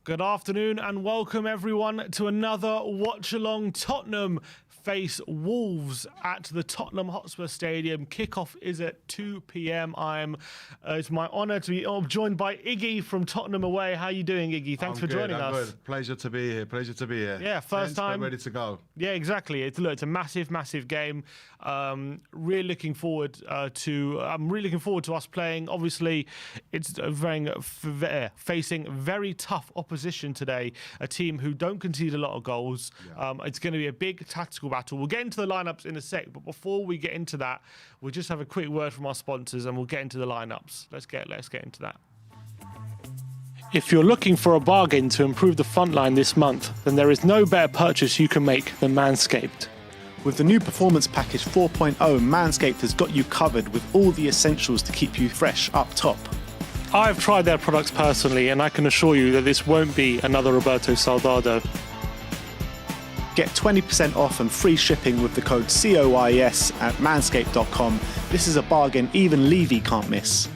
Good afternoon and welcome everyone to another watch-along. Tottenham face Wolves at the Tottenham Hotspur Stadium. Kickoff is at 2 p.m. It's my honour to be joined by Iggy from Tottenham Away. How are you doing, Iggy? Thanks for joining us. Good. Pleasure to be here. Yeah, first time. Ready to go. Yeah, exactly. It's a massive game. Really looking forward to us playing. Obviously, it's facing very tough opposition today. A team who don't concede a lot of goals. Yeah. It's going to be a big tactical battle. We'll get into the lineups in a sec, but before we get into that, we'll just have a quick word from our sponsors, and we'll get into the lineups. Let's get into that. If you're looking for a bargain to improve the front line this month, then there is no better purchase you can make than Manscaped. With the new Performance Package 4.0, Manscaped has got you covered with all the essentials to keep you fresh up top. I've tried their products personally, and I can assure you that this won't be another Roberto Soldado. Get 20% off and free shipping with the code COYS at manscaped.com. This is a bargain even Levy can't miss.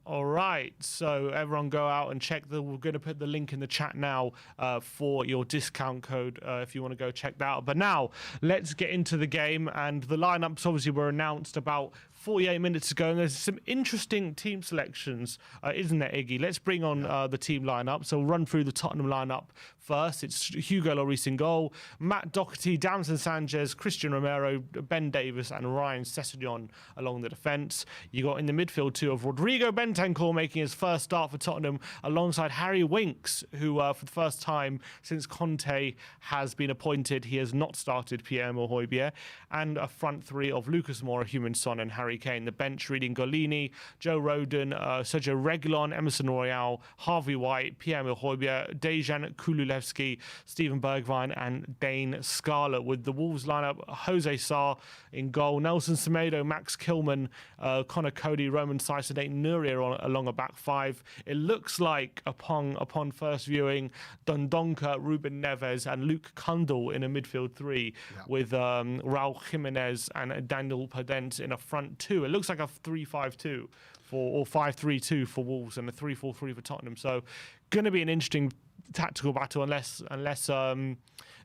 All right, so everyone go out and check we're going to put the link in the chat now for your discount code if you want to go check that out. But now let's get into the game, and the lineups obviously were announced about 48 minutes ago, and there's some interesting team selections, isn't there, Iggy? Let's bring on the team lineup. So we'll run through the Tottenham lineup first. It's Hugo Lloris in goal, Matt Doherty, Damson Sanchez, Christian Romero, Ben Davies, and Ryan Sessegnon along the defence. You got in the midfield two of Rodrigo Bentancur making his first start for Tottenham alongside Harry Winks, who for the first time since Conte has been appointed, he has not started Pierre or Højbjerg, and a front three of Lucas Moura, Heung-min Son, and Harry Kane. The bench reading Golini, Joe Rodon, Sergio Reguilon, Emerson Royal, Harvey White, Pierre-Emile Højbjerg, Dejan Kululevski, Steven Bergwijn, and Dane Scarlett. With the Wolves lineup, Jose Sarr in goal, Nelson Semedo, Max Kilman, Connor Cody, Roman Saiz, and Nate Nuria along a back five. It looks like upon first viewing, Dendoncker, Ruben Neves, and Luke Kundl in a midfield three, with Raul Jimenez and Daniel Podence in a front two. It looks like a 3-5-2 or 5-3-2 for Wolves and a 3-4-3 for Tottenham. So going to be an interesting tactical battle unless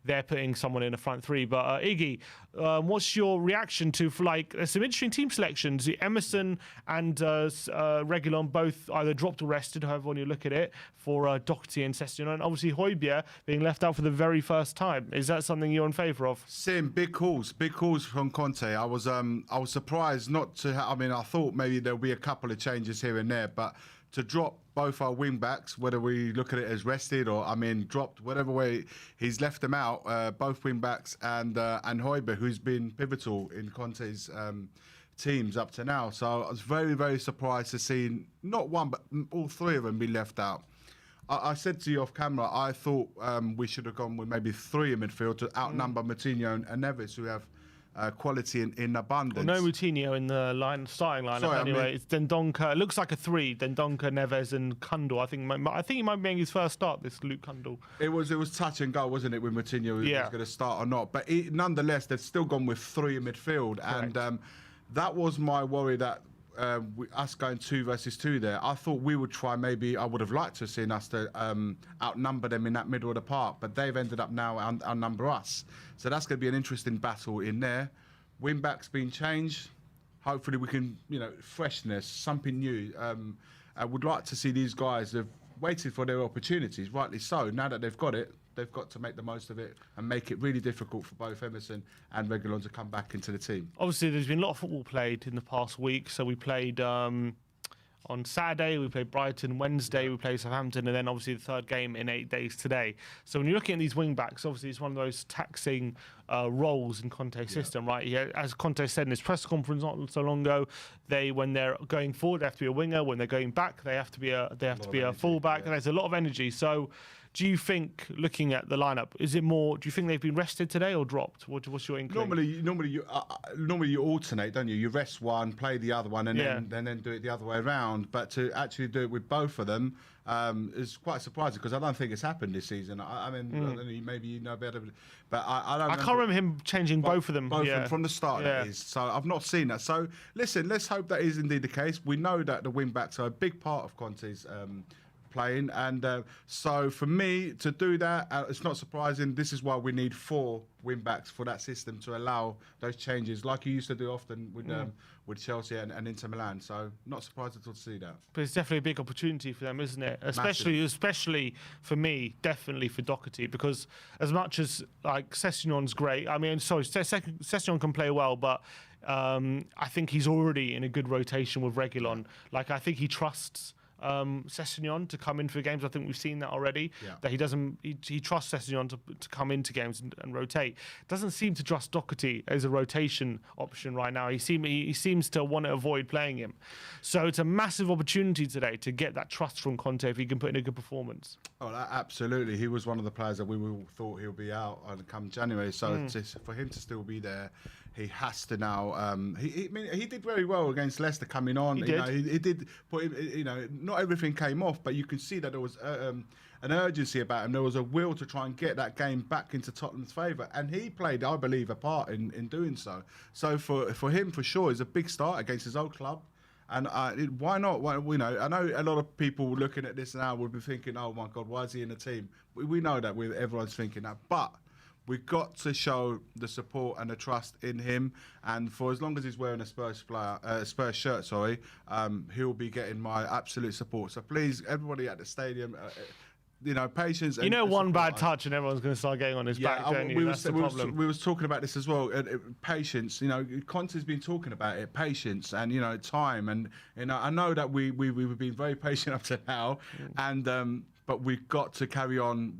they're putting someone in a front three. But Iggy, what's your reaction to there's some interesting team selections? Emerson and Reguilon both either dropped or rested, however one you look at it, for Doherty and Sessegnon, and obviously Højbjerg being left out for the very first time. Is that something you're in favour of? Same, big calls from Conte. I was surprised not to. I thought maybe there'll be a couple of changes here and there, but to drop both our wing backs, whether we look at it as rested or dropped, whatever way he's left them out, both wing backs and Højbjerg, who's been pivotal in Conte's teams up to now. So I was very, very surprised to see not one but all three of them be left out. I said to you off camera, I thought we should have gone with maybe three in midfield to outnumber Moutinho and Neves, who have quality in abundance. Well, no Moutinho in the starting lineup anyway. It's Dendoncker. It looks like a three. Dendoncker, Neves, and Kundl. I think he might be making his first start. This Luke Kundl. It was touch and go, wasn't it, with Moutinho was going to start or not? But nonetheless, they've still gone with three in midfield, correct. And that was my worry that. Us going 2 versus 2 there, I thought we would try. Maybe I would have liked to have seen us to outnumber them in that middle of the park, but they've ended up now outnumber us. So that's going to be an interesting battle in there. Wing backs being changed. Hopefully we can, freshness, something new. I would like to see these guys have waited for their opportunities, rightly so. Now that they've got it, they've got to make the most of it and make it really difficult for both Emerson and Reguilon to come back into the team. Obviously, there's been a lot of football played in the past week. So we played on Saturday, we played Brighton. Wednesday, we played Southampton, and then obviously the third game in 8 days today. So when you're looking at these wing backs, obviously it's one of those taxing roles in Conte's system, right? Yeah, as Conte said in his press conference not so long ago, when they're going forward, they have to be a winger. When they're going back, they have to be a fullback, and there's a lot of energy. So, do you think, looking at the lineup, is it more? Do you think they've been rested today or dropped? What's your inkling? Normally you alternate, don't you? You rest one, play the other one, and then do it the other way around. But to actually do it with both of them is quite surprising because I don't think it's happened this season. I mean, maybe you know better, but I don't. I can't remember him changing both of them. Both of them from the start. That is. So I've not seen that. So listen, let's hope that is indeed the case. We know that the wing backs are a big part of Conte's playing, and so for me to do that, it's not surprising. This is why we need 4 wing backs for that system to allow those changes, like you used to do often with Chelsea and Inter Milan. So not surprised at all to see that. But it's definitely a big opportunity for them, isn't it? Especially for me, definitely for Doherty, because as much as like Sessegnon's great, I mean, sorry, Sessegnon can play well, but I think he's already in a good rotation with Reguilon. Like, I think he trusts Sessegnon to come in for games. I think we've seen that already. Yeah. That he trusts Sessegnon to come into games and rotate. Doesn't seem to trust Doherty as a rotation option right now. He seems to want to avoid playing him. So it's a massive opportunity today to get that trust from Conte if he can put in a good performance. Oh, absolutely. He was one of the players that we all thought he'll be out come January. So for him to still be there, he has to now. He did very well against Leicester coming on. He did put. Not everything came off, but you can see that there was an urgency about him. There was a will to try and get that game back into Tottenham's favour, and he played, I believe, a part in doing so. So for him, for sure, it's a big start against his old club. And why not? I know a lot of people looking at this now will be thinking, "Oh my God, why is he in the team?" We know that. Everyone's thinking that, but we've got to show the support and the trust in him, and for as long as he's wearing a Spurs shirt, he'll be getting my absolute support. So please, everybody at the stadium, patience. One bad touch and everyone's going to start getting on his back. That's the problem. We was talking about this as well. Patience. Conte's been talking about it. Patience and time. And I know that we've been very patient up to now, and. But we've got to carry on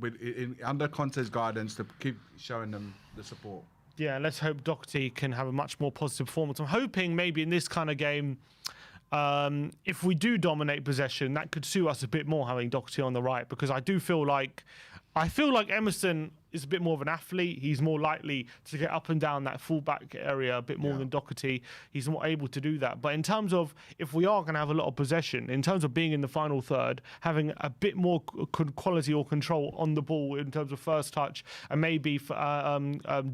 under Conte's guidance to keep showing them the support. Yeah, let's hope Doherty can have a much more positive performance. I'm hoping maybe in this kind of game, if we do dominate possession, that could suit us a bit more having Doherty on the right, because I feel like Emerson is a bit more of an athlete. He's more likely to get up and down that fullback area a bit more than Doherty. He's not able to do that. But in terms of if we are going to have a lot of possession, in terms of being in the final third, having a bit more quality or control on the ball in terms of first touch, and maybe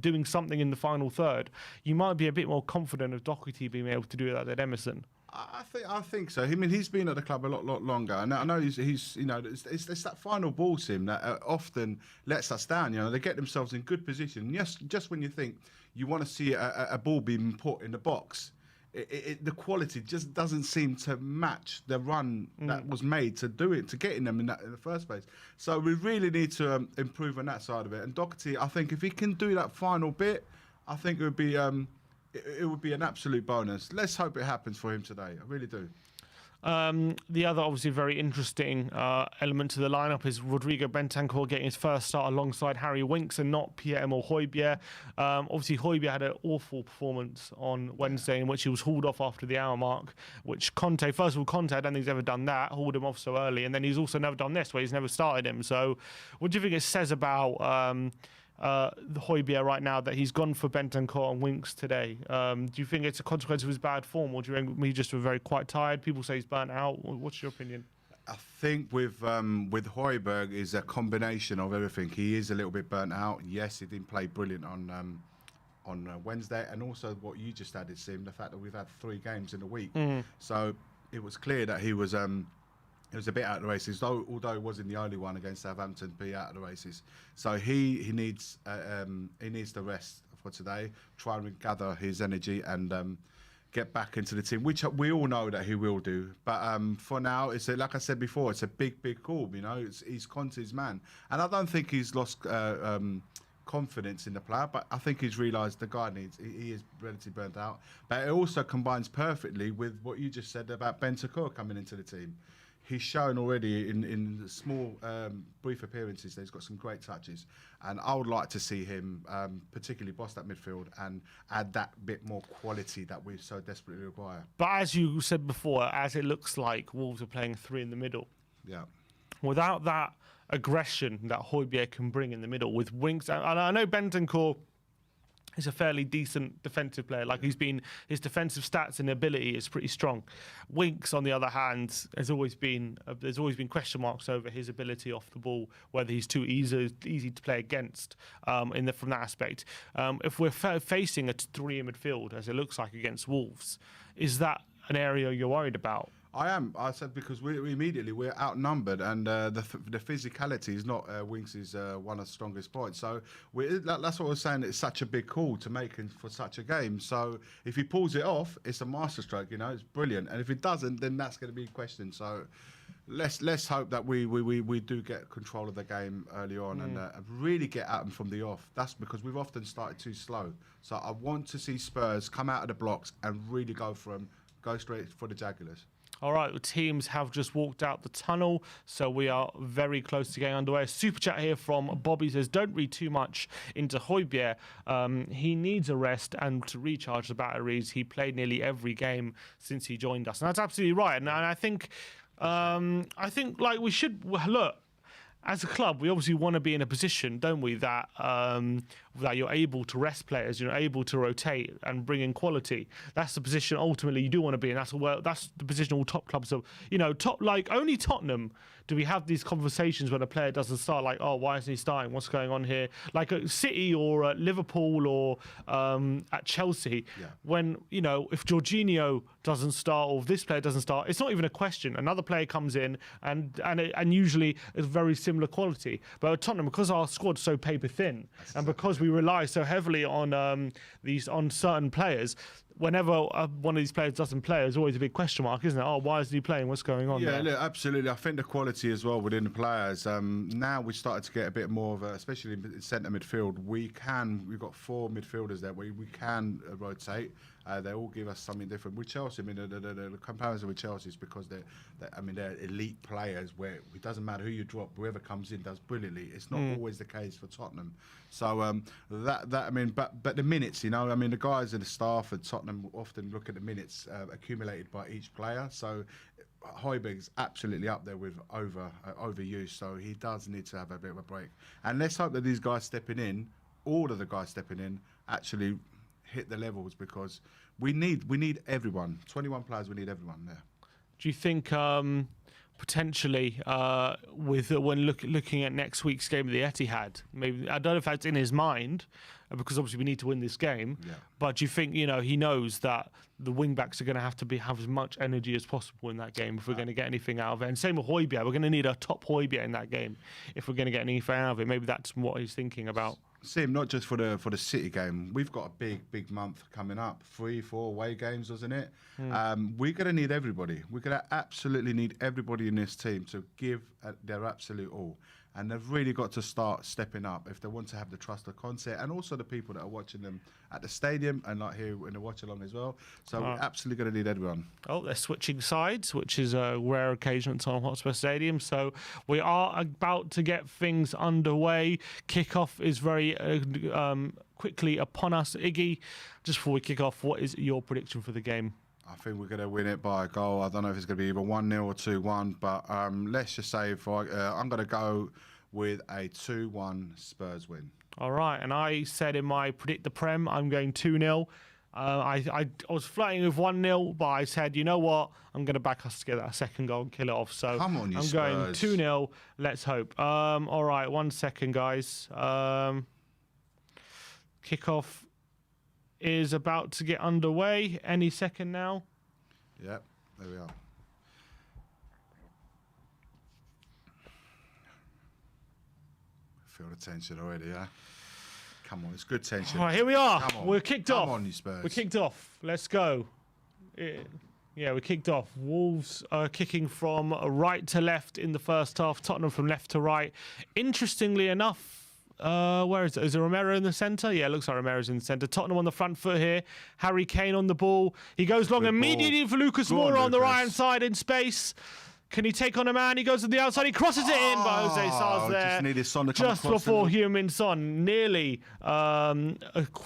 doing something in the final third, you might be a bit more confident of Doherty being able to do that than Emerson. I think so. I mean, he's been at the club a lot longer, and I know he's it's that final ball sim that often lets us down. They get themselves in good position. Yes, just when you think you want to see a ball being put in the box, the quality just doesn't seem to match the run that was made to do it, to getting them in the first place. So we really need to improve on that side of it. And Doherty, I think if he can do that final bit, I think it would be. It would be an absolute bonus. Let's hope it happens for him today. I really do. The other obviously very interesting element to the lineup is Rodrigo Bentancur getting his first start alongside Harry Winks and not Pierre-Emile Højbjerg. Obviously, Højbjerg had an awful performance on Wednesday in which he was hauled off after the hour mark, which Conte, first of all, Conte, I don't think he's ever done that, hauled him off so early, and then he's also never done this, where he's never started him. So what do you think it says about the Højbjerg right now that he's gone for Bentancur and Winks today? Do you think it's a consequence of his bad form, or do you think he just was very quite tired? People say he's burnt out. What's your opinion? I think with Højbjerg is a combination of everything. He is a little bit burnt out. Yes, he didn't play brilliant on Wednesday, and also what you just added, Sim, the fact that we've had 3 games in a week. So it was clear that he was a bit out of the races, although it wasn't the only one against Southampton to be out of the races. So he needs the rest for today, try and gather his energy and get back into the team, which we all know that he will do. But for now, it's like I said before, it's a big call. You know, he's Conte's man, and I don't think he's lost confidence in the player. But I think he's realised the guy he is relatively burnt out. But it also combines perfectly with what you just said about Bentancur coming into the team. He's shown already in small, brief appearances that he's got some great touches. And I would like to see him particularly boss that midfield and add that bit more quality that we so desperately require. But as you said before, as it looks like Wolves are playing 3 in the middle. Yeah. Without that aggression that Højbjerg can bring in the middle with Winks, and I know Bentancur is a fairly decent defensive player. Like his defensive stats and ability is pretty strong. Winks, on the other hand, there's always been question marks over his ability off the ball, whether he's too easy to play against from that aspect. If we're facing a 3 in midfield, as it looks like against Wolves, is that an area you're worried about? I am. I said because we're outnumbered, and the physicality is not Winks' one of the strongest points. So that's what I was saying. It's such a big call to make for such a game. So if he pulls it off, it's a masterstroke. You know, it's brilliant. And if it doesn't, then that's going to be a question. So let's hope that we do get control of the game early on and really get at them from the off. That's because we've often started too slow. So I want to see Spurs come out of the blocks and really go for them, go straight for the Jagulars. All right, the teams have just walked out the tunnel, so we are very close to getting underway. A super chat here from Bobby says, don't read too much into Højbjerg. He needs a rest and to recharge the batteries. He played nearly every game since he joined us. And that's absolutely right. And I think like we should look. As a club, we obviously want to be in a position, don't we, that that you're able to rest players, you're able to rotate and bring in quality. That's the position ultimately you do want to be in. That's the position all top clubs are. You know, only Tottenham do we have these conversations when a player doesn't start, like, oh, why isn't he starting? What's going on here? Like at City or at Liverpool or at Chelsea, when, you know, if Jorginho doesn't start or if this player doesn't start, it's not even a question. Another player comes in and usually it's very similar quality. But at Tottenham, because our squad's so paper thin and because we rely so heavily on certain players, whenever one of these players doesn't play, there's always a big question mark, isn't it? Oh, why isn't he playing? What's going on there? Yeah, look, absolutely. I think the quality as well within the players. Now we started to get a bit more of especially in centre midfield, we've got 4 midfielders there where we can rotate. They all give us something different. With Chelsea, I mean, the comparison with Chelsea is because they're elite players where it doesn't matter who you drop, whoever comes in does brilliantly. It's not always the case for Tottenham. So I mean, but the minutes, you know, I mean, the guys and the staff at Tottenham often look at the minutes accumulated by each player. So Højbjerg's absolutely up there with overuse. So he does need to have a bit of a break. And let's hope that these guys stepping in, all of the guys stepping in, actually hit the levels, because we need everyone. 21 players, we need everyone there. Do you think potentially when looking at next week's game of the Etihad, maybe, I don't know if that's in his mind, because obviously we need to win this game, but do you think, you know, he knows that the wing backs are going to have as much energy as possible in that game if we're going to get anything out of it? And same with Højbjerg, we're going to need a top Højbjerg in that game if we're going to get anything out of it. Maybe that's what he's thinking about. Same, not just for the City game. We've got a big month coming up. 3-4 away games, wasn't it? We're going to need everybody. We're going to absolutely need everybody in this team to give their absolute all. And they've really got to start stepping up if they want to have the trust of Conte and also the people that are watching them at the stadium and like here in the watch along as well. So we're absolutely going to need everyone. Oh, they're switching sides, which is a rare occasion at Tottenham Hotspur Stadium. So we are about to get things underway. Kickoff is very quickly upon us. Iggy, just before we kick off, what is your prediction for the game? I think we're going to win it by a goal. I don't know if it's going to be either 1-0 or 2-1, but let's just say I'm going to go with a 2-1 Spurs win. All right, and I said in my Predict the Prem, I'm going 2-0. I was flirting with 1-0, but I said, you know what? I'm going to back us to get that second goal and kill it off. So come on, you I'm Spurs. Going 2-0. Let's hope. All right, 1 second, guys. Kickoff is about to get underway any second now. Yep, there we are. Feel the tension already, yeah? Come on, it's good tension. All right, here we are. Come on. We're kicked off. Come on, you Spurs. We're kicked off. Let's go. Yeah, we kicked off. Wolves are kicking from right to left in the first half. Tottenham from left to right. Interestingly enough, where is it? Is it Romero in the centre? Yeah, it looks like Romero's in the centre. Tottenham on the front foot here. Harry Kane on the ball. He goes long immediately for Lucas Moura on the right-hand side in space. Can he take on a man? He goes to the outside. He crosses it in, but Jose Sar's there. Just needed Son to come just before Heung-min Son. Nearly a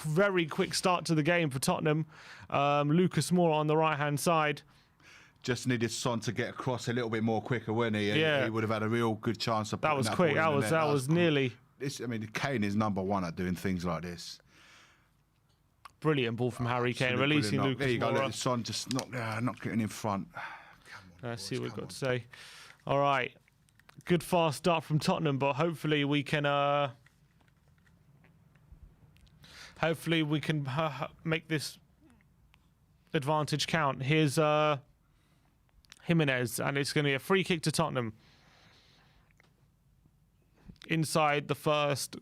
very quick start to the game for Tottenham. Lucas Moura on the right-hand side. Just needed Son to get across a little bit more quicker, wouldn't he? Yeah. He would have had a real good chance of that was quick. That was nearly. I mean, Kane is #1 at doing things like this. Brilliant ball from Harry Kane, releasing Lucas Moura. There you go, look, Son just not getting in front. Let's see what we've got to say. All right. Good fast start from Tottenham, but hopefully we can make this advantage count. Here's Jimenez, and it's going to be a free kick to Tottenham. Inside the first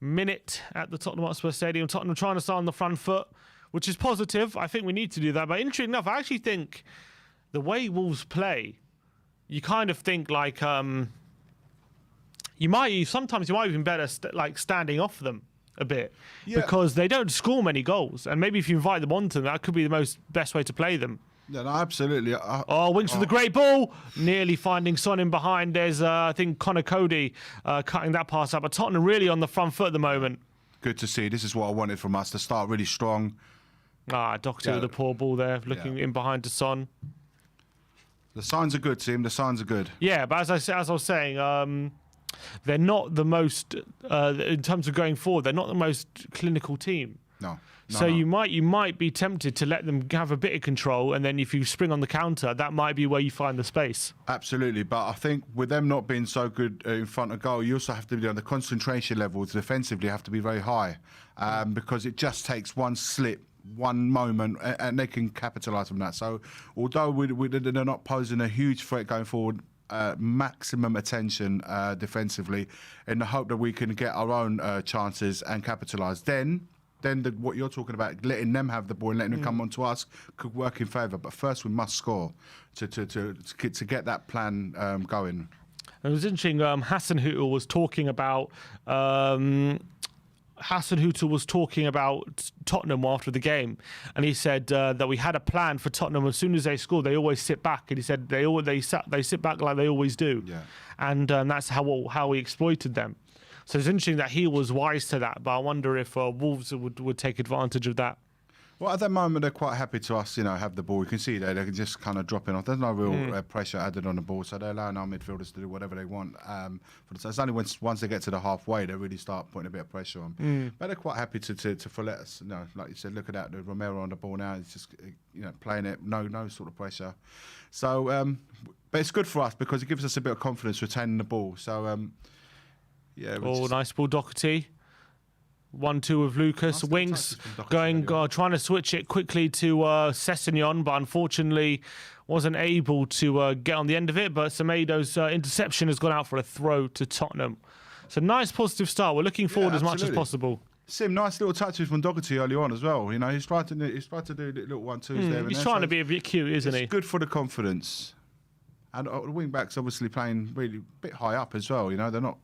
minute at the Tottenham Hotspur Stadium. Tottenham trying to start on the front foot, which is positive. I think we need to do that. But interesting enough, I actually think the way Wolves play, you kind of think like sometimes you might even better standing off them a bit, because they don't score many goals, and maybe if you invite them onto them, that could be the best way to play them. Yeah, no, absolutely. Winks with the great ball, nearly finding Son in behind. There's I think Connor Cody cutting that pass out, but Tottenham really on the front foot at the moment. Good to see. This is what I wanted from us, to start really strong. Doherty with a poor ball there, looking in behind to Son. The signs are good, Tim. The signs are good. Yeah, but as I was saying, they're not the most in terms of going forward. They're not the most clinical team. No. So you might be tempted to let them have a bit of control, and then if you spring on the counter, that might be where you find the space. Absolutely, but I think with them not being so good in front of goal, you also have to be on the concentration levels defensively have to be very high, because it just takes one slip, one moment, and they can capitalise on that. So although they're not posing a huge threat going forward, maximum attention defensively, in the hope that we can get our own chances and capitalise. Then what you're talking about, letting them have the ball and letting them come on to us, could work in favour. But first, we must score to get that plan going. It was interesting. Hasenhüttl was talking about Tottenham after the game, and he said that we had a plan for Tottenham. As soon as they score, they always sit back, and he said they sit back like they always do, and that's how we exploited them. So it's interesting that he was wise to that, but I wonder if Wolves would take advantage of that. Well, at that moment, they're quite happy to us, have the ball. You can see they can just kind of drop it off. There's no real pressure added on the ball, so they're allowing our midfielders to do whatever they want. It's only once they get to the halfway, they really start putting a bit of pressure on. But they're quite happy to let us, like you said, look at that, the Romero on the ball now. It's just, playing it, no sort of pressure. So, but it's good for us because it gives us a bit of confidence retaining the ball. So, nice ball, Doherty. 1-2 with Lucas. Nice Winks trying to switch it quickly to Sessegnon, but unfortunately wasn't able to get on the end of it. But Semedo's interception has gone out for a throw to Tottenham. So nice positive start. We're looking forward as much as possible. Sim, nice little touches from Doherty early on as well. He's tried to do little 1-2s there. He's trying to be a bit cute, isn't he? It's good for the confidence. And the wing backs obviously playing really a bit high up as well. They're not.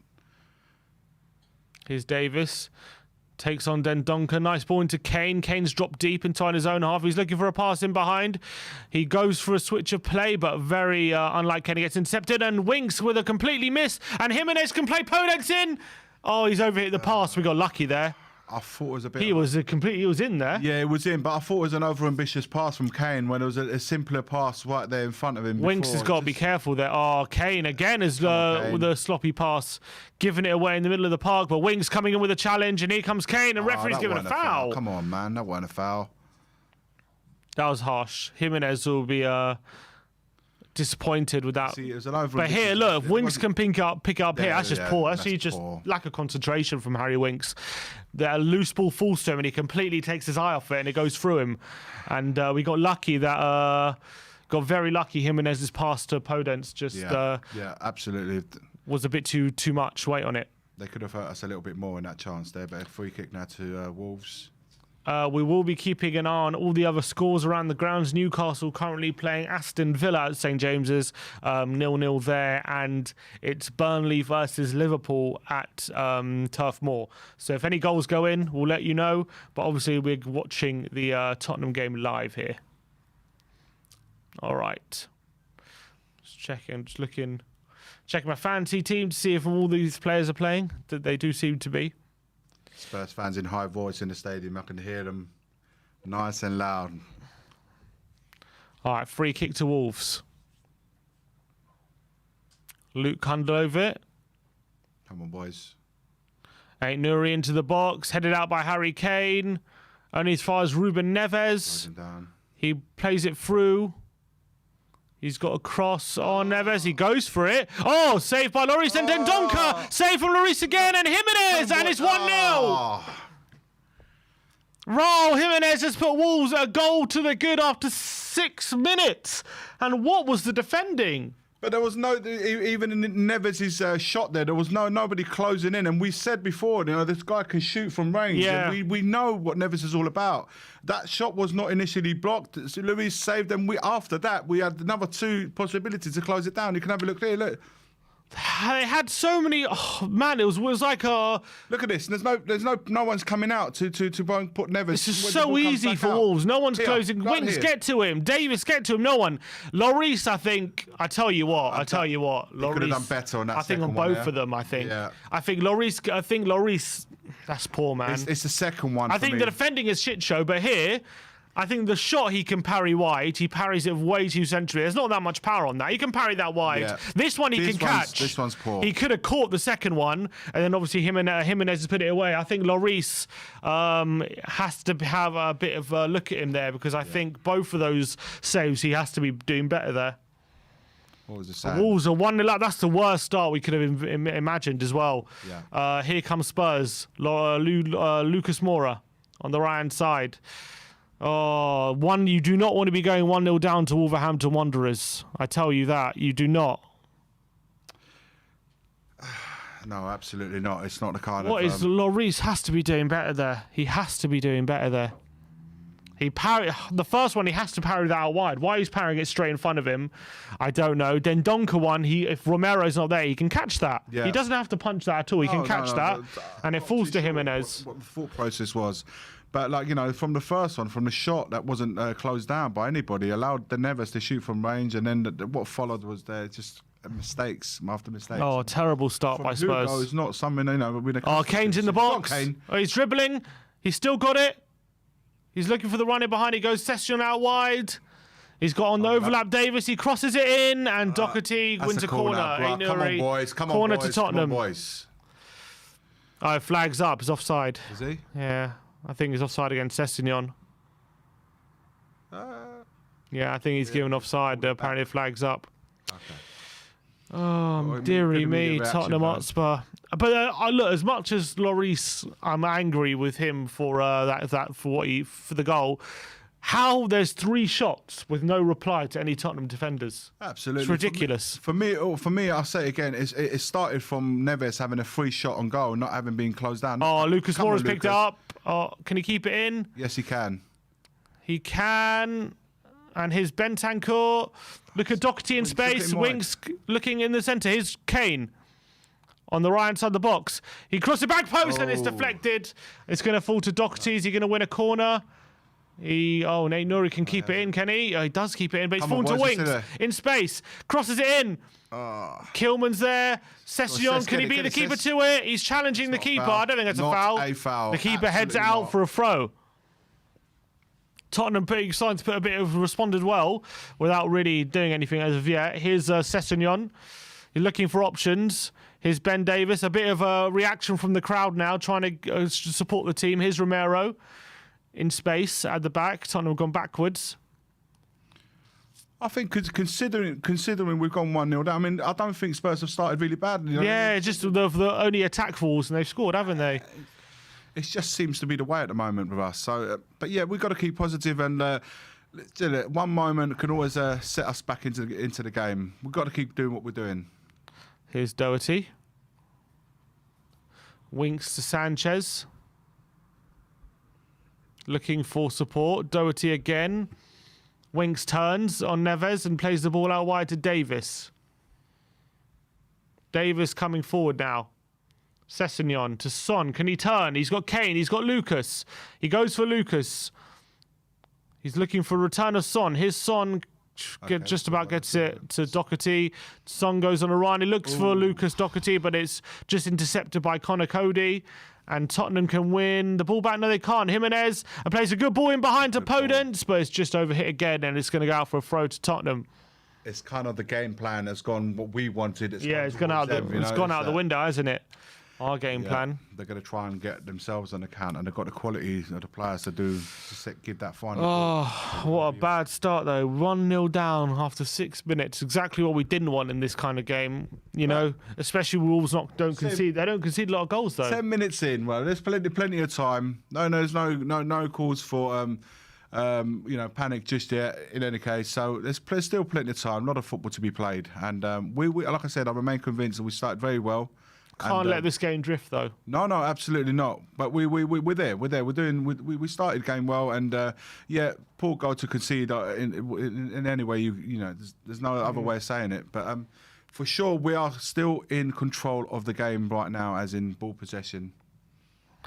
Here's Davis. Takes on Dendoncker. Nice ball into Kane. Kane's dropped deep inside his own half. He's looking for a pass in behind. He goes for a switch of play, but very unlike Kane. He gets intercepted, and Winks with a completely miss. And Jimenez can play Podence in. Oh, he's overhit the pass. We got lucky there. I thought it was a bit. He was in there. Yeah, it was in, but I thought it was an over-ambitious pass from Kane when it was a simpler pass right there in front of him. Winks has got to be careful there. Oh, Kane again is with a sloppy pass, giving it away in the middle of the park. But Winks coming in with a challenge, and here comes Kane, and referee's giving a foul. Come on, man, that wasn't a foul. That was harsh. Jimenez will be disappointed with that. See, it was an over. But here, look, if Winks can pick up here, that's just poor. That's just poor. Lack of concentration from Harry Winks. The loose ball falls to him, and he completely takes his eye off it, and it goes through him. And we got lucky that got very lucky. Jimenez's pass to Podence just absolutely was a bit too much weight on it. They could have hurt us a little bit more in that chance there, but a free kick now to Wolves. We will be keeping an eye on all the other scores around the grounds. Newcastle currently playing Aston Villa at St James's, 0-0 there, and it's Burnley versus Liverpool at Turf Moor. So if any goals go in, we'll let you know. But obviously, we're watching the Tottenham game live here. All right. Just checking, checking my fantasy team to see if all these players are playing. They do seem to be. Spurs fans in high voice in the stadium. I can hear them nice and loud. All right, free kick to Wolves. Luke Cundle over it. Come on, boys. Ain't Nuri into the box. Headed out by Harry Kane. Only as far as Ruben Neves. Down. He plays it through. He's got a cross on Neves. He goes for it. Oh, saved by Lloris and then Donker. Save from Lloris again and Jimenez. And it's 1-0. Raul Jimenez has put Wolves a goal to the good after 6 minutes. And what was the defending? But there was no, even in Neves' shot there was nobody closing in. And we said before, this guy can shoot from range. Yeah. And we know what Neves is all about. That shot was not initially blocked. So Luis saved them. After that, we had another 2 possibilities to close it down. You can have a look here, look. They had so many. Oh man, it was like a. Look at this. No one's coming out to put Neves. This is so easy for Wolves. No one's closing. Wings, get to him. Davis, get to him. No one. Lloris, I tell you what. Lloris could have done better on that. I think on both of them. I think. I think Lloris. That's poor, man. It's the second one. I think the defending is shit show, but here. I think the shot he can parry wide, he parries it way too centrally. There's not that much power on that. He can parry that wide. Yeah. This one he can catch. This one's poor. He could have caught the second one, and then obviously Jimenez has put it away. I think Lloris has to have a bit of a look at him there because I think both of those saves he has to be doing better there. What was the save? Wolves are 1-0 up. That's the worst start we could have imagined as well. Yeah. Here comes Spurs. Lucas Moura on the right-hand side. Oh, you do not want to be going 1-0 down to Wolverhampton Wanderers. I tell you that. You do not. No, absolutely not. It's not the kind What of... is Lloris has to be doing better there. He has to be doing better there. The first one, he has to parry that out wide. Why he's parrying it straight in front of him, I don't know. Then Donker one, if Romero's not there, he can catch that. Yeah. He doesn't have to punch that at all. He can catch that, and it falls to Jimenez. What the thought process was. But, from the first one, from the shot, that wasn't closed down by anybody. Allowed the Neves to shoot from range, and then what followed was there just mistakes after mistakes. Oh, terrible start by Spurs. Hugo is not something, Kane's in the box. Kane. Oh, he's dribbling. He's still got it. He's looking for the run in behind. He goes Session out wide. He's got on the overlap Davis. He crosses it in, and Doherty wins a corner. Right, come on, boys. Corner to Tottenham. Come on, boys. Oh, flags up. He's offside. Is he? Yeah. I think he's offside against Sessignon. Yeah, I think he's given offside. Apparently, flags up. Okay. Oh, dearie me, Tottenham Hotspur. But look, as much as Lloris, I'm angry with him for for the goal. How there's 3 shots with no reply to any Tottenham defenders. Absolutely, it's ridiculous. For me, I'll say it again. It started from Neves having a free shot on goal, not having been closed down. Oh, Lucas Moura's picked it up. Oh, can he keep it in? Yes, he can. He can. And his Bentancur. Look at Doherty in space. Winks looking in the centre. Here's Kane on the right hand side of the box. He crossed the back post and it's deflected. It's going to fall to Doherty. Is he going to win a corner? Nate Nuri can keep it in, can he? He does keep it in, but he's fallen to Winks in space. Crosses it in. Kilman's there. Session, can he beat the keeper to it? He's challenging the keeper. I don't think that's a foul. The keeper heads it out for a throw. Tottenham starting to put a bit of responded well without really doing anything as of yet. Here's Sessignon. You're looking for options. Here's Ben Davis. A bit of a reaction from the crowd now, trying to support the team. Here's Romero in space at the back. Tottenham have gone backwards. I think considering we've gone 1-0 down, I mean, I don't think Spurs have started really bad. Yeah, just the only attack falls and they've scored, haven't they? It just seems to be the way at the moment with us. So, but yeah, we've got to keep positive, and one moment can always set us back into the game. We've got to keep doing what we're doing. Here's Doherty. Winks to Sanchez. Looking for support. Doherty again. Winks turns on Neves and plays the ball out wide to Davis. Davis coming forward now. Sessegnon to Son. Can he turn? He's got Kane. He's got Lucas. He goes for Lucas. He's looking for return of Son. Here's Son. Just about gets it to Doherty. Son goes on a run. He looks for Lucas Doherty, but it's just intercepted by Connor Cody. And Tottenham can win. The ball back, no, they can't. Jimenez plays a good ball in behind to Podence, but it's just overhit again, and it's going to go out for a throw to Tottenham. It's kind of the game plan has gone what we wanted. It's gone out the window, hasn't it? Our game plan. They're going to try and get themselves on the count, and they've got the quality of the players to give that final. Oh, what a bad start, though. 1-0 down after 6 minutes. Exactly what we didn't want in this kind of game, you know, especially Wolves don't concede. They don't concede a lot of goals, though. 10 minutes in, well, there's plenty of time. There's no cause for panic just yet. In any case, so there's still plenty of time. A lot of football to be played, and we like I said, I remain convinced that we started very well. Can't let this game drift, though. No, absolutely not. But we're there. We're there. We started the game well, and poor goal to concede in any way. There's no other way of saying it. But for sure, we are still in control of the game right now, as in ball possession.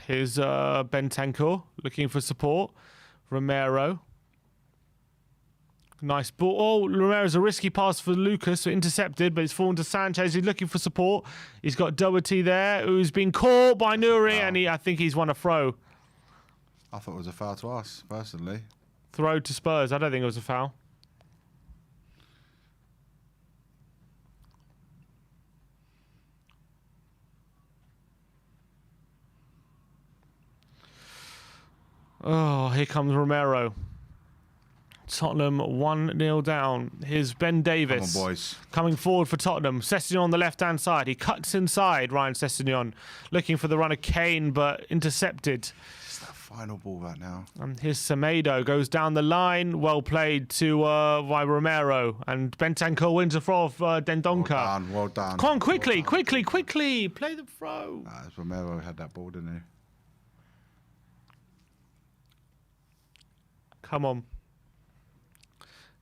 Here's Bentancur looking for support. Romero. Nice ball. Oh, Romero's a risky pass for Lucas, so intercepted, but it's fallen to Sanchez. He's looking for support. He's got Doherty there, who's been caught by Nuri, and I think he's won a throw. I thought it was a foul to us, personally. Throw to Spurs. I don't think it was a foul. Oh, here comes Romero. Tottenham 1-0 down. Here's Ben Davis. Come on, boys. Coming forward for Tottenham. Sessegnon on the left-hand side. He cuts inside, Ryan Sessegnon. Looking for the run of Kane, but intercepted. It's that final ball right now. And here's Semedo. Goes down the line. Well played to by Romero. And Bentancur wins the throw of Dendoncker. Well done. Come on, quickly. Play the throw. Romero had that ball, didn't he? Come on.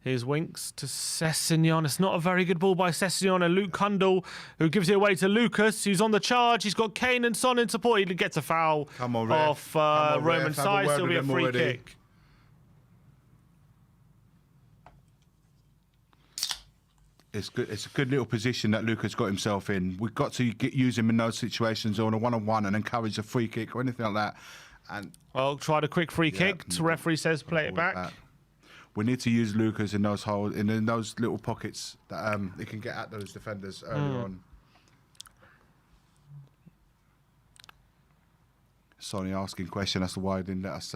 Here's Winks to Sessegnon. It's not a very good ball by Sessegnon, and Luke Cundle, who gives it away to Lucas, who's on the charge. He's got Kane and Son in support. He gets a foul off Roman Saiss. It'll be a free kick. It's good. It's a good little position that Lucas got himself in. We've got to use him in those situations or on a one-on-one and encourage a free kick or anything like that. And tried a quick free kick. The referee says play it back. We need to use Lucas in those holes, in those little pockets that he can get at those defenders earlier on. Sonny asking question as to why he didn't let us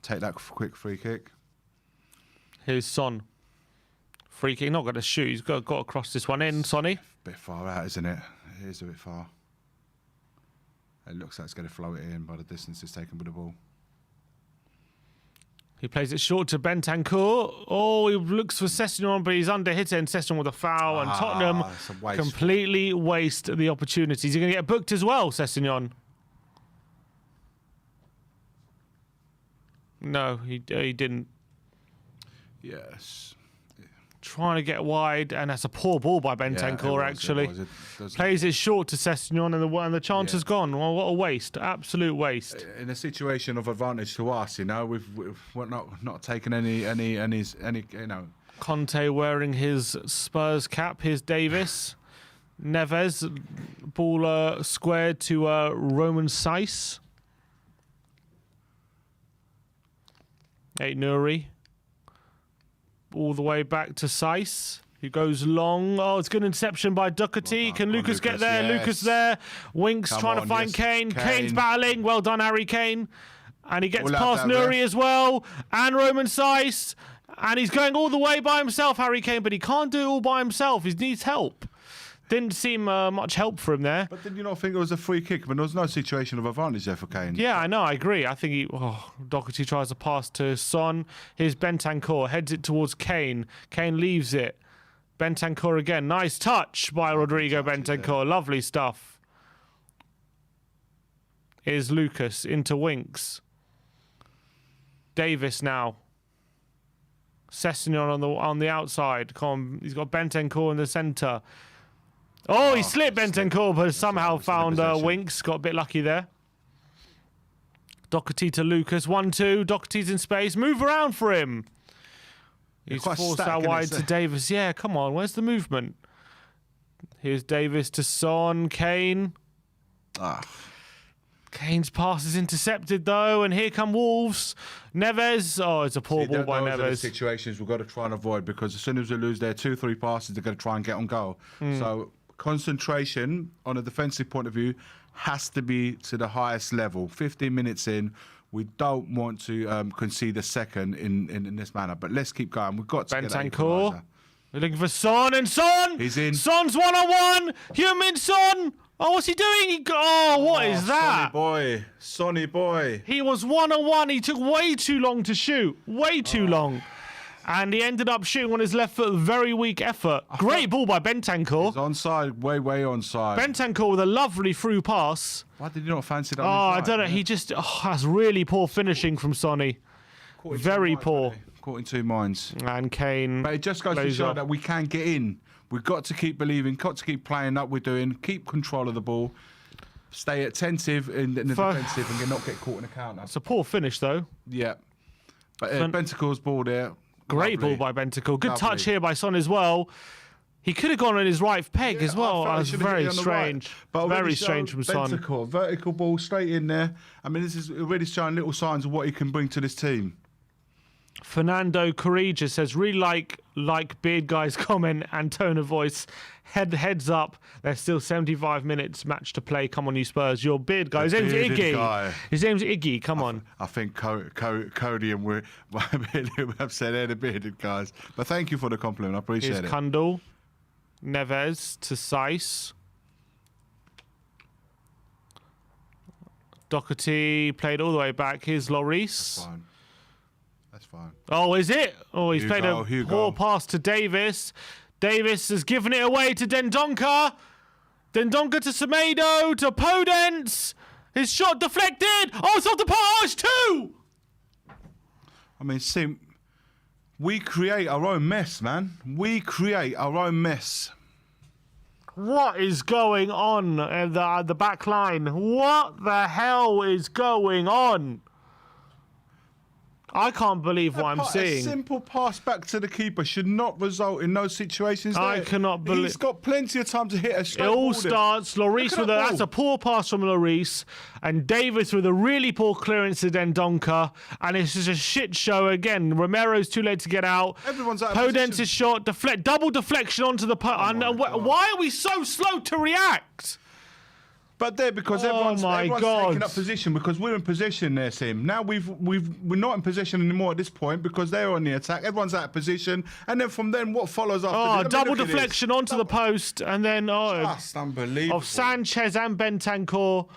take that quick free kick. Here's Son. Free kick, not going to shoot. He's got to cross this one in, Sonny. A bit far out, isn't it? It is a bit far. It looks like it's going to float it in by the distance it's taken with the ball. He plays it short to Bentancur. Oh, he looks for Sessegnon, but he's under hit and Sessegnon with a foul. And Tottenham completely waste the opportunities. He's going to get booked as well, Sessegnon. No, he didn't. Yes. Trying to get wide, and that's a poor ball by Bentancur, actually. Plays it short to Sessegnon, and the chance has gone. Well, what a waste. Absolute waste. In a situation of advantage to us, we're not taking any, Conte wearing his Spurs cap. Here's Davis. Neves. Ball squared to Roman Saiss. Nuri. All the way back to Saiss. He goes long. Oh, it's good interception by Doherty. Can Lucas get there? Yes. Lucas there. Winks trying to find Kane. Kane's battling. Well done, Harry Kane. And he gets past Nuri as well. And Roman Saiss. And he's going all the way by himself, Harry Kane. But he can't do it all by himself. He needs help. Didn't seem much help for him there. But did you not think it was a free kick? I mean, there was no situation of advantage there for Kane. Yeah, I know. I agree. I think Doherty tries a pass to Son. Here's Bentancur. Heads it towards Kane. Kane leaves it. Bentancur again. Nice touch by Rodrigo Bentancur. Lovely stuff. Here's Lucas into Winks. Davis now. Sessegnon on the outside. Come on, he's got Bentancur in the centre. Oh, he slipped Bentancur, but somehow found Winks. Got a bit lucky there. Doherty to Lucas. 1-2. Doherty's in space. Move around for him. He's forced out wide to Davis. Yeah, come on. Where's the movement? Here's Davis to Son. Kane. Kane's pass is intercepted, though. And here come Wolves. Neves. Oh, it's a poor ball by Neves. Those are the situations we've got to try and avoid, because as soon as we lose their 2-3 passes, they're going to try and get on goal. So concentration on a defensive point of view has to be to the highest level. 15 minutes in, we don't want to concede a second in this manner. But let's keep going. We've got to get that equaliser. We're looking for Son, and Son! He's in. Son's 1-on-1! Heung-min Son! Oh, what's he doing? What is that? Sonny boy. He was 1-on-1. He took way too long to shoot. Way too long. And he ended up shooting on his left foot. Very weak effort. Great ball by Bentancur. He's onside, way onside. Bentancur with a lovely through pass. Why did he not fancy that? I don't know. He just has really poor finishing from Sonny. Very poor. Caught in two minds. And Kane. But it just goes to show that we can get in. We've got to keep believing, got to keep playing like we're doing, keep control of the ball, stay attentive in the defensive and not get caught in a counter. It's a poor finish, though. Yeah. But Bentancur's ball there. Great ball by Bentancur. Good touch here by Son as well. He could have gone on his right peg as well. That was very strange. But very strange from Son. Bentancur, vertical ball straight in there. I mean, this is already showing little signs of what he can bring to this team. Fernando Correia says, really like Beard Guy's comment and tone of voice. Heads up. There's still 75 minutes match to play. Come on, you Spurs. Your Beard Guy. His name's Iggy. His name's Iggy. Come on. I think Cody and we have said they're the bearded guys. But thank you for the compliment. I appreciate it. Here's Kundal. Neves to Saiss. Doherty played all the way back. Here's Lloris. That's fine. That's fine. Oh, is it? Oh, he's played a poor pass to Davis. Davis has given it away to Dendoncker. Dendoncker to Semedo, to Podence. His shot deflected. Oh, it's off the post. 2. I mean, see, we create our own mess, man. We create our own mess. What is going on in the back line? What the hell is going on? I can't believe what I'm seeing. A simple pass back to the keeper should not result in those situations. I cannot believe. He's got plenty of time to hit a straight ball. It all starts. Lloris with that's a poor pass from Lloris, and Davis with a really poor clearance to Dendoncker, and it's just a shit show again. Romero's too late to get out. Everyone's out of position. Podence's shot, double deflection onto the post. Why are we so slow to react? But there, because everyone's taking up position, because we're in position there, Sim. Now we're not in position anymore at this point because they're on the attack. Everyone's out of position, and then from then what follows after? Double deflection onto the post, and then just unbelievable of Sanchez and Bentancur.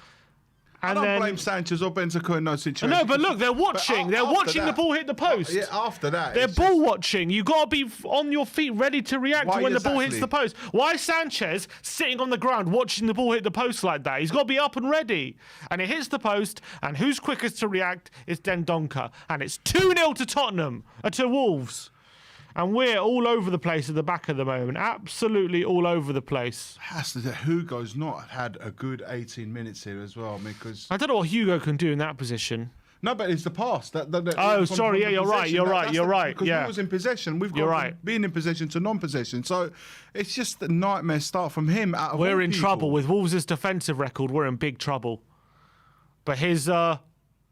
And I don't blame Sanchez or Bentancur in those situations. No, but look, they're watching. They're watching the ball hit the post. Yeah, after that. They're ball watching. You got to be on your feet, ready to react when the ball hits the post. Why is Sanchez sitting on the ground watching the ball hit the post like that? He's got to be up and ready. And it hits the post, and who's quickest to react is Dendoncker. And it's 2-0 to Tottenham, to Wolves. And we're all over the place at the back at the moment. Absolutely all over the place. Hugo's not had a good 18 minutes here as well. Because I don't know what Hugo can do in that position. No, but it's the pass. You're right. You're right. Because we was in possession. We've gone from being in possession to non-possession. So it's just a nightmare start from him. We're in trouble. With Wolves' defensive record, we're in big trouble. But here's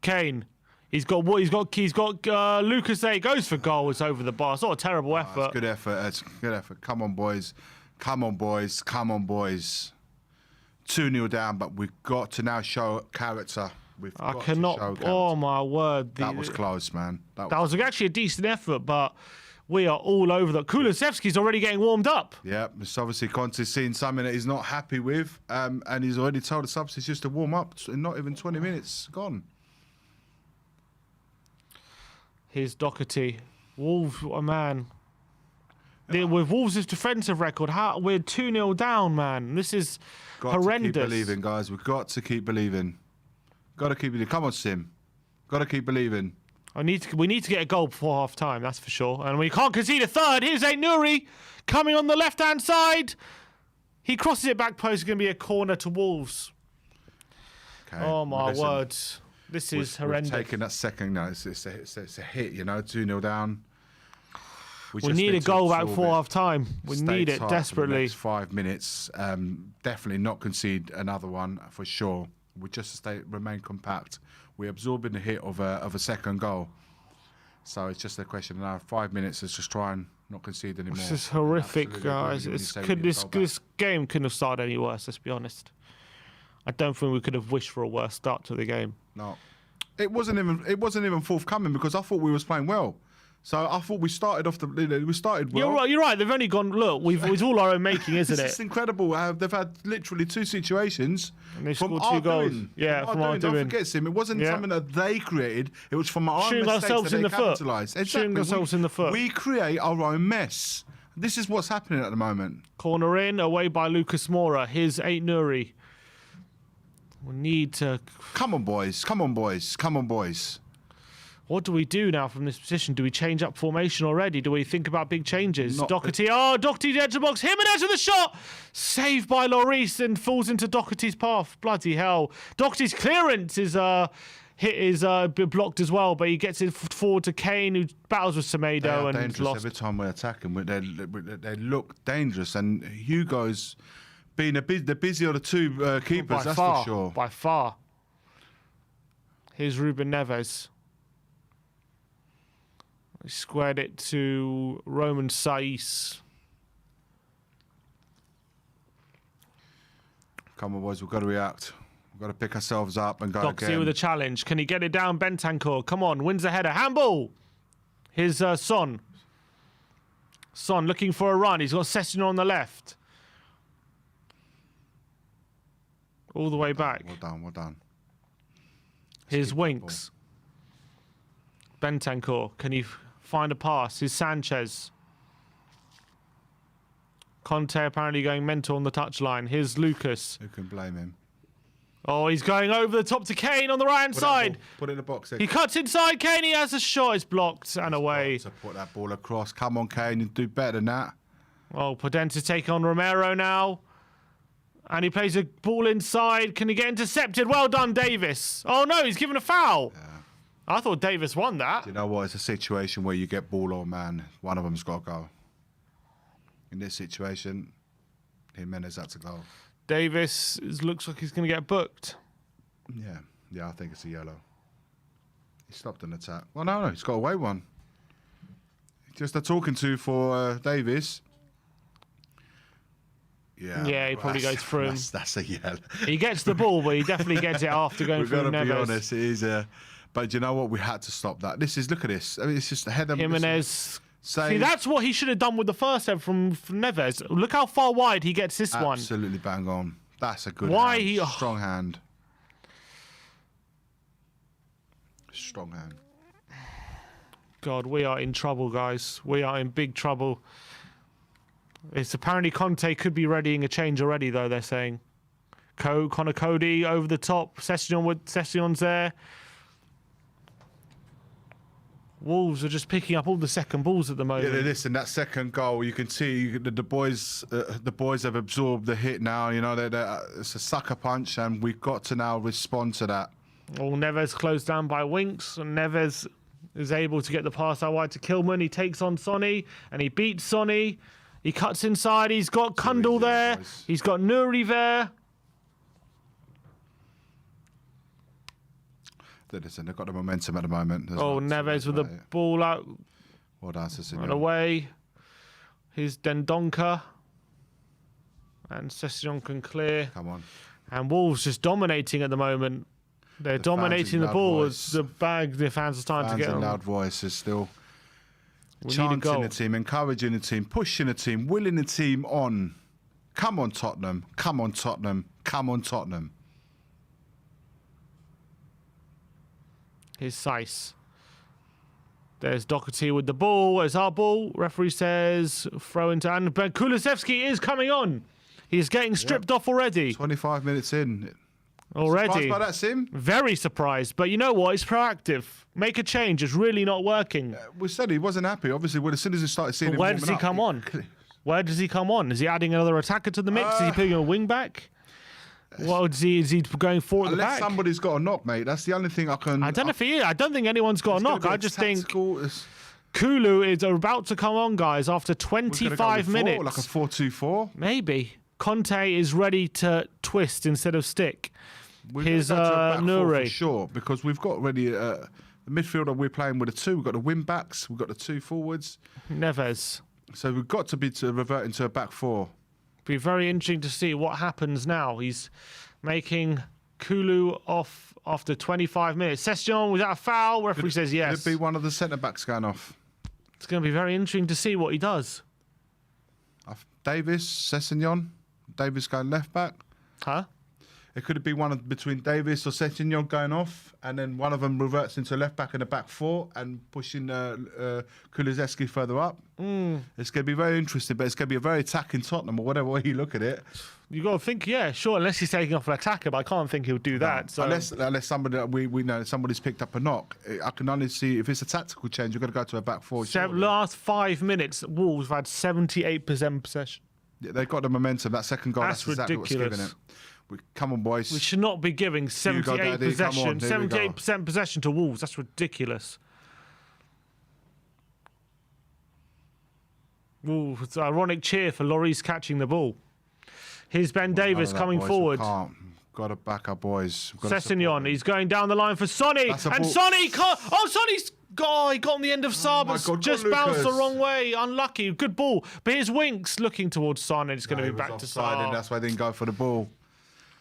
Kane. He's got Lucas there. He goes for goal. It's over the bar. It's not a terrible effort. It's good effort. It's good effort. Come on, boys. Come on, boys. Come on, boys. 2-0 down, but we've got to now show character. I cannot. Oh my word! That was close, man. That was actually a decent effort, but we are all over the. Kulusevski's already getting warmed up. Yeah, it's obviously Conte's seen something that he's not happy with, and he's already told the substitutes to warm up. Not even 20 minutes gone. Here's Doherty. Wolves, man. With Wolves' defensive record, we're 2-0 down, man. This is horrendous. Got to keep believing, guys. We've got to keep believing. Got to keep believing. Come on, Sim. Got to keep believing. We need to get a goal before half time, that's for sure. And we can't concede a third. Here's Nuri coming on the left-hand side. He crosses it back post. It's going to be a corner to Wolves. Okay. Oh, my words. This is horrendous. Taking that second, no, it's a hit, 2-0 down. We need a goal back before half time. We need it desperately. For the next 5 minutes. Definitely not concede another one for sure. We just remain compact. We're absorbing the hit of a second goal. So it's just a question now. 5 minutes is just try and not concede anymore. This is horrific, guys. This game couldn't have started any worse, let's be honest. I don't think we could have wished for a worse start to the game. No. It wasn't even forthcoming because I thought we was playing well. So I thought we started well. You're right. They've only gone. Look, it's all our own making, isn't it? It's incredible. They've had literally 2 situations. And they scored 2 goals. Yeah, from our doing. Don't forget, Sim. It wasn't something that they created. It was from our own mistakes ourselves that in they the foot. capitalised. Exactly. Shooting ourselves in the foot. We create our own mess. This is what's happening at the moment. Corner in, away by Lucas Moura. Here's Nuri. We need to. Come on, boys. Come on, boys. Come on, boys. What do we do now from this position? Do we change up formation already? Do we think about big changes? Doherty, Doherty, the edge of the box. Jimenez with the shot. Saved by Lloris and falls into Doherty's path. Bloody hell. Doherty's clearance is blocked as well, but he gets it forward to Kane, who battles with Semedo and dangerous lost. Every time we attack them, they look dangerous. And Hugo's been the busier of the 2 keepers, that's for sure. By far. Here's Ruben Neves. He squared it to Roman Saiz. Come on, boys, we've got to react. We've got to pick ourselves up and go Doxy again. with a challenge. Can he get it down? Bentancur, come on, wins the header. Handball! Here's Son. Son looking for a run. He's got Sessegnon on the left. All the way back. Well done. Here's Winks. Bentancur, can he find a pass? Here's Sanchez. Conte apparently going mental on the touchline. Here's Lucas. Who can blame him? Oh, he's going over the top to Kane on the right-hand side. Put it in the box. He cuts inside. Kane, he has a shot. It's blocked and away. To put that ball across. Come on, Kane. You do better than that. Oh, Podence take on Romero now. And he plays a ball inside. Can he get intercepted? Well done, Davis. Oh, no, he's given a foul. Yeah. I thought Davis won that. Do you know what? It's a situation where you get ball or man. One of them's got to go. In this situation, Jimenez had to go. Davis looks like he's going to get booked. Yeah, I think it's a yellow. He stopped an attack. Well, no, he's got away one. Just a talking to for Davis. Yeah, he probably goes through him. That's a yellow. He gets the ball, but he definitely gets it after going through Neves. We've got to be honest, it is a... But you know what? We had to stop that. Look at this. I mean, it's just a header. Jimenez. See, that's what he should have done with the first head from Neves. Look how far wide he gets this one. Absolutely bang on. That's a good hand. Strong hand. Strong hand. God, we are in trouble, guys. We are in big trouble. It's apparently Conte could be readying a change already, though, they're saying. Connor Cody over the top. Session's there. Wolves are just picking up all the second balls at the moment. Yeah, listen, that second goal, you can see the boys have absorbed the hit now. You know, it's a sucker punch, and we've got to now respond to that. Oh, Neves closed down by Winks, and Neves is able to get the pass out wide to Kilman. He takes on Sonny, and he beats Sonny. He cuts inside. He's got Kundal there. Boys. He's got Nuri there. Listen, they've got the momentum at the moment. Neves with the ball out. Well done, Sessegnon. And away. Here's Dendonka. And Sessegnon can clear. Come on. And Wolves just dominating at the moment. They're dominating the ball. It's the fans are starting to get on. Loud voices still. Chanting the team, encouraging the team, pushing the team, willing the team on. Come on, Tottenham. Come on, Tottenham. Come on, Tottenham. Here's Saiz. There's Doherty with the ball. It's our ball. Referee says throw into... And Kulusevski is coming on. He's getting stripped off already. 25 minutes in. already. Surprised by that, Sim? Very surprised. But you know what? It's proactive. Make a change. It's really not working. We said he wasn't happy. Obviously, as soon as he started seeing him Where warming does he up, come on? Where does he come on? Is he adding another attacker to the mix? Is he putting a wing back? What is he going forward at the unless back? somebody's got a knock, mate. That's the only thing I can. I don't know if he is. I don't think anyone's got a knock. I just think it's Kulu is about to come on, guys, after gonna go 25 with minutes. like a 4-2-4. Maybe. Conte is ready to twist instead of stick. We're His gonna go to a back four Nuri. for sure, because we've got already the midfielder we're playing with the two. We've got the wing backs. We've got the two forwards. Neves. So we've got to revert into a back four. Be very interesting to see what happens now. He's making Kulu off after 25 minutes. Session, was that a foul? Referee says yes. Could it be one of the centre backs going off? It's going to be very interesting to see what he does. Davis, Sessegnon. Davis going left back. Huh? It could be one of between Davis or Sessegnon going off, and then one of them reverts into left back in the back four and pushing Kulusevski further up. It's going to be very interesting, but it's going to be a very attacking Tottenham or whatever way you look at it. You got to think, yeah, sure, unless he's taking off an attacker, but I can't think he'll do that. So. Unless somebody we know somebody's picked up a knock. I can only see if it's a tactical change, you're going to go to a back four. Last 5 minutes, Wolves have had 78% possession. Yeah, they've got the momentum. That second goal, that's exactly ridiculous. what's giving it. Come on, boys. We should not be giving 78 possession, 78% possession to Wolves. That's ridiculous. Ooh, it's an ironic cheer for Lloris catching the ball. Here's Ben Davis coming forward. Got to back our boys. Sessegnon, he's going down the line for Sonny. And Sonny can't. Oh, Sonny's. God, he got on the end of Saar, but just bounced the wrong way. Unlucky. Good ball. But here's Winks looking towards Son, and it's going to be back to Saar. And that's why they didn't go for the ball.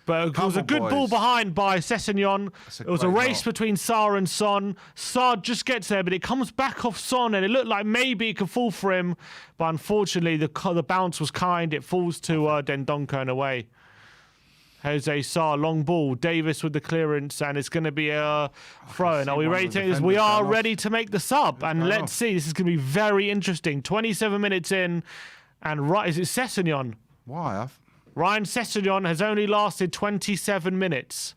But it was a good ball behind by Sessegnon. It was a race between Saar and Son. Saar just gets there, but it comes back off Son, and it looked like maybe it could fall for him. But unfortunately, the bounce was kind. It falls to Dendoncker and away. Jose Saar, long ball. Davis with the clearance, and it's going to be a throw. Are we ready to take this? We are ready to make the sub, and let's see. This is going to be very interesting. 27 minutes in, and is it Sessegnon? Why? Ryan Sessegnon has only lasted 27 minutes.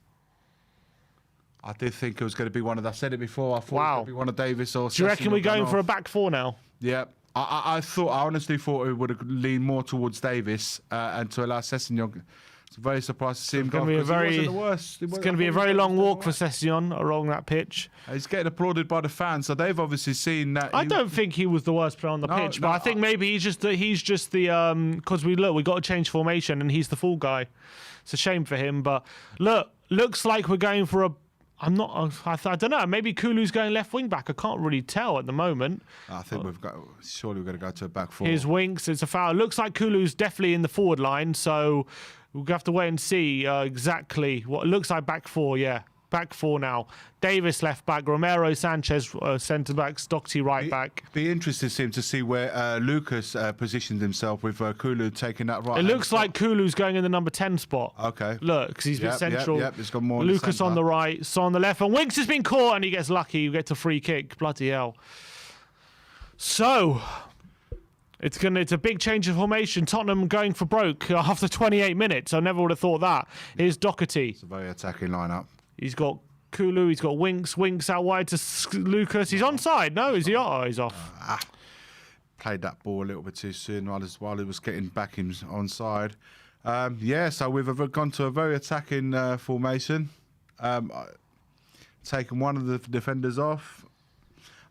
I did think it was going to be one of. I said it before. I thought it was going to be one of Davis or. Do you reckon we're going for a back four now? Yeah. I honestly thought it would have leaned more towards Davis and to allow Sessegnon. I'm very surprised to see him go. It's going to be a very long walk for Sessegnon along that pitch. He's getting applauded by the fans, so they've obviously seen that. I don't think he was the worst player on the pitch, but I think maybe he's just the because we got to change formation and he's the fall guy. It's a shame for him, but looks like we're going for a. I don't know. Maybe Kulu's going left wing back. I can't really tell at the moment. I think surely we're going to go to a back four. Here's Winks. It's a foul. Looks like Kulu's definitely in the forward line, so we'll have to wait and see exactly what it looks like. Back four, yeah. Back four now. Davis left back. Romero Sanchez centre backs. Doherty right back. Be interested to see where Lucas positioned himself with Kulu taking that right. It looks like Kulu's going in the number 10 spot. Okay. Look, because he's been central. Yep, it's got more. Lucas on the right, Son on the left, and Winks has been caught, and he gets lucky. You get a free kick. Bloody hell. So. It's a big change of formation. Tottenham going for broke after 28 minutes. I never would have thought that. Here's Doherty. It's a very attacking lineup. He's got Kulu. He's got Winks. Winks out wide to Lucas. He's onside. No, is he? Oh, he's off. Played that ball a little bit too soon while he was getting back him onside. So we've gone to a very attacking formation. Taken one of the defenders off.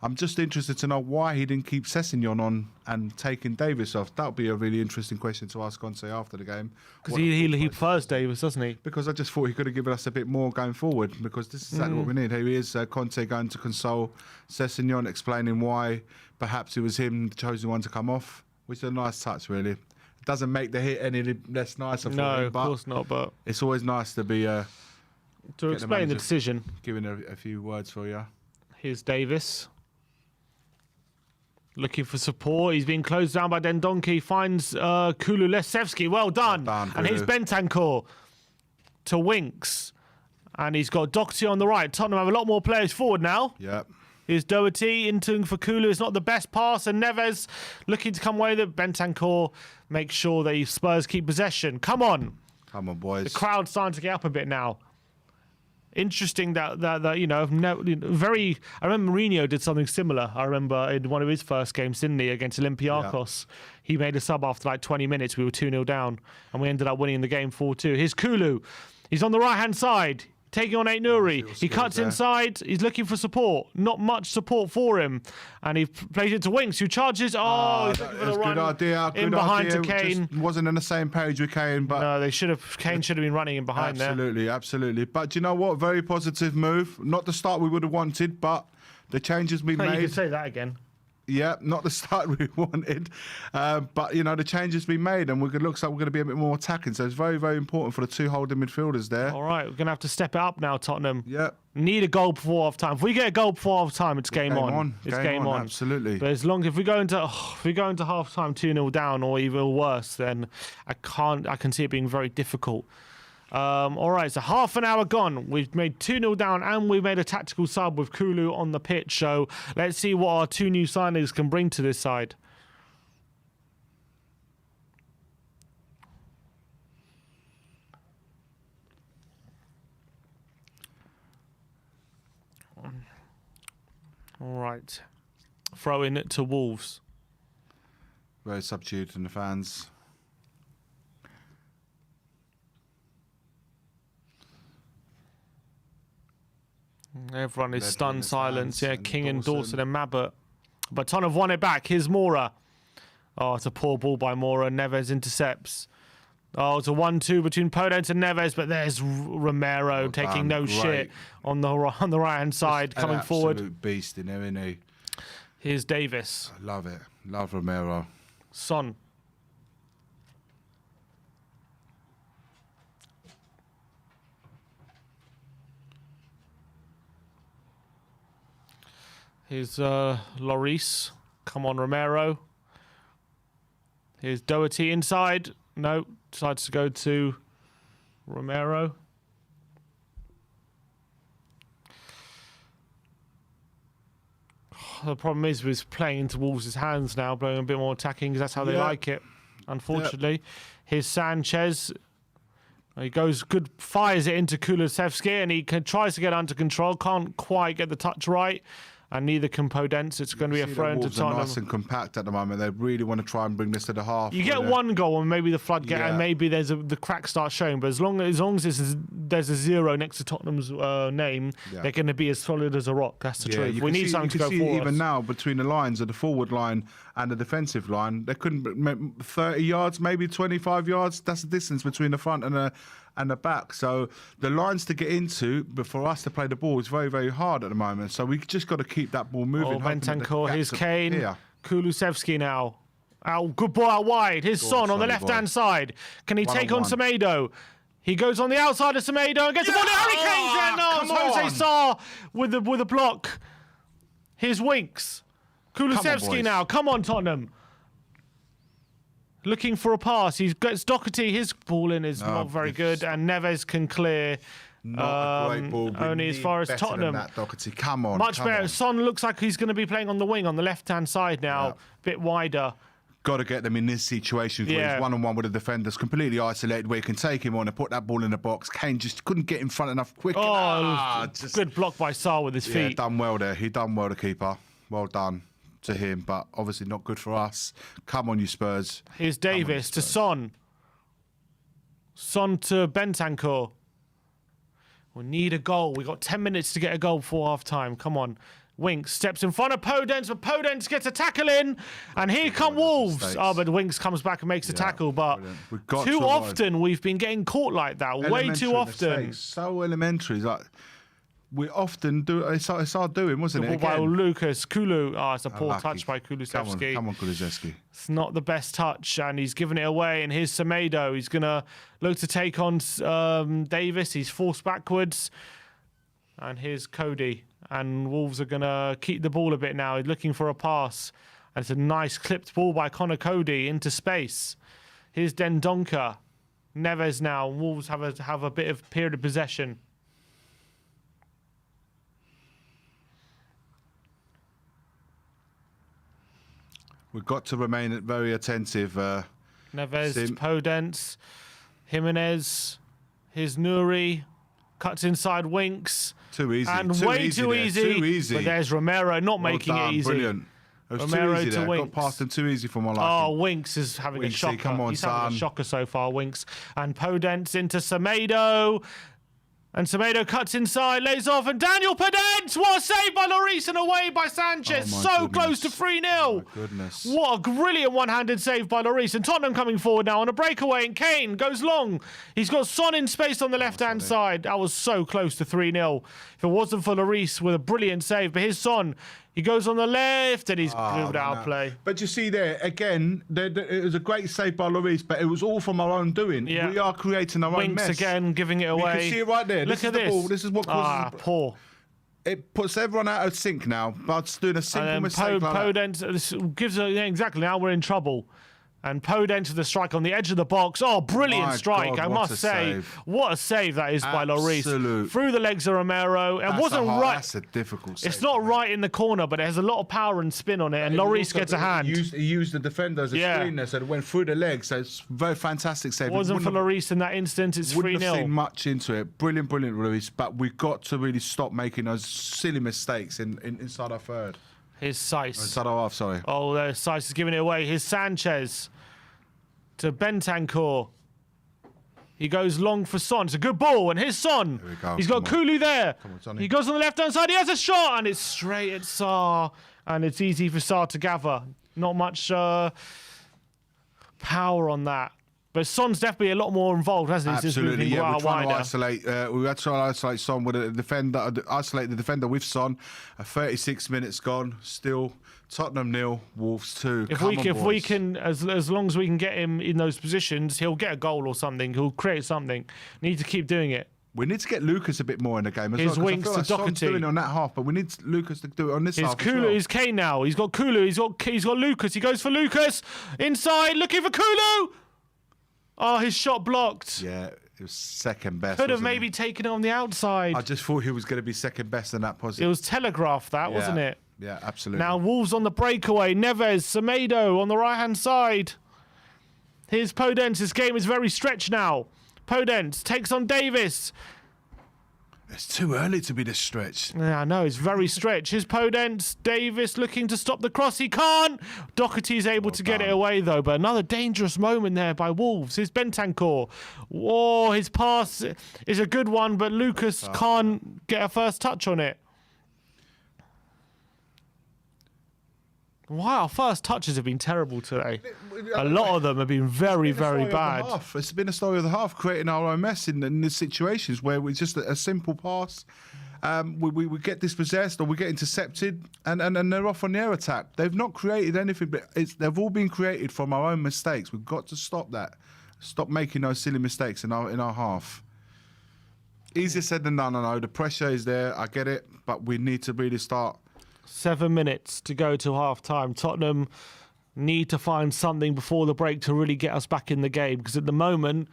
I'm just interested to know why he didn't keep Sessegnon on and taking Davis off. That would be a really interesting question to ask Conte after the game. Because he prefers Davis, doesn't he? Because I just thought he could have given us a bit more going forward, because this is exactly what we need. Here he is, Conte going to console Sessegnon, explaining why perhaps it was him, the chosen one to come off, which is a nice touch, really. It doesn't make the hit any less nicer for him. No, of course not, but it's always nice to be... to explain the decision. Giving a few words for you. Here's Davis. Looking for support. He's being closed down by Dendoncker. Finds Kulusevski. Well done. And here's Bentancur to Winks. And he's got Doherty on the right. Tottenham have a lot more players forward now. Yep. Here's Doherty into for Kulu. It's not the best pass. And Neves looking to come away with it. Bentancur makes sure that Spurs keep possession. Come on. Come on, boys. The crowd's starting to get up a bit now. Interesting that you know, very. I remember Mourinho did something similar. I remember in one of his first games, didn't he, against Olympiacos? Yeah. He made a sub after like 20 minutes. We were 2-0 down, and we ended up winning the game 4-2. Here's Kulu. He's on the right-hand side, taking on Nuri. He cuts inside. He's looking for support. Not much support for him, and he plays it to Winks, who charges. Oh, that's a good idea. In behind to Kane. Just wasn't on the same page with Kane, but no, they should have. Kane should have been running in behind there. Absolutely. But do you know what? Very positive move. Not the start we would have wanted, but the changes we made. You could say that again. Yeah, not the start we wanted, but you know the changes we made, and it looks like we're going to be a bit more attacking. So it's very, very important for the two holding midfielders there. All right, we're going to have to step it up now, Tottenham. Yeah, need a goal before half time. If we get a goal before half time, it's game on. It's game on. Absolutely. But if we go into half time 2-0 down or even worse, then I can see it being very difficult. All right, so half an hour gone. We've made 2-0 down and we've made a tactical sub with Kulu on the pitch. So let's see what our two new signings can bring to this side. All right. Throw in to Wolves. Very subdued from the fans. Everyone is stunned silence. Yeah, King and Dawson and Mabbott. But Tottenham have won it back. Here's Mora. Oh, it's a poor ball by Mora. Neves intercepts. Oh, it's a 1-2 between Podence and Neves, but there's Romero taking no shit on the right-hand side, coming forward. Absolute beast in there, isn't he? Here's Davis. I love it. Love Romero. Son. Here's Lloris. Come on, Romero. Here's Doherty inside. No, decides to go to Romero. The problem is we're playing into Wolves' hands now, blowing a bit more attacking because that's how they like it, unfortunately. Yep. Here's Sanchez. He goes good, fires it into Kulusevski, and he tries to get under control. Can't quite get the touch right. And neither can Podence. It's going to be a throw into Tottenham. Nice and compact at the moment. They really want to try and bring this to the half. You get one goal and maybe the floodgate and maybe the crack starts showing. But as long as there's a 0 next to Tottenham's name, they're going to be as solid as a rock. That's the truth. We need something to go forward. Even now, between the lines of the forward line and the defensive line, they couldn't 30 yards, maybe 25 yards. That's the distance between the front and the back. So the lines to get into, but for us to play the ball is very, very hard at the moment. So we just got to keep that ball moving. Oh, Bentancur, here's Kane. Here. Kulusevski now. Out, good ball out wide. Here's Son on the left-hand side. Can he take on Semedo? He goes on the outside of Semedo and gets the ball to Harry Kane. No, Jose Sarr with the block. Here's Winks. Kulusevski now. Come on, Tottenham. Looking for a pass. He gets Doherty. His ball in is not very good, and Neves can clear. Not a great ball. Only as far as Tottenham. That, Doherty. Come on. Much better. Son looks like he's going to be playing on the wing on the left-hand side now, a bit wider. Got to get them in this situation where he's one-on-one with the defenders, completely isolated, where you can take him on and put that ball in the box. Kane just couldn't get in front enough quick. Good block by Sarr with his feet. Yeah, done well there. He done well, the keeper. Well done to him, but obviously not good for us. Come on, you Spurs. Here's Davis to Son. Son to Bentancur. We need a goal. We got 10 minutes to get a goal before half-time. Come on. Winks steps in front of Podence, but Podence gets a tackle in, and here come Wolves. Oh, but Winks comes back and makes a tackle, but too often we've been getting caught like that. Way too often. Mistakes. So elementary. Like, we often do. It's our doing, wasn't it? By Lucas Kulu. Oh, it's a poor touch by Kulusevski. Come on, Kulusevski. It's not the best touch, and he's given it away. And here's Semedo. He's gonna look to take on Davis. He's forced backwards, and here's Cody. And Wolves are gonna keep the ball a bit now. He's looking for a pass, and it's a nice clipped ball by Connor Cody into space. Here's Dendoncker. Neves now. Wolves have a bit of period of possession. We've got to remain very attentive. Neves, Podence, Jimenez, here's Nuri. Cuts inside Winks. Too easy. And too way easy too there. easy. Too easy. But there's Romero not Well making done, it easy. Brilliant. It was Romero too easy to there. Winks. Got past him too easy for my liking. Oh, Winks is having a Winksy, shocker. come on, He's having a son. shocker so far, Winks. And Podence into Semedo. And Semedo cuts inside, lays off, and Daniel Podence! What a save by Lloris and away by Sanchez. Oh, my So goodness. close to 3-0. My goodness. What a brilliant one-handed save by Lloris. And Tottenham coming forward now on a breakaway, and Kane goes long. He's got Son in space on the left-hand side. That was so close to 3-0. If it wasn't for Lloris with a brilliant save, but here's Son. He goes on the left, and he's moved out of play. But you see there, again, it was a great save by Lloris, but it was all from our own doing. Yeah. We are creating our own Winks mess. again, giving it away. You can see it right there. Look This at is the this. ball. This is what causes... Poor. It puts everyone out of sync now. But doing a simple And mistake like that. Podence this gives a, yeah, exactly. Now we're in trouble. And Podence with the strike on the edge of the box. Oh, brilliant My strike! God, I what must a say, save. what a save that is by Lloris. Absolute. Through the legs of Romero. It wasn't right. That's a difficult save. It's not right in the corner, but it has a lot of power and spin on it. And Lloris gets a hand. He used the defender as a Yeah. screen there, so it went through the legs. So it's a very fantastic save. It wasn't for Lloris in that instance. It's Wouldn't have 3-0. seen much into it. Brilliant, Lloris. But we've got to really stop making those silly mistakes inside our third. Here's Saiss. Inside our half, sorry. Oh, there, Saiss is giving it away. Here's Sanchez to Bentancur. He goes long for Son. It's a good ball, and here's Son. Here we go. He's got Come on. Kulu there. Come on, Sonny. He goes on the left-hand side. He has a shot, and it's straight at Sarr. And it's easy for Sarr to gather. Not much power on that. But Son's definitely a lot more involved, hasn't he? Since Absolutely, moving yeah. out We're trying to wider. isolate. We had to try to isolate Son with a defender. Isolate the defender with Son. 36 minutes gone. Still Tottenham 0, Wolves 2. If Come we on, can, boys. as long as we can get him in those positions, he'll get a goal or something. He'll create something. Need to keep doing it. We need to get Lucas a bit more in the game as Here's well. 'Cause I Winks feel to like Son's Doherty. doing it on that half, but we need Lucas to do it on this Here's half as Kulu. well. Here's Kane now. He's got Kulu. He's got Lucas. He goes for Lucas inside, looking for Kulu. Oh, his shot blocked. Yeah, it was second best. Could have wasn't maybe it? taken it on the outside. I just thought he was going to be second best in that It position. was telegraphed, that wasn't it? Yeah, absolutely. Now Wolves on the breakaway. Neves, Semedo on the right-hand side. Here's Podence. This game is very stretched now. Podence takes on Davis. It's too early to be this stretched. Yeah, I know, it's very stretched. Here's Podence. Davis looking to stop the cross. He can't. Doherty is able to get it away, though. But another dangerous moment there by Wolves. Here's Bentancur. Whoa, his pass is a good one, but Lucas can't get a first touch on it. Wow, our first touches have been terrible today. A lot of them have been very, very bad. It's been a story of the half, creating our own mess in the situations where we just a simple pass. We get dispossessed or we get intercepted and they're off on the air attack. They've not created anything, but they've all been created from our own mistakes. We've got to stop that. Stop making those silly mistakes in our half. Easier said than done, I know. The pressure is there, I get it, but we need to really start. 7 minutes to go to half-time. Tottenham need to find something before the break to really get us back in the game, because at the moment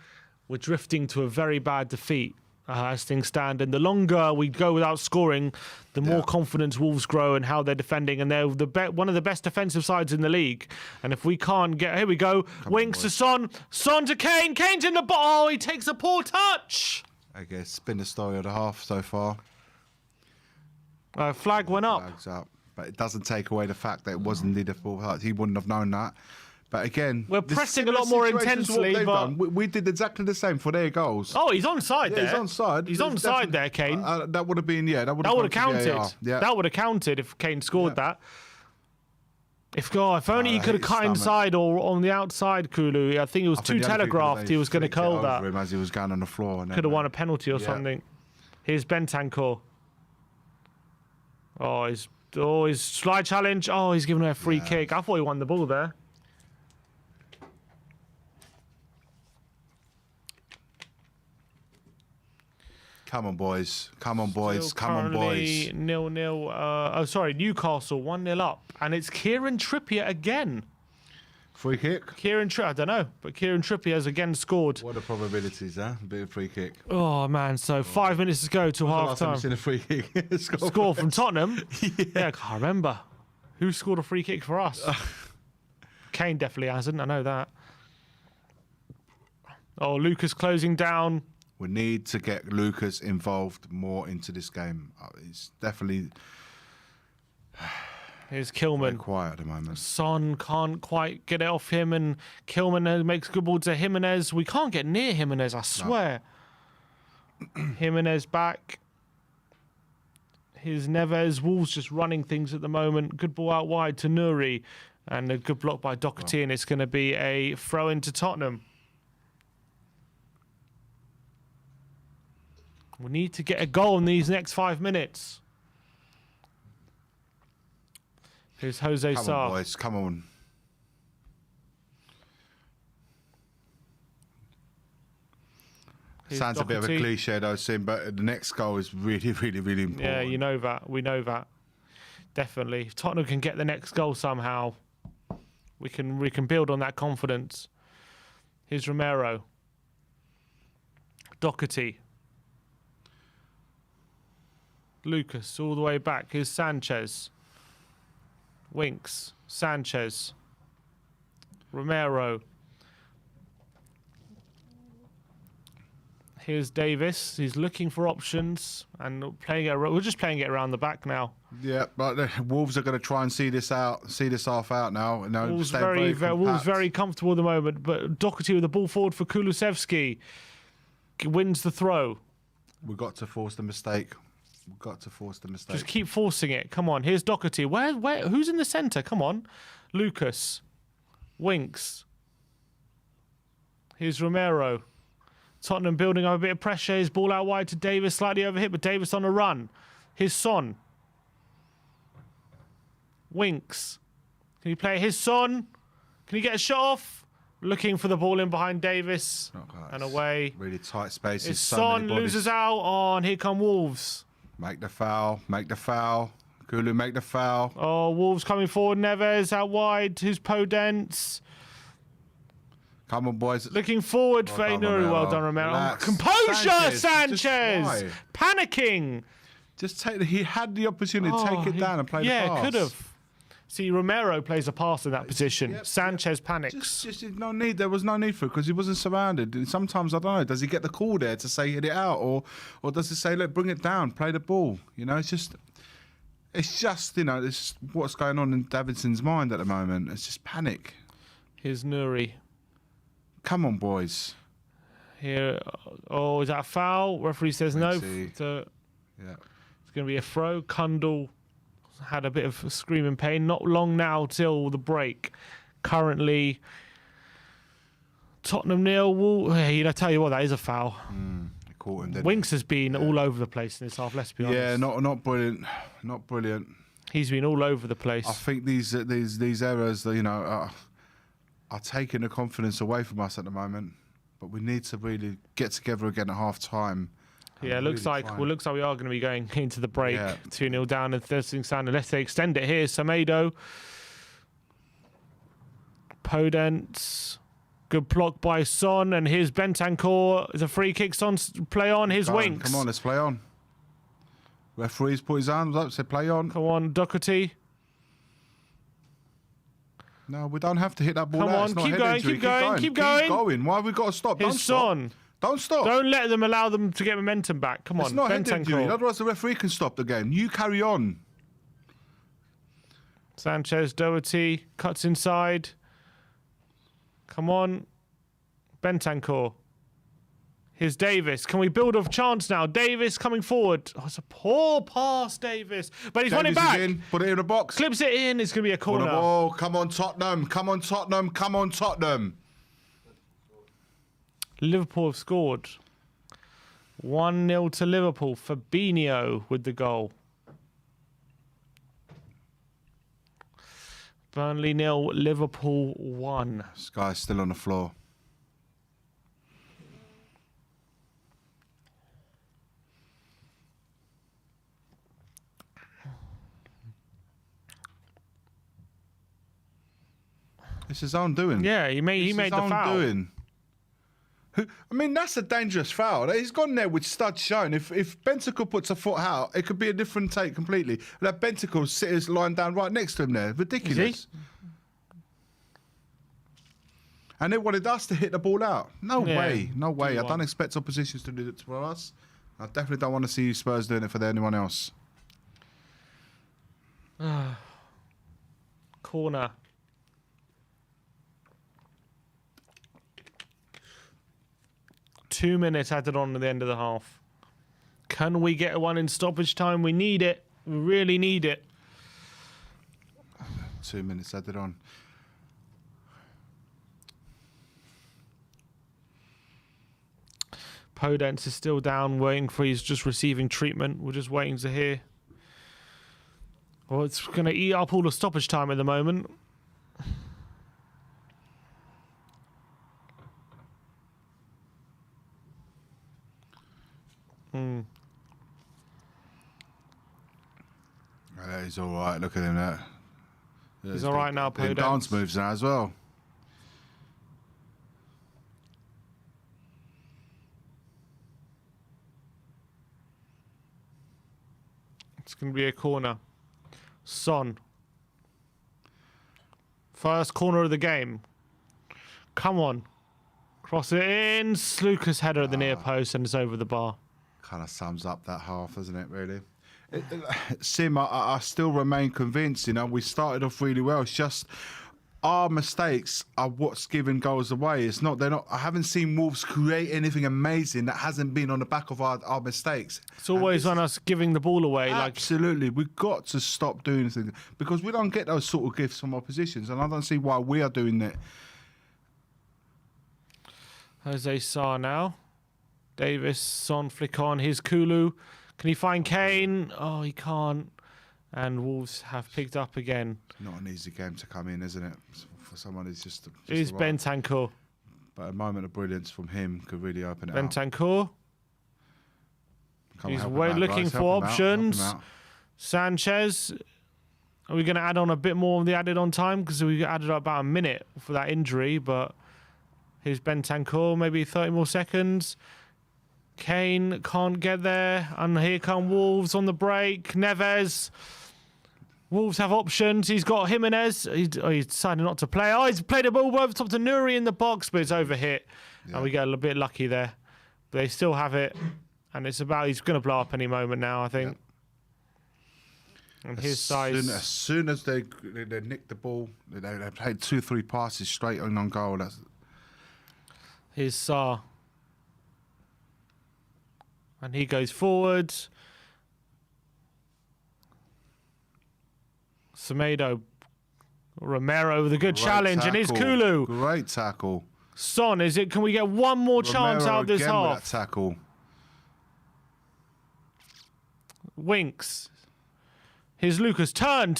we're drifting to a very bad defeat as things stand. And the longer we go without scoring, the more confidence Wolves grow in how they're defending. And they're one of the best defensive sides in the league. And if we can't get... Here we go. Winks to Son. Son to Kane. Kane's in the ball. Oh, he takes a poor touch. I guess it's been the story of the half so far. Flag went up. Flags up. But it doesn't take away the fact that it was indeed a full touch. He wouldn't have known that. But again, We're the pressing a lot similar more situations to what intensely, they've but- done. We did exactly the same for their goals. Oh, he's onside there. He's onside. He's There's onside there, definitely- Kane. that would have been, that would That would have gone to counted. VAR. Yeah. That would have counted if Kane scored that. If only he that could have hit his cut stomach. inside or on the outside, Kulu. I think it was I too think the other people, telegraphed. they He was going to flicked it call over that. him as he was going on the floor. And Could have won a penalty or Yeah. something. Here's Bentancur. His slide challenge. Oh, he's giving away a free kick. I thought he won the ball there. Come on, boys. Come on, boys. Still Come on, currently boys. 0-0. Newcastle 1-0 up. And it's Kieran Trippier again. Free kick. I don't know, but Kieran Trippier has again scored. What are the probabilities, huh? A bit of free kick. Oh, man. So 5 minutes to go to half Last time time. you've seen a free kick. Score from Tottenham? Yeah, I can't remember. Who scored a free kick for us? Kane definitely hasn't. I know that. Oh, Lucas closing down. We need to get Lucas involved more into this game. It's definitely Here's very Kilman. quiet at the moment. Son can't quite get it off him, and Kilman makes good ball to Jimenez. We can't get near Jimenez, I swear. Jimenez back. Here's Neves. Wolves just running things at the moment. Good ball out wide to Nuri. And a good block by Doherty, and it's going to be a throw into Tottenham. We need to get a goal in these next 5 minutes. Here's Jose Come Sarr. on, boys. Come on. Here's Sounds a bit of a Doherty. cliche, though, Sim, but the next goal is really, really, really important. Yeah, you know that. We know that. Definitely. If Tottenham can get the next goal somehow, we can build on that confidence. Here's Romero. Doherty. Lucas all the way back. Here's Sanchez. Winks. Sanchez. Romero. Here's Davis. He's looking for options and playing it. We're just playing it around the back now. Yeah, but the Wolves are going to try and see this half out now. Wolves stay very compact. comfortable at the moment, but Doherty with the ball forward for Kulusevski wins the throw. We've got to force the mistake. Just keep forcing it. Come on. Here's Doherty. Where? Who's in the centre? Come on. Lucas. Winks. Here's Romero. Tottenham building up a bit of pressure. His ball out wide to Davis, slightly overhit, but Davis on a run. Here's Son. Winks. Can he play his Son? Can he get a shot off? Looking for the ball in behind Davis. And away. Really tight spaces. His so Son many bodies. loses out on. Here come Wolves. Make the foul. Kulu, make the foul. Oh, Wolves coming forward. Neves out wide. Who's Podence? Come on, boys. Looking forward for done, Ainuri. Romero. Well done, Romero. Relax. Composure, Sanchez. Sanchez. Just Panicking. Just he had the opportunity to take it down and play the pass. Yeah, could have. See, Romero plays a pass in that position. Yep, Sanchez panics. Just no need. There was no need for it because he wasn't surrounded. And sometimes I don't know. Does he get the call there to say hit it out, or does he say look, bring it down, play the ball? It's just this is what's going on in Davidson's mind at the moment. It's just panic. Here's Nuri. Come on, boys. Here, is that a foul? Referee says no. Let's see. So Yeah. it's going to be a throw. Kundal had a bit of screaming pain. Not long now till the break. Currently, Tottenham 0. I tell you what, that is a foul. He caught him. Winks has been all over the place in this half. Let's be honest. Yeah, not brilliant. Not brilliant. He's been all over the place. I think these errors, are taking the confidence away from us at the moment. But we need to really get together again at half time. Yeah, looks like we are going to be going into the break. 2-0 down and Thurston Sound unless they extend it here. Semedo. Podence. Good block by Son. And here's Bentancur. It's a free kick. Son play on. Here's Winks. Come on, let's play on. Referee's put his arms up, said play on. Come on, Doherty. No, we don't have to hit that ball Come out. on, It's not keep head going, injury. keep going. Keep going. Why have we got to stop? Here's Don't stop. Son. Don't stop. Don't let them allow them to get momentum back. Come on, It's not head injury. Bentancur. Otherwise, the referee can stop the game. You carry on. Sanchez, Doherty, cuts inside. Come on. Bentancur. Here's Davis. Can we build a chance now? Davis coming forward. Oh, it's a poor pass, Davis. But he's running back. In. Put it in the box. Clips it in. It's going to be a Put the corner. ball. Come on, Tottenham. Come on, Tottenham. Come on, Tottenham. Liverpool have scored. 1-0 to Liverpool. Fabinho with the goal. Burnley 0, Liverpool 1. This guy's still on the floor. It's his own doing. Yeah, he made the foul. Doing. I mean, that's a dangerous foul. He's gone there with studs showing. If Bentancur puts a foot out, it could be a different take completely. That Bentancur sitters lying down right next to him there. Ridiculous. And they wanted us to hit the ball out. No way. No way. I 2-1. don't expect oppositions to do it for us. I definitely don't want to see Spurs doing it for anyone else. Corner. Two minutes added on at the end of the half. Can we get one in stoppage time? We need it. We really need it. 2 minutes added on. Podence is still down, waiting for he's just receiving treatment. We're just waiting to hear. Well, it's going to eat up all the stoppage time at the moment. He's all right. Look at him there. He's all right now, Podence. Podence. Dance moves now as well. It's going to be a corner. Son. First corner of the game. Come on. Cross it in. Lucas header at the near post and it's over the bar. Kind of sums up that half, doesn't it, really? Sim, I still remain convinced, you know, we started off really well. It's just our mistakes are what's giving goals away. It's not, I haven't seen Wolves create anything amazing that hasn't been on the back of our mistakes. It's always on us giving the ball away. Absolutely. We've got to stop doing things because we don't get those sort of gifts from oppositions, and I don't see why we are doing it. Jose Sarr now. Davis, Son, flick on. Here's Kulu. Can he find Kane? Oh, he can't. And Wolves have picked up again. Not an easy game to come in, isn't it? For someone who's just Here's Bentancur. But a moment of brilliance from him could really open it up. Bentancur. He's looking for options. Sanchez. Are we going to add on a bit more of the added on time? Because we added up about a minute for that injury. But here's Bentancur. Maybe 30 more seconds. Kane can't get there. And here come Wolves on the break. Neves. Wolves have options. He's got Jimenez. He decided not to play. Oh, he's played a ball over top to Nuri in the box, but it's overhit. Yeah. And we get a little bit lucky there. But they still have it. And it's about, he's going to blow up any moment now, I think. Yeah. And his size. As soon as they nick the ball, they played 2-3 passes straight on goal. Here's Sarr. And he goes forward. Semedo. Romero with a good challenge. Tackle. And here's Kulu. Great tackle. Son, is it? Can we get one more chance out of this half? With that tackle. Winks. Here's Lucas. Turn.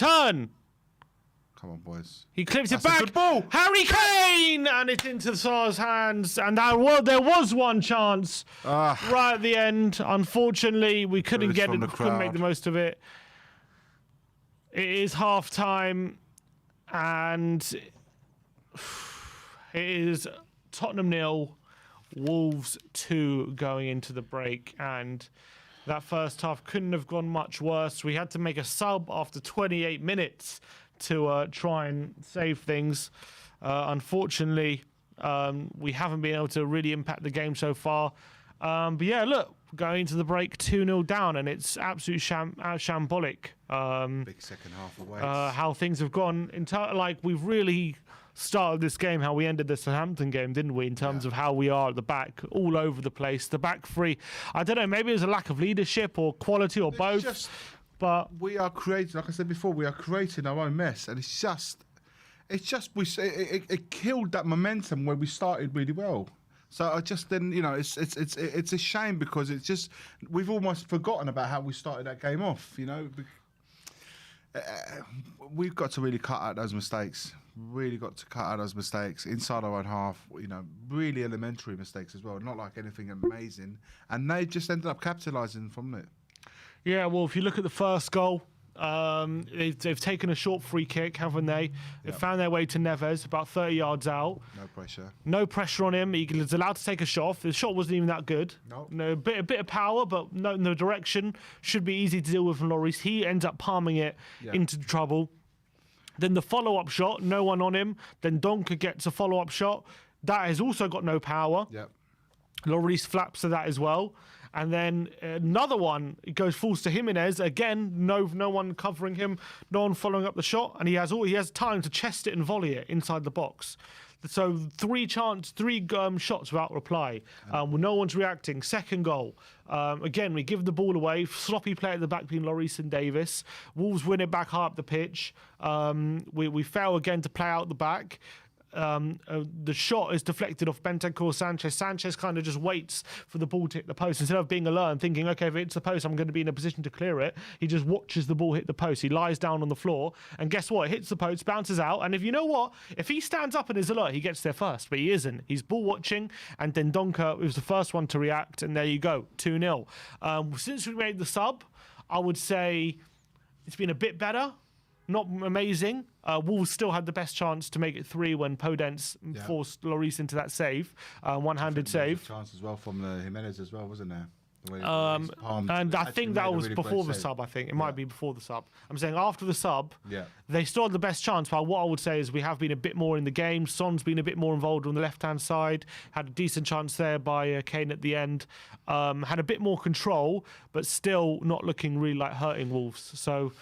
Come on, boys. He clips it That's back. a good ball. Harry Kane! And it's into Sarr's hands. And there was one chance right at the end. Unfortunately, we couldn't get it. Couldn't make the most of it. It is half time. And it is Tottenham 0, Wolves 2 going into the break. And that first half couldn't have gone much worse. We had to make a sub after 28 minutes to try and save things. Unfortunately, we haven't been able to really impact the game so far. But yeah, look, going into the break 2-0 down, and it's absolutely shambolic. Big second half away. How things have gone. Like, we've really started this game, how we ended the Southampton game, didn't we? In terms of how we are at the back, all over the place. The back three, I don't know, maybe it was a lack of leadership or quality or both. But we are creating, like I said before, we are creating our own mess, and it killed that momentum where we started really well. So I just then, you know, it's a shame because it's just we've almost forgotten about how we started that game off. You know, we've got to really cut out those mistakes. Really got to cut out those mistakes inside our own half. You know, really elementary mistakes as well, not like anything amazing, and they just ended up capitalising from it. Yeah, well, if you look at the first goal, they've taken a short free kick, haven't they? They found their way to Neves, about 30 yards out. No pressure. No pressure on him. He was allowed to take a shot. The shot wasn't even that good. No, a bit of power, but no direction. Should be easy to deal with from Lloris. He ends up palming it into trouble. Then the follow-up shot, no one on him. Then Donker gets a follow-up shot. That has also got no power. Yep. Lloris flaps to that as well. And then another one, it falls to Jimenez again. No one covering him, no one following up the shot, and he has time to chest it and volley it inside the box. So three shots without reply. No one's reacting. Second goal. Again, we give the ball away. Sloppy play at the back between Lloris and Davis. Wolves win it back high up the pitch. We fail again to play out the back. The shot is deflected off Bentancur Sanchez. Sanchez kind of just waits for the ball to hit the post. Instead of being alert and thinking, okay, if it hits the post, I'm going to be in a position to clear it, he just watches the ball hit the post. He lies down on the floor, and guess what? It hits the post, bounces out, and if you know what? If he stands up and is alert, he gets there first, but he isn't. He's ball watching, and then Donker was the first one to react, and there you go, 2-0. Since we made the sub, I would say it's been a bit better. Not amazing. Wolves still had the best chance to make it 3 when Podence forced Lloris into that save, one-handed save. Chance as well from Jimenez as well, wasn't there? And I think that was before the sub. I think it might be before the sub. I'm saying after the sub, they still had the best chance. But what I would say is we have been a bit more in the game. Son's been a bit more involved on the left-hand side. Had a decent chance there by Kane at the end. Had a bit more control, but still not looking really like hurting Wolves. So.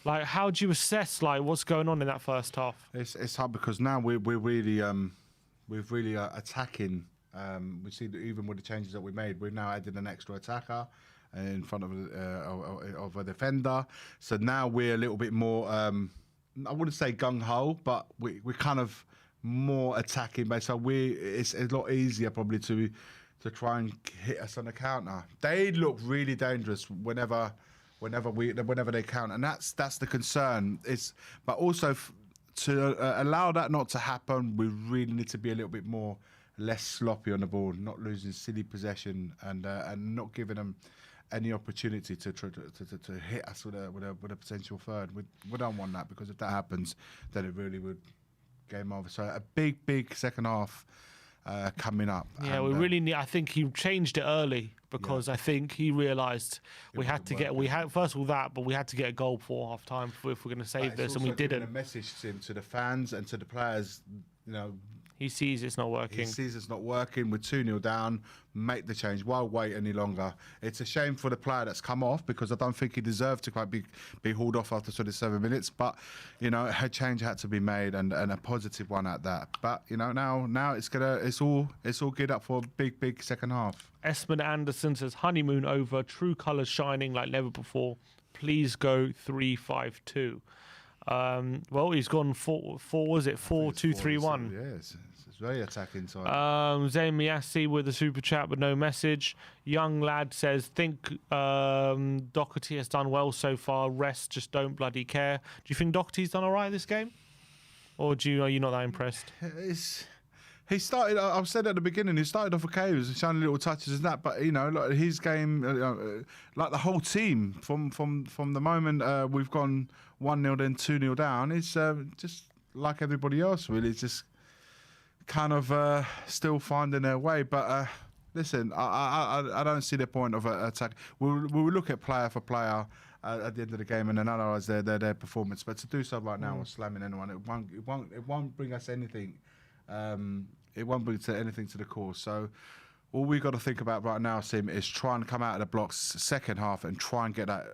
Like, how do you assess what's going on in that first half? It's hard because now we're really attacking. We see that even with the changes that we made, we've now added an extra attacker in front of a defender. So now we're a little bit more. I wouldn't say gung ho, but we're kind of more attacking based. So it's a lot easier probably to try and hit us on the counter. They look really dangerous whenever they count, and that's the concern. But also to allow that not to happen, we really need to be a little bit less sloppy on the ball, not losing silly possession, and not giving them any opportunity to hit us with a potential third. We don't want that, because if that happens, then it really would game over. So a big second half coming up. Yeah, we really need. I think he changed it early. Because I think he realised we had to get first of all that, but we had to get a goal before half time if we're going to save this, and we didn't. A message to the fans and to the players, he sees it's not working. He sees it's not working. We're 2-0 down. Make the change. Why wait any longer? It's a shame for the player that's come off, because I don't think he deserved to quite be hauled off after 27 minutes. But a change had to be made, and a positive one at that. But now it's all geared up for a big second half. Esmond Anderson says honeymoon over, true colours shining like never before. Please go 3-5-2. Well, he's gone 4-2-3-1. Yes, it's very attacking side. Zayn Miassi with a super chat but no message. Young lad says, think Doherty has done well so far. Rest just don't bloody care. Do you think Doherty's done all right this game? Or are you not that impressed? He started. I've said at the beginning. He started off okay. He was showing little touches and that, but like his game, like the whole team, from the moment we've gone 1-0 then 2-0 down, it's just like everybody else. Really, it's just kind of still finding their way. But listen, I don't see the point of attack. We'll look at player for player at the end of the game and analyse their performance. But to do so right now, or slamming anyone, it won't bring us anything. It won't bring anything to the cause. So all we got to think about right now, Sim, is try and come out of the blocks second half and try and get that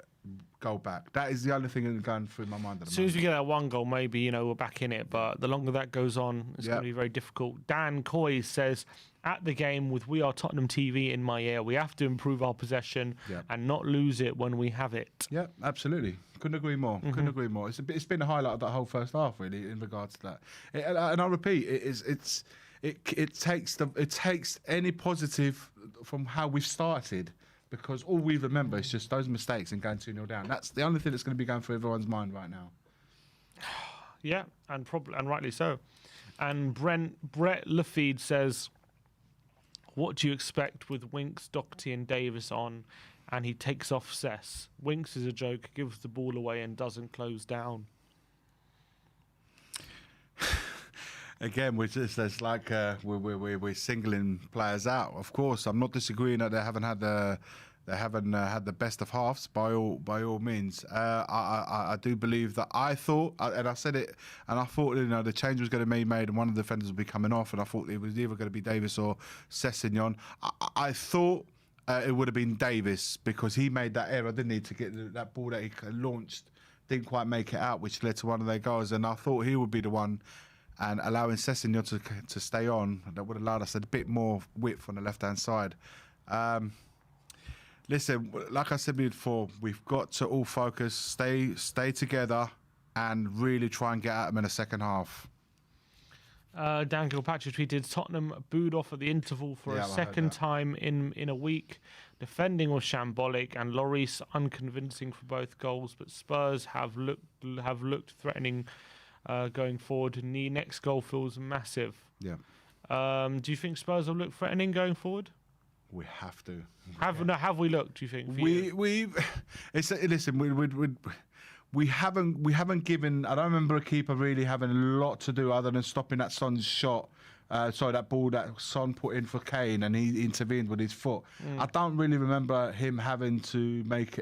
goal back. That is the only thing that's going through my mind at the moment. As soon as we get that one goal, maybe we're back in it. But the longer that goes on, it's going to be very difficult. Dan COYS says, at the game with WeAreTottenhamTV in my ear, we have to improve our possession and not lose it when we have it. Yeah, absolutely. Couldn't agree more. Couldn't agree more. It's been a highlight of that whole first half, really, in regards to that. And I repeat, it takes any positive from how we've started, because all we remember is just those mistakes and going 2-0 down. That's the only thing that's going to be going through everyone's mind right now. Yeah, and rightly so. And Brett Lafeed says, what do you expect with Winks, Doherty and Davis on? And he takes off Cess. Winks is a joke, gives the ball away and doesn't close down. Again, it's like we're singling players out. Of course, I'm not disagreeing that they haven't had They haven't had the best of halves by all means. I do believe that I thought, and I said it, and I thought the change was going to be made, and one of the defenders would be coming off, and I thought it was either going to be Davis or Sessegnon. I thought it would have been Davis because he made that error, didn't he, to get that ball that he launched, didn't quite make it out, which led to one of their goals, and I thought he would be the one. And allowing Sessegnon to stay on, that would have allowed us a bit more width on the left-hand side. Listen, like I said before, we've got to all focus, stay together, and really try and get at them in the second half. Dan Gilpatrick tweeted, Tottenham booed off at the interval for a second time in a week. Defending was shambolic and Lloris unconvincing for both goals, but Spurs have looked threatening going forward. And the next goal feels massive. Yeah. Do you think Spurs will look threatening going forward? We have to. Have we looked? Do you think? We haven't given. I don't remember a keeper really having a lot to do other than stopping that Son's shot. That ball that Son put in for Kane, and he intervened with his foot. I don't really remember him having to make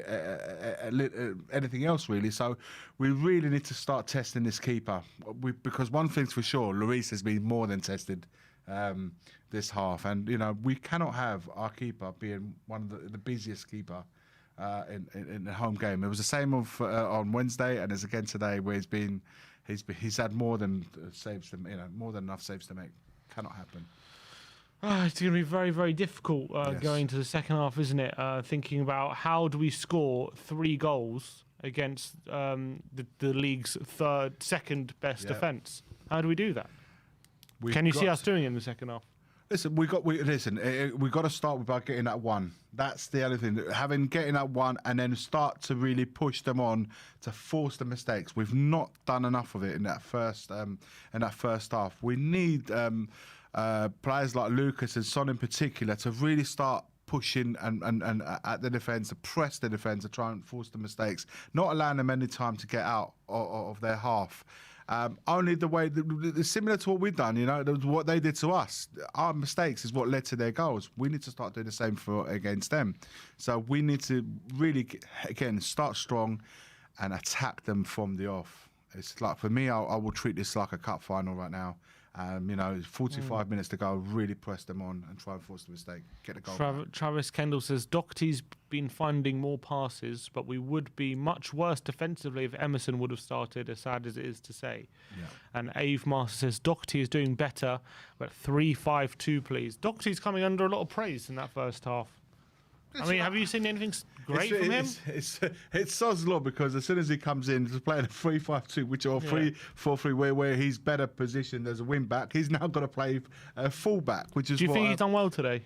anything else really. So we really need to start testing this keeper. Because one thing's for sure, Lloris has been more than tested this half, and we cannot have our keeper being one of the busiest keeper in the home game. It was the same on Wednesday, and it's again today where he's had more than saves to, more than enough saves to make. Cannot happen. It's going to be very, very difficult Yes. going to the second half, isn't it? Thinking about how do we score 3 goals against the league's second best defence? How do we do that? Can you see us doing it in the second half? Listen, we got to start with getting that one. That's the other thing. Getting that one, and then start to really push them on to force the mistakes. We've not done enough of it in that first half. We need players like Lucas and Son in particular to really start pushing and at the defence, to press the defence, to try and force the mistakes, not allowing them any time to get out of their half. Only the way, similar to what we've done, what they did to us. Our mistakes is what led to their goals. We need to start doing the same against them. So we need to really, again, start strong and attack them from the off. It's like, for me, I will treat this like a cup final right now. 45 minutes to go, really press them on and try and force the mistake, get the goal. Travis Kendall says, Doherty's been finding more passes, but we would be much worse defensively if Emerson would have started, as sad as it is to say. Yeah. And Ave Master says, Doherty is doing better, but 3-5-2, please. Doherty's coming under a lot of praise in that first half. I mean, have you seen anything great from him? It's soz law, because as soon as he comes in to play a 3-5-2, which or 3-4-3, where he's better positioned as a wing back, he's now got to play a full back, which is. Do you think he's done well today?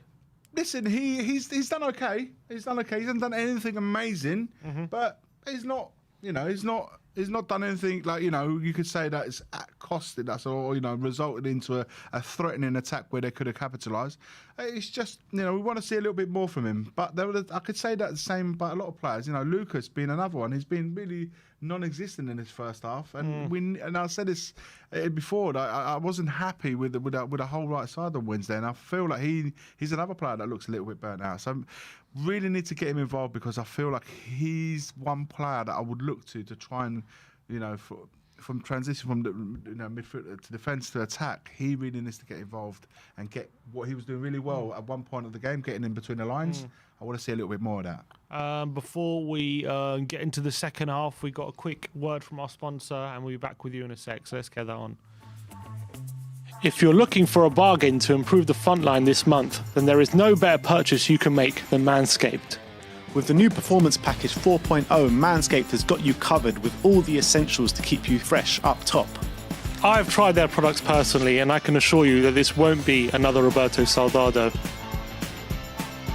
Listen, he's done okay. He's done okay. He hasn't done anything amazing, but he's not. He's not done anything like, you could say that it's costed us or, resulted into a threatening attack where they could have capitalised. It's just, we want to see a little bit more from him. But I could say that the same about a lot of players. Lucas being another one. He's been really non-existent in his first half. And and I said this before, that I wasn't happy with the whole right side on Wednesday. And I feel like he's another player that looks a little bit burnt out. So really need to get him involved, because I feel like he's one player that I would look to try and, from transition from the midfield to defence to attack. He really needs to get involved and get what he was doing really well at one point of the game, getting in between the lines. I want to see a little bit more of that. Before we get into the second half, we got a quick word from our sponsor, and we'll be back with you in a sec. So let's get that on. If you're looking for a bargain to improve the front line this month, then there is no better purchase you can make than Manscaped. With the new Performance Package 4.0, Manscaped has got you covered with all the essentials to keep you fresh up top. I've tried their products personally, and I can assure you that this won't be another Roberto Soldado.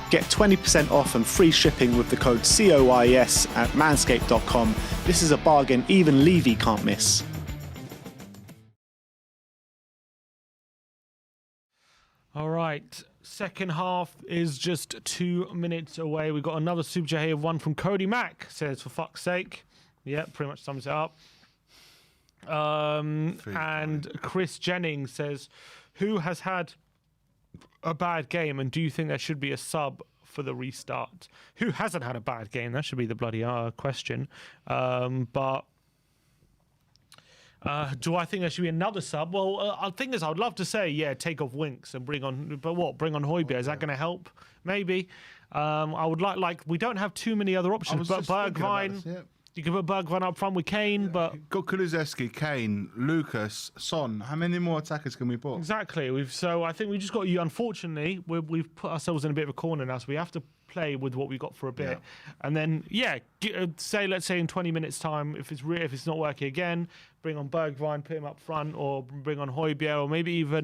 Get 20% off and free shipping with the code COYS at manscaped.com. This is a bargain even Levy can't miss. All right, second half is just 2 minutes away. We've got another super chat here, one from Cody Mack, says, for fuck's sake. Yeah, pretty much sums it up. And Chris Jennings says, who has had a bad game, and do you think there should be a sub for the restart. Who hasn't had a bad game? That should be the bloody question. But do I think there should be another sub? Well, I think I'd love to say, yeah, take off Winks and bring on, but what? Bring on Højbjerg. Is that going to help? Maybe. I would like we don't have too many other options, but Bergwijn. You can put Bergwijn up front with Kane, but got Kulusevski, Kane, Lucas, Son. How many more attackers can we put? Exactly. So I think we just got you. Unfortunately, we've put ourselves in a bit of a corner now, so we have to play with what we got for a bit, and then let's say in 20 minutes time, if it's not working again, bring on Bergwijn, put him up front, or bring on Højbjerg, or maybe even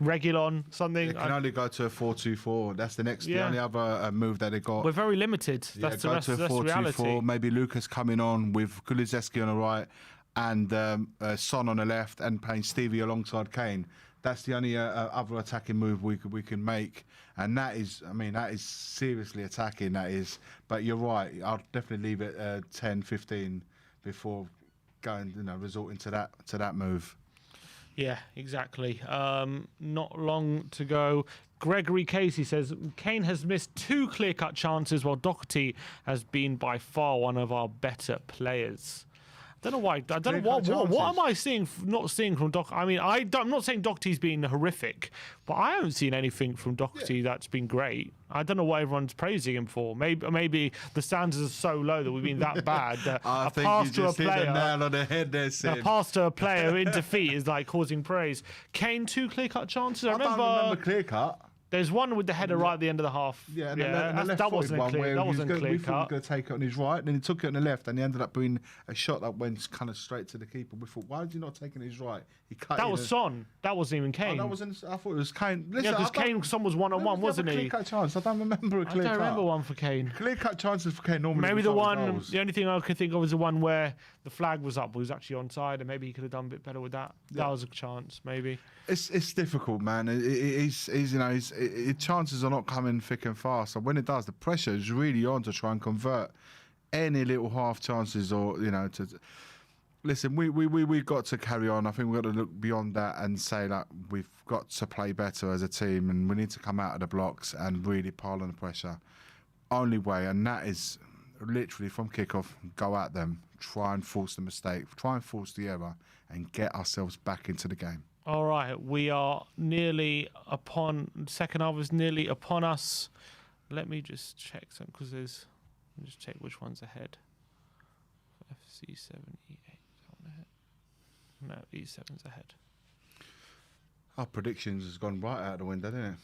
Reguilon, something. It can only go to a 4-2-4. That's the only other move that they got. We're very limited. That's the 4-2-4. Reality. Maybe Lucas coming on with Kulusevski on the right and Son on the left, and playing Stevie alongside Kane. That's the only other attacking move we can make, and that is seriously attacking. That is, but you're right. I'll definitely leave it 10-15 before going, resorting to that move. Yeah, exactly. Not long to go. Gregory Casey says Kane has missed 2 clear-cut chances, while Doherty has been by far one of our better players. I don't know why. I don't know what am I not seeing from Doherty? I mean, I'm not saying Doherty's been horrific, but I haven't seen anything from Doherty that's been great. I don't know what everyone's praising him for. Maybe the standards are so low that we've been that bad. I think you just hit the nail on the head there, Sid. A pass to a player in defeat is like causing praise. Kane 2 clear-cut chances. I don't remember clear-cut. There's one with the header right at the end of the half. Yeah, that wasn't clear. That wasn't clear cut. We thought he was going to take it on his right, then he took it on the left, and he ended up being a shot that went kind of straight to the keeper. We thought, why did he not take it on his right? He cut. That was Son. That wasn't even Kane. I thought it was Kane. Listen, because Kane, Son was 1-on-1, wasn't he? Clear-cut chance. I don't remember a clear-cut. I don't remember one for Kane. Clear-cut chances for Kane normally. Maybe the only thing I could think of was the one where the flag was up, but he was actually onside, and maybe he could have done a bit better with that. That was a chance, maybe. It's difficult, man. His chances are not coming thick and fast. And when it does, the pressure is really on to try and convert any little half chances, or to. Listen, we've got to carry on. I think we've got to look beyond that and say that we've got to play better as a team, and we need to come out of the blocks and really pile on the pressure. Only way, and that is literally from kickoff, go at them, try and force the mistake, try and force the error, and get ourselves back into the game. All right, we are nearly second half is nearly upon us. Let me just check some, because let me just check which one's ahead. FC7, E8. No, E7's ahead. Our predictions has gone right out the window, didn't it?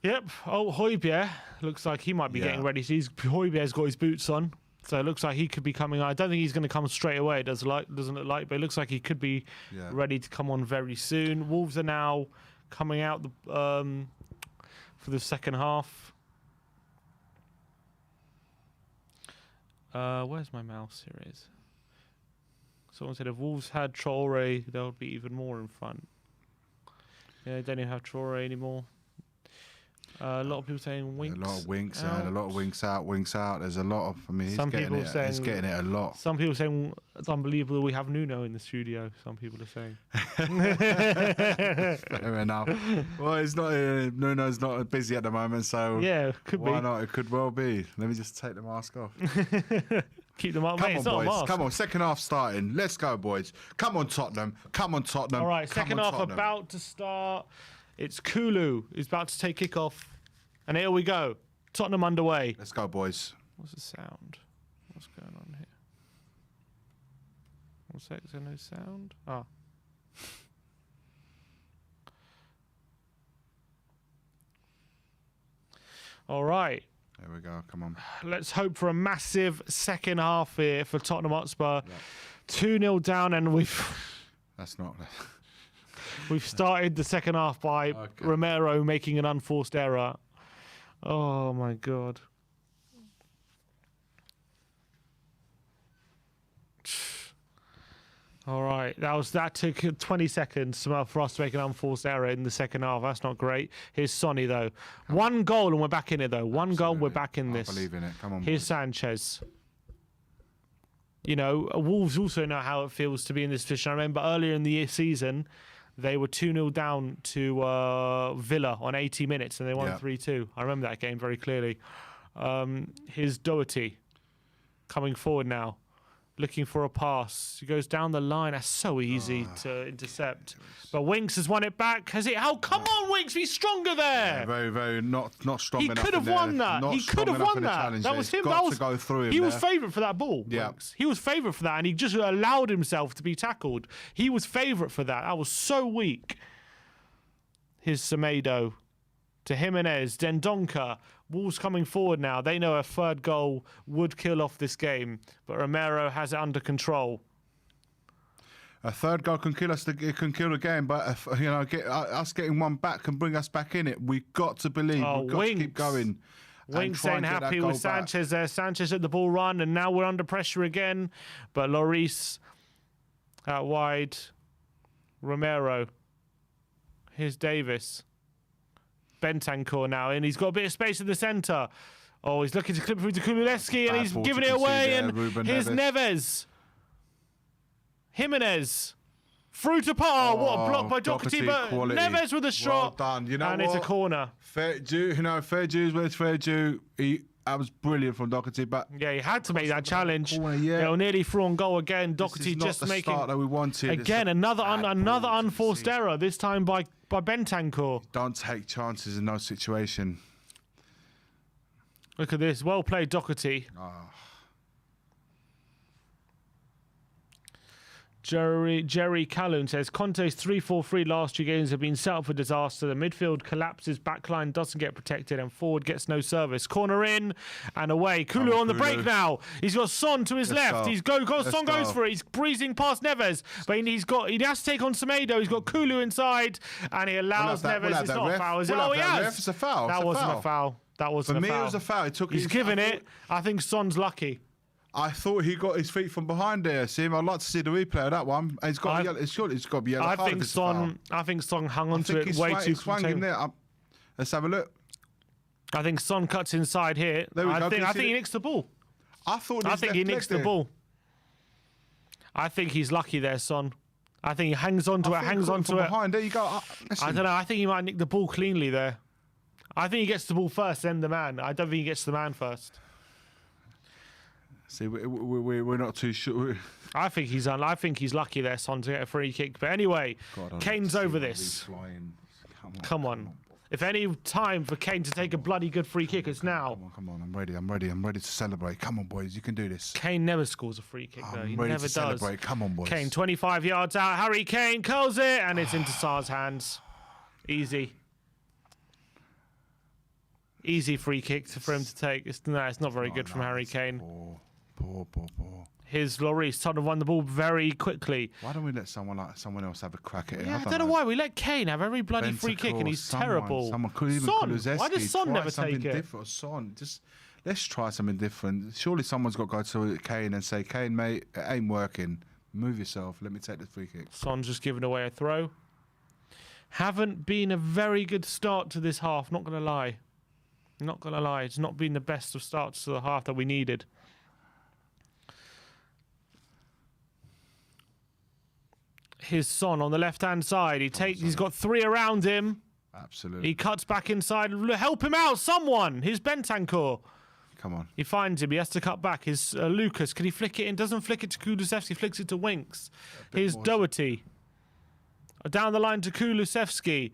Yep. Oh, Højbjerg looks like he might be getting ready. Højbjerg's got his boots on, so it looks like he could be coming on. I don't think he's going to come straight away. It doesn't look like, but it looks like he could be ready to come on very soon. Wolves are now coming out for the second half. Where's my mouse? Here it is. Someone said if Wolves had Traore, they would be even more in front. Yeah, they don't even have Traore anymore. A lot of people saying Winks. A lot of Winks out. A lot of Winks out. There's a lot of. I mean, he's getting it a lot. Some people saying it's unbelievable we have Nuno in the studio. Some people are saying. Fair enough. Well, it's not. Nuno's not busy at the moment, so yeah, could be. Why not? It could well be. Let me just take the mask off. Keep them up, Come on, boys. Come on, second half starting. Let's go, boys. Come on, Tottenham. All right, second half about to start. It's Kulu who's about to take kickoff. And here we go. Tottenham underway. Let's go, boys. What's the sound? What's going on here? 1 sec, is there no sound? Ah. All right. There we go. Come on. Let's hope for a massive second half here for Tottenham Hotspur. 2-0 down, and That's not. We've started the second half by Romero making an unforced error. Oh my God. All right, that took 20 seconds for us to make an unforced error in the second half. That's not great. Here's Sonny though. One goal and we're back in it though. One goal, we're back in this. I believe in it. Come on. Here's Sanchez. Wolves also know how it feels to be in this position. I remember earlier in the season, They were 2-0 down to Villa on 80 minutes and they won 3-2. I remember that game very clearly. Here's Doherty coming forward now, looking for a pass. He goes down the line. That's so easy to intercept. But Winks has won it back. Has it? Oh, come on, Winks. Be stronger there. Yeah, very, very not strong enough. He could have won that. He could have won that. That was him. That was, to go through him he was favourite for that ball. Yeah. Winks. He was favourite for that, and he just allowed himself to be tackled. He was favourite for that. That was so weak. Here's Semedo to Jimenez, Dendonka. Wolves coming forward now. They know a third goal would kill off this game, but Romero has it under control. A third goal can kill us. It can kill the game, but us getting one back can bring us back in it. We've got to believe. We've got to keep going. Winks ain't happy with Sanchez there. Sanchez at the ball run, and now we're under pressure again. But Lloris out wide. Romero. Here's Davis. Bentancur now, and he's got a bit of space in the centre. Oh, he's looking to clip through to Kulusevski, and he's giving it away. And here's Neves. Jimenez. Through to What a block by Doherty, but quality. Neves with a shot. Well done. You know and what? It's a corner. Fair due where it's fair due. That was brilliant from Doherty, but yeah, he had to make that challenge. Corner, yeah. They'll nearly through on goal again. Doherty just making start that we wanted. Again, another unforced error. This time by Bentancur. Don't take chances in those situations. Look at this. Well played, Doherty. Jerry Calhoun says Conte's 3-4-3 last 2 games have been set up for disaster. The midfield collapses, backline doesn't get protected, and forward gets no service. Corner in and away. Kulu on the break now. He's got Son to his left. Son goes for it. He's breezing past Neves, but he has to take on Semedo. He's got Kulu inside, and he allows Neves. It's not a foul, is it? Oh, he has. It's a foul. That wasn't a foul. That wasn't a foul. For me, it was a foul. He's given it. I think Son's lucky. I thought he got his feet from behind there, Sim. I'd like to see the replay of that one. He's got it's got to be yellow. I think Son hung onto it way too swung him there. Let's have a look. I think Son cuts inside here. I think he nicks the ball. I think he nicks the ball. I think he's lucky there, Son. I think he hangs onto it. Behind. There you go. I don't know. I think he might nick the ball cleanly there. I think he gets the ball first, then the man. I don't think he gets the man first. See, we're not too sure. I think he's lucky there, Son, to get a free kick. But anyway, Kane's over this. Come on. If any time for Kane to take a bloody good free kick, it's now. Come on. I'm ready to celebrate. Come on, boys. You can do this. Kane never scores a free kick, though. He never does. Celebrate. Come on, boys. Kane, 25 yards out. Harry Kane curls it, and it's into Sarr's hands. Easy free kick for him to take. It's not very good from Harry Kane. Poor. Here's Lloris. Tottenham won the ball very quickly. Why don't we let someone else have a crack at it? Yeah, I don't know why. We let Kane have every bloody free kick and he's terrible. Someone could even Son. Why does Son never take it? Son, just let's try something different. Surely someone's got to go to Kane and say, Kane, mate, it ain't working. Move yourself. Let me take the free kick. Son's just giving away a throw. Haven't been a very good start to this half, not going to lie. It's not been the best of starts to the half that we needed. His Son on the left-hand side. He's got 3 around him. Absolutely. He cuts back inside. Help him out, someone. Here's Bentancur. Come on. He finds him. He has to cut back. His Lucas. Can he flick it in? Doesn't flick it to Kulusevski. Flicks it to Winks. Here's Doherty. Down the line to Kulusevski.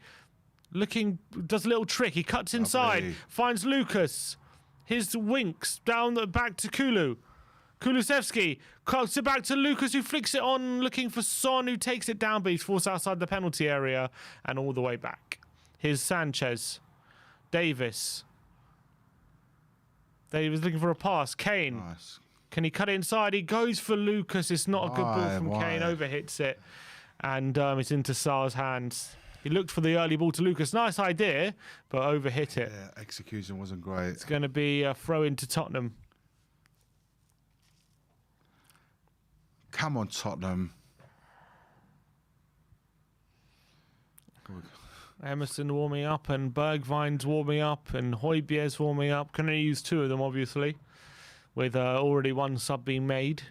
Does a little trick. He cuts inside. Lovely. Finds Lucas. Here's Winks. Back to Kulu. Kulusevski cuts it back to Lucas, who flicks it on, looking for Son, who takes it down, but he's forced outside the penalty area and all the way back. Here's Sanchez. Davis looking for a pass. Kane. Nice. Can he cut it inside? He goes for Lucas. It's not a good ball from Kane. Overhits it. And it's into Sarr's hands. He looked for the early ball to Lucas. Nice idea, but overhit it. Yeah, execution wasn't great. It's going to be a throw into Tottenham. Come on, Tottenham. Emerson warming up, and Bergwijn's warming up, and Højbjerg's warming up. Can only use 2 of them, obviously, with already 1 sub being made.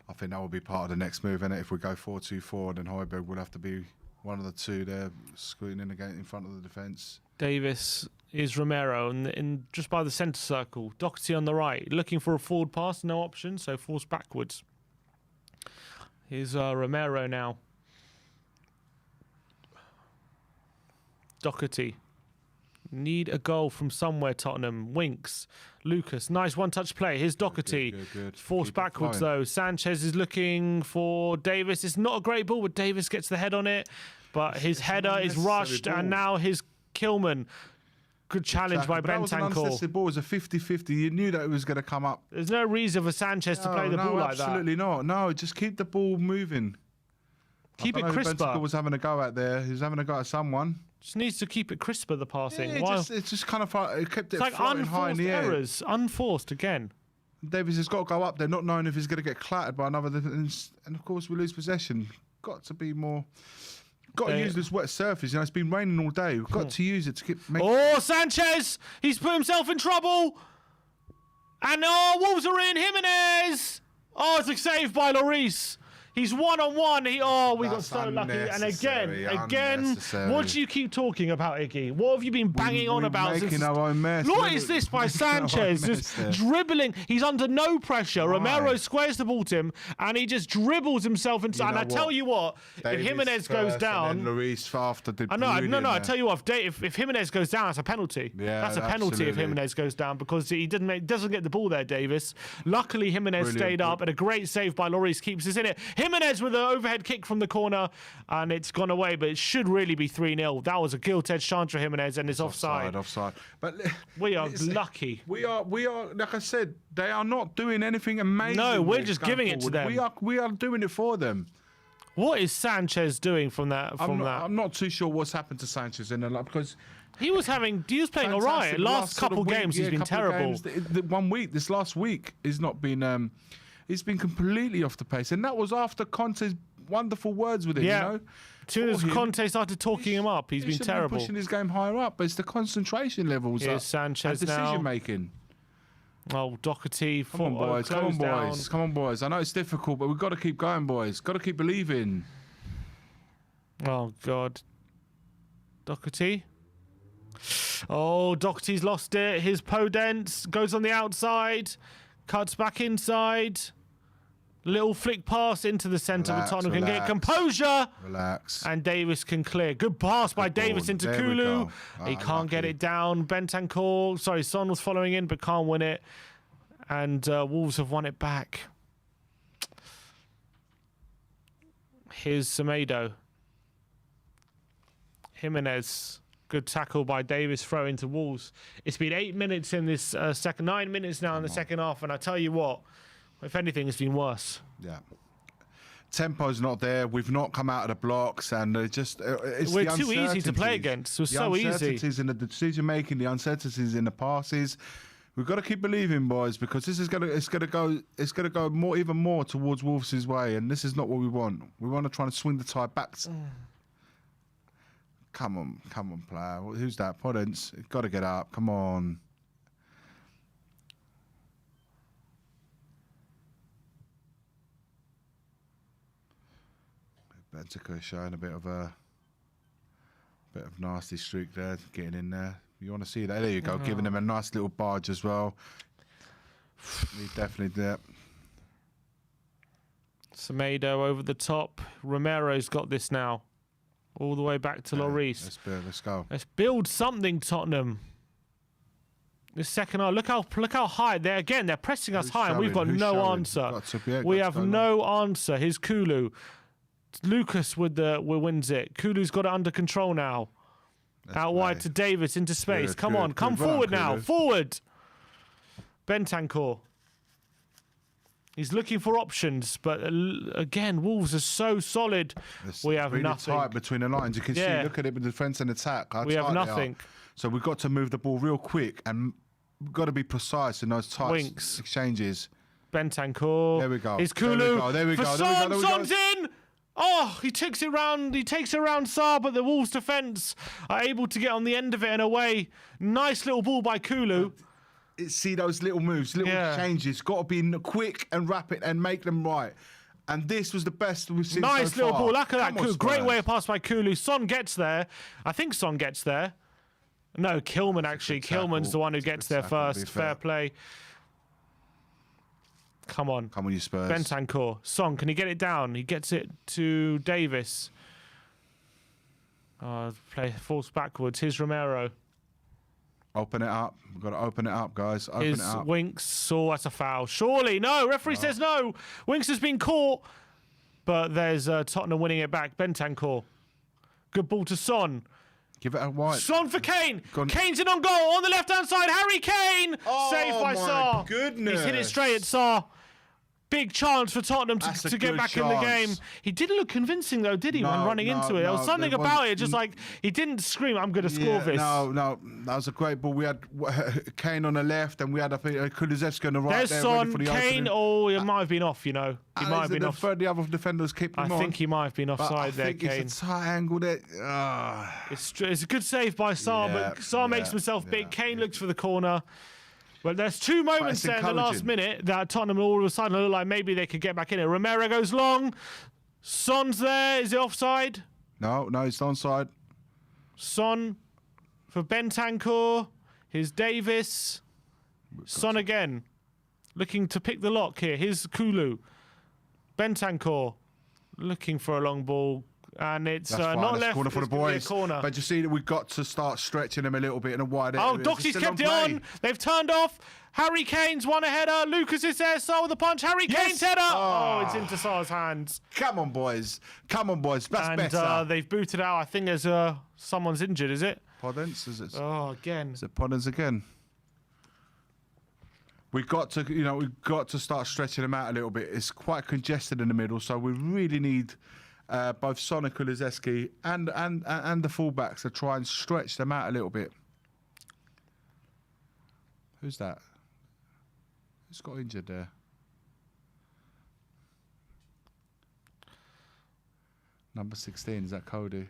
I think that will be part of the next move, innit? If we go 4-2-4, then Højbjerg will have to be one of the two there, scooting in again in front of the defence. Davis is Romero in just by the centre circle. Doherty on the right, looking for a forward pass, no option, so forced backwards. Here's Romero now. Doherty. Need a goal from somewhere, Tottenham. Winks. Lucas. Nice one-touch play. Here's Doherty. Good. Forced backwards, though. Sanchez is looking for Davis. It's not a great ball, but Davis gets the head on it. But his header is rushed, and now his Kilman. Good challenge by That was an unnecessary Bentancur. ball. It was a 50-50. You knew that it was going to come up. There's no reason for Sanchez to play the ball like that. Absolutely not. No, just keep the ball moving. Keep it Bentancur crisper. was having a go out there. He was having a go at someone. Just needs to keep it crisper, the passing. Yeah, it's just kind of it kept it it's like floating high in unforced the air. errors. Unforced again. Davis has got to go up there, not knowing if he's going to get clattered by another defence. And of course, we lose possession. Got to be more. Got to use this wet surface. You know, it's been raining all day. We've got to use it to keep. Oh, Sanchez! He's put himself in trouble. And Wolves are in. Jimenez. Oh, it's a save by Lloris. He's one-on-one. We got so lucky. And again, what do you keep talking about, Iggy? What have you been banging on about? Making our own mess. What is this by Sanchez? Just dribbling. He's under no pressure. Right. Romero squares the ball to him, and he just dribbles himself inside. And I tell you what, if Jimenez goes down, Lloris after did. I tell you what, if Jimenez goes down, that's a penalty. Yeah, that's a penalty if absolutely. Jimenez goes down because he doesn't get the ball there, Davis. Luckily, Jimenez stayed up, and a great save by Lloris keeps us in it. Jimenez with an overhead kick from the corner, and it's gone away, but it should really be 3-0. That was a gilt-edged chance for Jimenez, and it's offside. Offside. But we are lucky. We are. Like I said, they are not doing anything amazing. No, we're just giving it to them. We are doing it for them. What is Sanchez doing from that? I'm not too sure what's happened to Sanchez in the because. He was playing all right. Last couple games, he's been terrible. This last week, he's not been. He's been completely off the pace, and that was after Conte's wonderful words with him. Yeah. You know, as soon as Conte started talking him up, he's been terrible. Pushing his game higher up, but it's the concentration levels. Here's Sanchez and now. decision making. Oh, Doherty. Come on, boys. Come on, boys. I know it's difficult, but we've got to keep going, boys. Got to keep believing. Oh God, Doherty. Oh, Doherty's lost it. His Podence goes on the outside, cuts back inside. Little flick pass into the centre, but Tottenham can get composure. Relax. And Davis can clear. Good pass by Davis into Kulu. He can't get it down. Bentancur, Son was following in, but can't win it. And Wolves have won it back. Here's Semedo. Jimenez. Good tackle by Davis, throw into Wolves. It's been 8 minutes in this 9 minutes now in the second half, and I tell you what, if anything, it's been worse. Yeah. Tempo's not there. We've not come out of the blocks, and we're too easy to play against. It was so easy. The uncertainties in the decision making, the uncertainties in the passes. We've got to keep believing, boys, because this is gonna go more, even more towards Wolves' way, and this is not what we want. We want to try and swing the tide back. Come on, player. Who's that? Podence. Got to get up. Come on. Bentancur showing a bit of nasty streak there, getting in there. You want to see that? There you go, giving him a nice little barge as well. He definitely did. Semedo over the top. Romero's got this now. All the way back to Lloris. Let's go. Let's build something, Tottenham. This second half, look how high they're again. They're pressing us high, and we've got no answer. We have no answer. Here's Kulu. Lucas wins it. Kulu's got it under control now. Out wide to Davis into space. Come on, come forward now. Forward. Bentancur. He's looking for options, but again, Wolves are so solid. We have really nothing. Tight between the lines. You can see, look at it with defence and attack. We have nothing. So we've got to move the ball real quick, and we've got to be precise in those tight exchanges. Bentancur. There we go. It's Kulu. There we go. Son's in. Oh, he takes it round. He takes it around Saar, but the Wolves' defence are able to get on the end of it and away. Nice little ball by Kulu. See those little moves, little changes. Got to be quick and rapid and make them right. And this was the best we've seen Nice so little far. ball. Look at that. Come on, Great Spurs. way of pass by Kulu. Son gets there. I think Son gets there. No, Kilman actually. Kilman's the one who gets there first. Fair play. Come on. Come on, you Spurs. Bentancur. Son, can he get it down? He gets it to Davis. Play falls backwards. Here's Romero. Open it up. We've got to open it up, guys. Open Is it up. Winks. Oh, that's a foul. Surely. No, referee says no. Winks has been caught. But there's Tottenham winning it back. Bentancur. Good ball to Son. Give it a white. Son for Kane. Gone. Kane's in on goal on the left-hand side. Harry Kane. Saved by my Sarr. goodness. He's hit it straight at Sarr. Big chance for Tottenham That's a to get good back in the game. chance. He didn't look convincing, though, did he, when running into it? There was something about it, just like he didn't scream, I'm going to score this. No, that was a great ball. We had Kane on the left, and we had, I think, Kulusevski on the right. There's there, Son. ready for the Kane, opening. he might have been off, you know. He might have been off. The other defenders kept him I on. think he might have been But offside I there, think Kane. it's a tight angle there. It's a good save by Sarr, Yeah, but Sarr makes himself big. Kane looks for the corner. Well, there's two moments there in the last minute that Tottenham all of a sudden look like maybe they could get back in it. Romero goes long. Son's there. Is it offside? No, it's onside. Son for Bentancur. Here's Davis. Son again. Looking to pick the lock here. Here's Kulu. Bentancur looking for a long ball. And it's That's fine. not That's left. corner for the It's gonna be a boys. corner. But you see that we've got to start stretching them a little bit in a wide area. Oh, Doherty's kept it on. They've turned off. Harry Kane's won a header. Lucas is there. Sarr with the punch. Harry Kane's header. Oh, it's into Sarr's hands. Come on, boys. That's better. And they've booted out. I think there's someone's injured, is it? Podence, is it? Oh, again. Is it Podence again? We've got to start stretching them out a little bit. It's quite congested in the middle, so we really need both Son and Kulusevski and the fullbacks to try and stretch them out a little bit. Who's that? Who's got injured there? Number 16, is that Cody?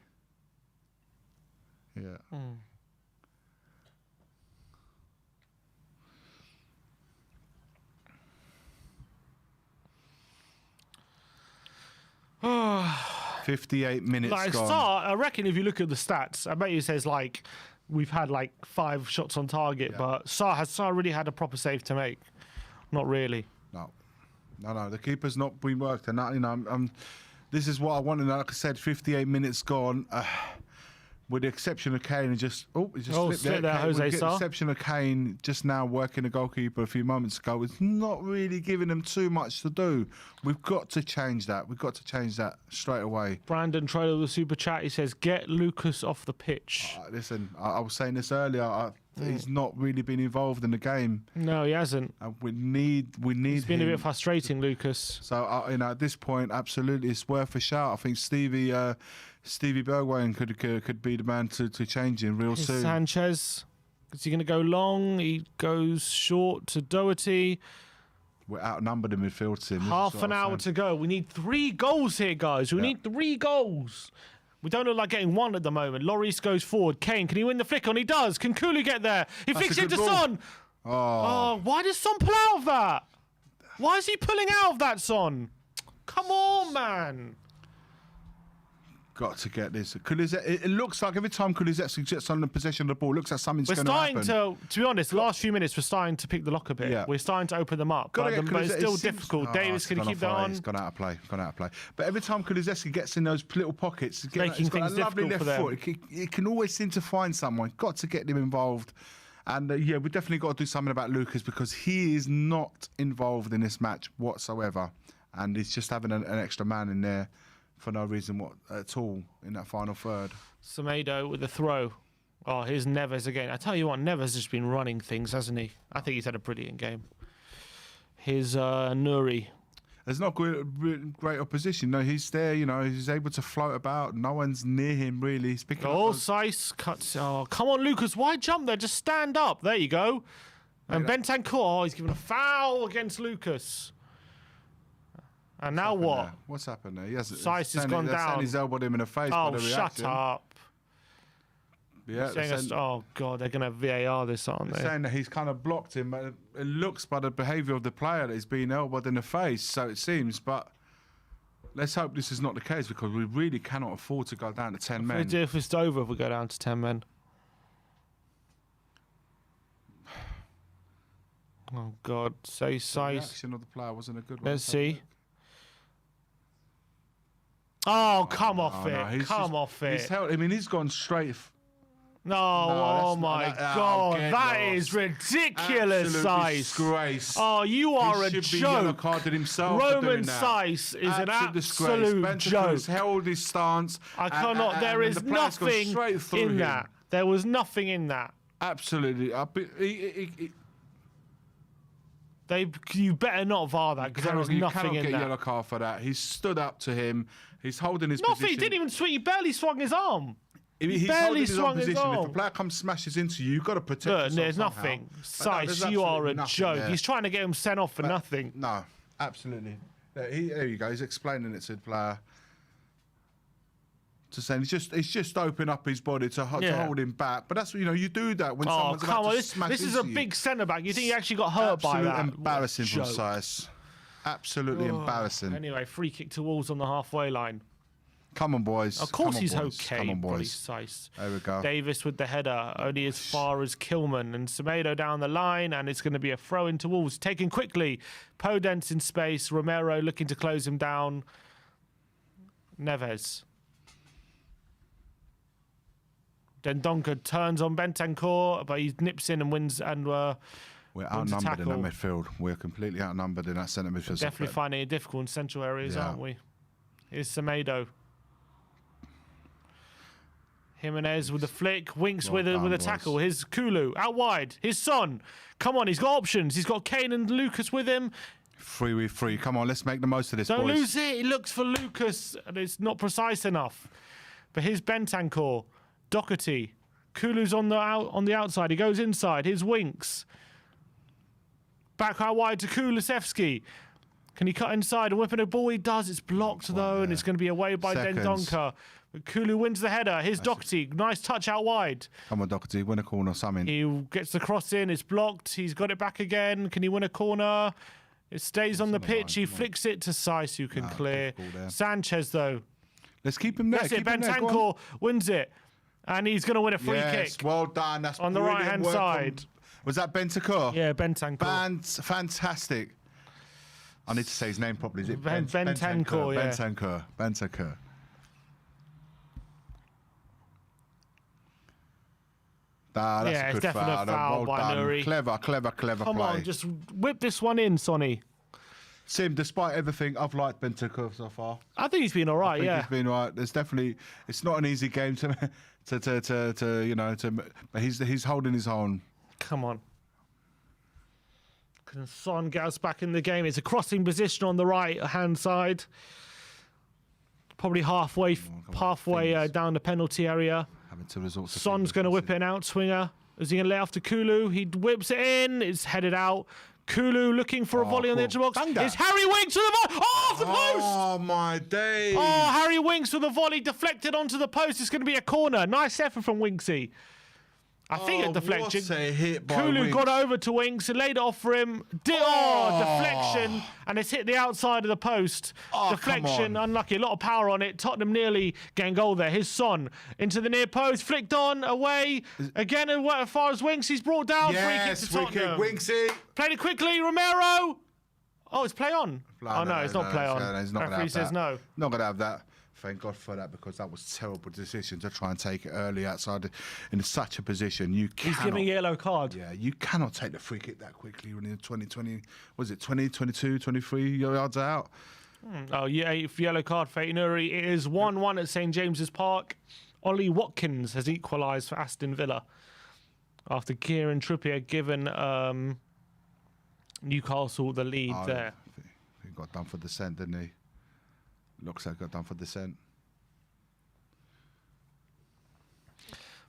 Yeah. Oh. 58 minutes Like gone. Sarr, I reckon if you look at the stats, I bet you it says like we've had like 5 shots on target, but Sarr really had a proper save to make. Not really. No. The keeper's not been worked, and this is what I wanted. Like I said, 58 minutes gone. With the exception of Kane, he just slipped there. Jose With the Sarr. exception of Kane, just now working the goalkeeper a few moments ago, it's not really giving them too much to do. We've got to change that. We've got to change that straight away. Brandon Troller with the super chat. He says, "Get Lucas off the pitch." Listen, I was saying this earlier. He's not really been involved in the game. No, he hasn't. We need. It's been a him. bit frustrating, Lucas. So at this point, absolutely, it's worth a shout. I think Stevie Bergwijn could be the man to change him real soon. Sanchez, is he going to go long? He goes short to Doherty. We're outnumbered in midfield team. Half an hour to go. We need 3 goals here, guys. We need 3 goals. We don't look like getting 1 at the moment. Lloris goes forward. Kane, can he win the flick on? He does. Can Kulu get there? He flicks into Son. Oh, why does Son pull out of that? Why is he pulling out of that, Son? Come on, man. Got to get this. It looks like every time Kulusevski gets on the possession of the ball, it looks like something's going to happen. We're starting to be honest, the last few minutes, we're starting to pick the lock a bit. Yeah. We're starting to open them up. But it's still difficult. Davis, can he keep that on? It's gone out of play. But every time Kulusevski gets in those little pockets, Making things difficult for them. He can always seem to find someone. Got to get him involved. And we definitely got to do something about Lucas because he is not involved in this match whatsoever. And he's just having an extra man in there for no reason at all in that final third. Semedo with the throw. Oh, here's Neves again. I tell you what, Neves has been running things, hasn't he? I think he's had a brilliant game. Here's Nuri. There's not great opposition. No, he's there, he's able to float about. No one's near him, really. He's picking up Seiss cuts. Oh, come on, Lucas. Why jump there? Just stand up. There you go. And Bentancur, he's given a foul against Lucas. And now what? What's happened there? Seiss has gone down. He's elbowed him in the face. Oh, by the shut reaction. up. Yeah, Oh, God, they're going to VAR this, aren't they? Saying that he's kind of blocked him. But it looks by the behaviour of the player that he's being elbowed in the face, so it seems. But let's hope this is not the case because we really cannot afford to go down to 10 men. If it's over, if we go down to 10 men. Oh God, say The size. reaction of the player wasn't a good one. Let's see. Oh, come off no, it! Come off it! He's held, I mean, he's gone straight. No, No, oh my that's not- God, get that lost. is ridiculous, Absolute Sice. disgrace. Oh, you are a He should be yellow joke. carded himself for Roman doing that. Sice is an disgrace. absolute Bentancur joke. has held his stance. I cannot. There is the player's gone nothing straight through in him. that. There was nothing in that. Absolutely. You better not VAR that because there was You nothing cannot in get that. yellow card for that. He's stood up to him. He's holding his Nothing. position. He didn't even swing. He barely swung his arm. He's barely holding his swung own his position. If arm. the player comes smashes into you, you've got to protect Look, yourself there's somehow. nothing. But no, there's Sice, you are absolutely a nothing joke. there. He's trying to get him sent off for nothing. No, absolutely. There you go. He's explaining it to the player. To say he's just opened up his body to hold him back. But that's you do that when Oh, someone's come about on. to smash This is a into you. big centre back. You think he actually got hurt by Absolute that? embarrassing from Joke. Sice. Absolutely embarrassing. Anyway, free kick to Wolves on the halfway line. Come on, boys. Of course Come on, he's boys. okay, Come on, bloody boys. Sice. There we go. Davis with the header, only as far as Kilman and Semedo down the line, and it's going to be a throw into Wolves. Taken quickly. Podence in space. Romero looking to close him down. Neves. Dendonka turns on Bentancur, but he nips in and wins and We're wins a outnumbered in that tackle. midfield. We're completely outnumbered in that centre midfield. Definitely finding it difficult in central areas, Yeah. aren't we? Here's Semedo. Jimenez with the flick, Winks Well with a done, tackle. boys. Here's Kulu out wide. His son, come on, he's got options. He's got Kane and Lucas with him. 3v3. Come on, let's make the most of this, Don't boys. lose it. He looks for Lucas, and it's not precise enough. But here's Bentancur, Doherty, Kulu's on the outside. He goes inside. Here's Winks. Back out wide to Kulusevski. Can he cut inside and whip in a ball? He does. It's blocked though, and it's going to be away by Seconds. Dendonka. But Kulu wins the header. Here's Doherty. Nice touch out wide. Come on, Doherty. Win a corner or something. He gets the cross in. It's blocked. He's got it back again. Can he win a corner? It stays on the pitch. He flicks it to Sice, who can clear. Sanchez though. Let's keep him there. That's it. Keep him there. Go on. Bentancur wins it, and he's going to win a free Yes, kick well done. That's on the brilliant right-hand work from- side. Was that Bentancur? Yeah, Bentancur. Fantastic. I need to say his name properly. Is it Bentancur, yeah. Bentancur. That's Yeah, a it's good definitely a foul. foul Well by done. Nuri. Clever Come play. on, just whip this one in, Sonny. Sim, despite everything, I've liked Bentancur so far. I think he's been all right, I think yeah. he's been right. There's definitely, it's not an easy game to but he's holding his own. Come on. Can Son get us back in the game? It's a crossing position on the right-hand side. Probably halfway down the penalty area. Having to resort to Son's going to whip it an outswinger. Is he going to lay off to Kulu? He whips it in. It's headed out. Kulu looking for a volley on the edge of the box. Banga. It's Harry Winks with a volley. Oh, off the post! Oh my days! Oh, Harry Winks with a volley deflected onto the post. It's going to be a corner. Nice effort from Winksy. I think it deflected. What a hit by Kulu Winks. got over to Winks and laid it off for him. Deflection, and it's hit the outside of the post. Oh, Deflection, come on. unlucky. A lot of power on it. Tottenham nearly getting goal there. His Son into the near post, flicked on, away. Again, as far as Winks, he's brought down. Yes, free kick to Tottenham. Winksy. Played it quickly, Romero. Oh, it's play on. No, It's not play on. He's not gonna Referee have says that. no. Not going to have that. Thank God for that, because that was a terrible decision to try and take it early outside in such a position. You He's cannot, giving a yellow card. Yeah, you cannot take the free kick that quickly when you're 20, was it 20, 22, 23 yards out? Oh, yeah, yellow card for Nuri. It is 1-1 at St James's Park. Ollie Watkins has equalised for Aston Villa after Kieran Trippier given Newcastle the lead there. He got done for dissent, didn't he? Looks like he got done for dissent.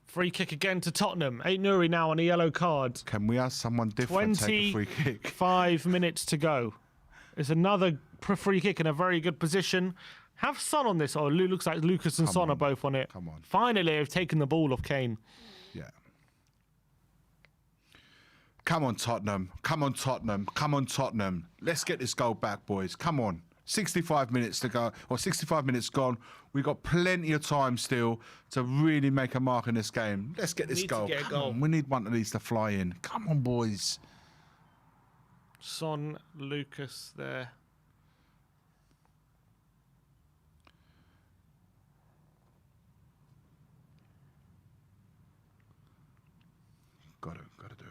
Free kick again to Tottenham. Nuri now on a yellow card. Can we have someone different take a free kick? 5 minutes to go. It's another free kick in a very good position. Have Son on this. Oh, looks like Lucas and Son are both on it. Come on. Finally, they've taken the ball off Kane. Yeah. Come on, Tottenham. Come on, Tottenham. Come on, Tottenham. Let's get this goal back, boys. Come on. 65 minutes to go, or 65 minutes gone. We've got plenty of time still to really make a mark in this game. Let's get this goal. Come on, we need one of these to fly in. Come on, boys. Son, Lucas there. Got to do it.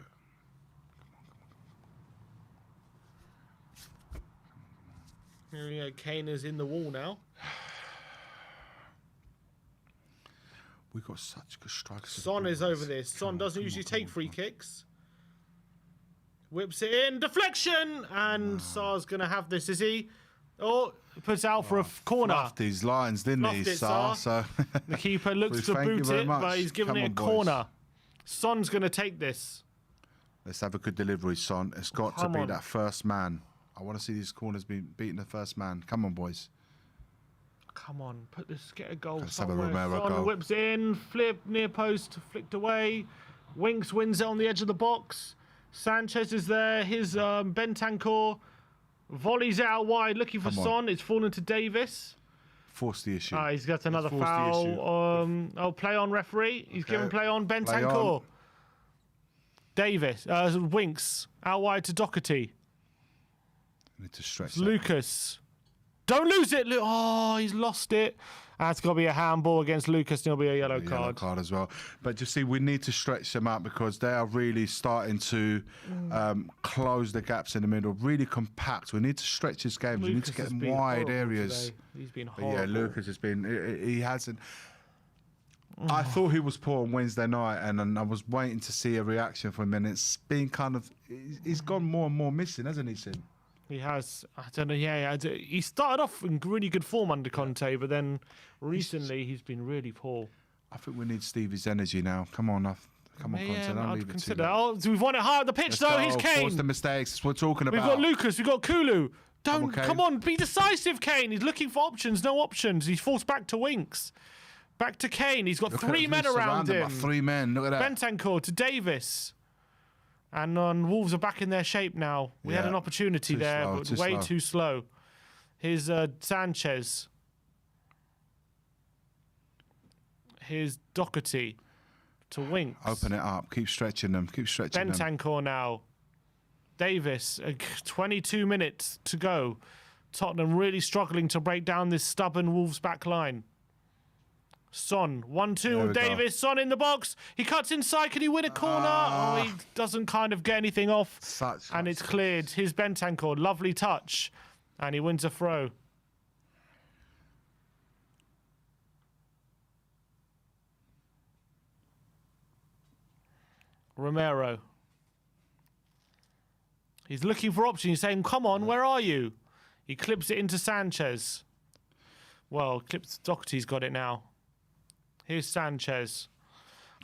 Here we go. Kane is in the wall now. We've got such good strikers. Son is over this. Son doesn't usually take free kicks. Whips it in. Deflection! And Sar's going to have this, is he? Oh, puts out for a corner. Fluffed these lines, didn't he, Sar? So the keeper looks to boot it, but he's giving it a corner. Son's going to take this. Let's have a good delivery, Son. It's got to be that first man. I want to see these corners beating the first man. Come on, boys. Come on, get a goal. Let's have a Romero Son goal. Whips in, flip, near post, flicked away. Winks wins it on the edge of the box. Sanchez is there. His Bentancur volleys it out wide, looking for Son. It's fallen to Davis. Force the issue. He's got another foul. Play on referee. He's given play on Bentancur. Davis, Winks out wide to Doherty. Need to stretch Lucas. Don't lose it. Oh, he's lost it. That's got to be a handball against Lucas, and it'll be a yellow card. Yellow card as well. But you see, we need to stretch them out because they are really starting to close the gaps in the middle, really compact. We need to stretch this game. We need to get them wide areas. Today. He's been horrible. Yeah, Lucas has been. He hasn't. I thought he was poor on Wednesday night, and I was waiting to see a reaction from him. And it's been kind of. He's gone more and more missing, hasn't he, Sim? He has. I don't know. Yeah, he started off in really good form under Conte, but then recently he's been really poor. I think we need Stevie's energy now. Come on, come on, Conte. Don't leave it too long. We've won it high up the pitch, though. He's Kane. Force the mistakes. That's what we're talking about. We've got Lucas. We've got Kulu. Come on, be decisive, Kane. He's looking for options. No options. He's forced back to Winks. Back to Kane. He's got three men around him. 3 men. Look at that. Bentancur to Davis. And Wolves are back in their shape now. We had an opportunity there, but way too slow. Here's Sanchez. Here's Doherty to Winks. Open it up. Keep stretching them. Keep stretching them. Bentancur now. Davis. 22 minutes to go. Tottenham really struggling to break down this stubborn Wolves back line. Son, 1-2 with Davis. Son in the box. He cuts inside. Can he win a corner? He doesn't kind of get anything off. And it's cleared. His Bentancur, lovely touch. And he wins a throw. Romero. He's looking for options. He's saying, come on, where are you? He clips it into Sanchez. Well, Doherty's got it now. Here's Sanchez.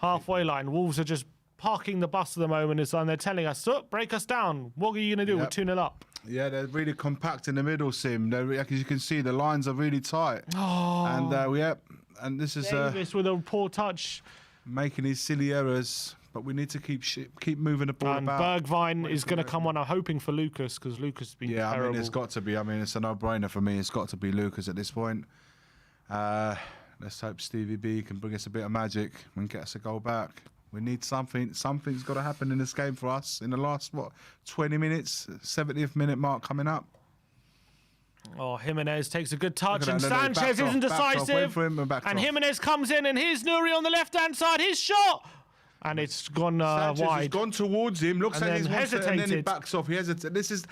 Halfway line. Wolves are just parking the bus at the moment, and they're telling us, break us down. What are you going to do? We're 2-0 up. Yeah, they're really compact in the middle, Sim. As you can see, the lines are really tight. And and this is Davis with a poor touch, making these silly errors. But we need to keep moving the ball about. And Bergwijn is going to come on. I'm hoping for Lucas because Lucas has been terrible. I mean, it's got to be. I mean, it's a no-brainer for me. It's got to be Lucas at this point. Let's hope Stevie B can bring us a bit of magic and get us a goal back. We need something. Something's got to happen in this game for us in the last, 20 minutes, 70th minute mark coming up. Oh, Jimenez takes a good touch, and Sanchez isn't decisive. And Jimenez comes in, and here's Nuri on the left-hand side. His shot! And it's gone Sanchez wide. Has gone towards him, looks like he's hesitated, and then he backs off. He hesitates.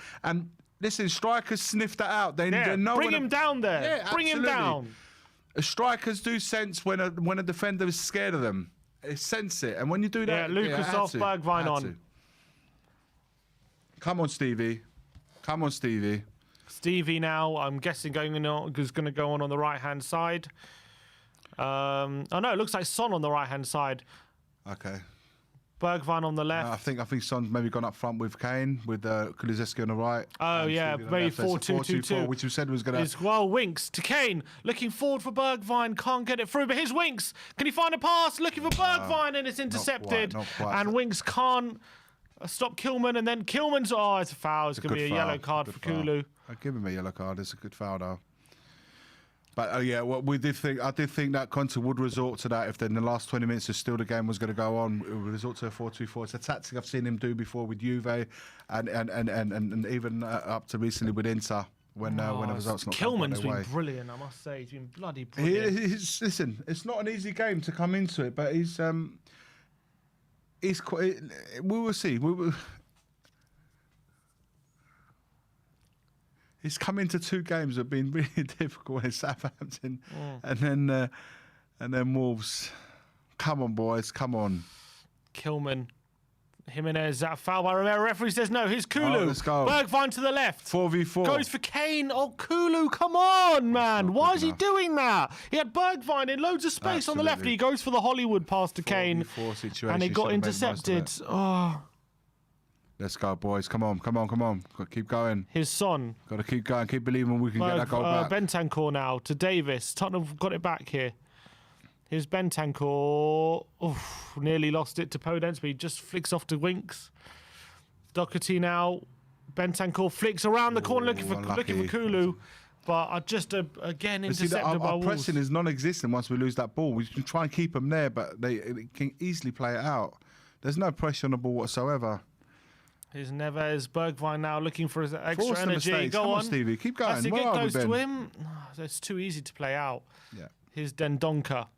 Listen, strikers sniff that out. They know bring him down there. Yeah, bring him down. Strikers do sense when a defender is scared of them. They sense it, and when you do that, Lucas off, Bergwijn on. Come on, Stevie. Come on, Stevie. Stevie now, I'm guessing is going to go on the right-hand side. Oh no, it looks like Son on the right-hand side. Okay. Bergwijn on the left. I think Son's maybe gone up front with Kane, with Kulusevski on the right. Oh, yeah, maybe 4-2-2-2. Which you said was going to... Well, Winks to Kane, looking forward for Bergwijn, can't get it through, but here's Winks. Can he find a pass? Looking for Bergwijn, and it's intercepted. Not quite. And Winks can't stop Kilman, and then Kilman's... Oh, it's a foul. It's going to be a yellow card for Kulu. I'll give him a yellow card. It's a good foul, though. But yeah, what we did think, I did think that Conte would resort to that if in the last 20 minutes still the game was going to go on. It would resort to a 4-2-4. It's a tactic I've seen him do before with Juve and even up to recently with Inter when the results not Kilman's been brilliant, I must say. He's been bloody brilliant. Listen, it's not an easy game to come into it, but he's quite. We will see. He's come into 2 games that have been really difficult in Southampton, and then Wolves. Come on, boys, come on. Kilman, Jimenez, that foul by Romero. Referee says no. Here's Kulu. Let's go. Bergwijn to the left. 4v4. Goes for Kane. Oh, Kulu, come on, man. Why is he doing that? He had Bergwijn in loads of space on the left. And he goes for the Hollywood pass to Kane. And he got intercepted. Oh. Let's go, boys. Come on. Got to keep going. Here's Son. Got to keep going. Keep believing we can get that goal back. Bentancur now to Davis. Tottenham got it back here. Here's Bentancur. Oof, nearly lost it to Podence, but he just flicks off to Winks. Doherty now. Bentancur flicks around the corner looking for Kulu. But again intercepted by Wolves. Our pressing is non-existent once we lose that ball. We can try and keep them there, but they can easily play it out. There's no pressure on the ball whatsoever. Here's Neves. Bergwijn now looking for his extra Force energy. Come on, Stevie. Keep going. As it goes to him. Oh, it's too easy to play out. Yeah. Here's Dendoncker.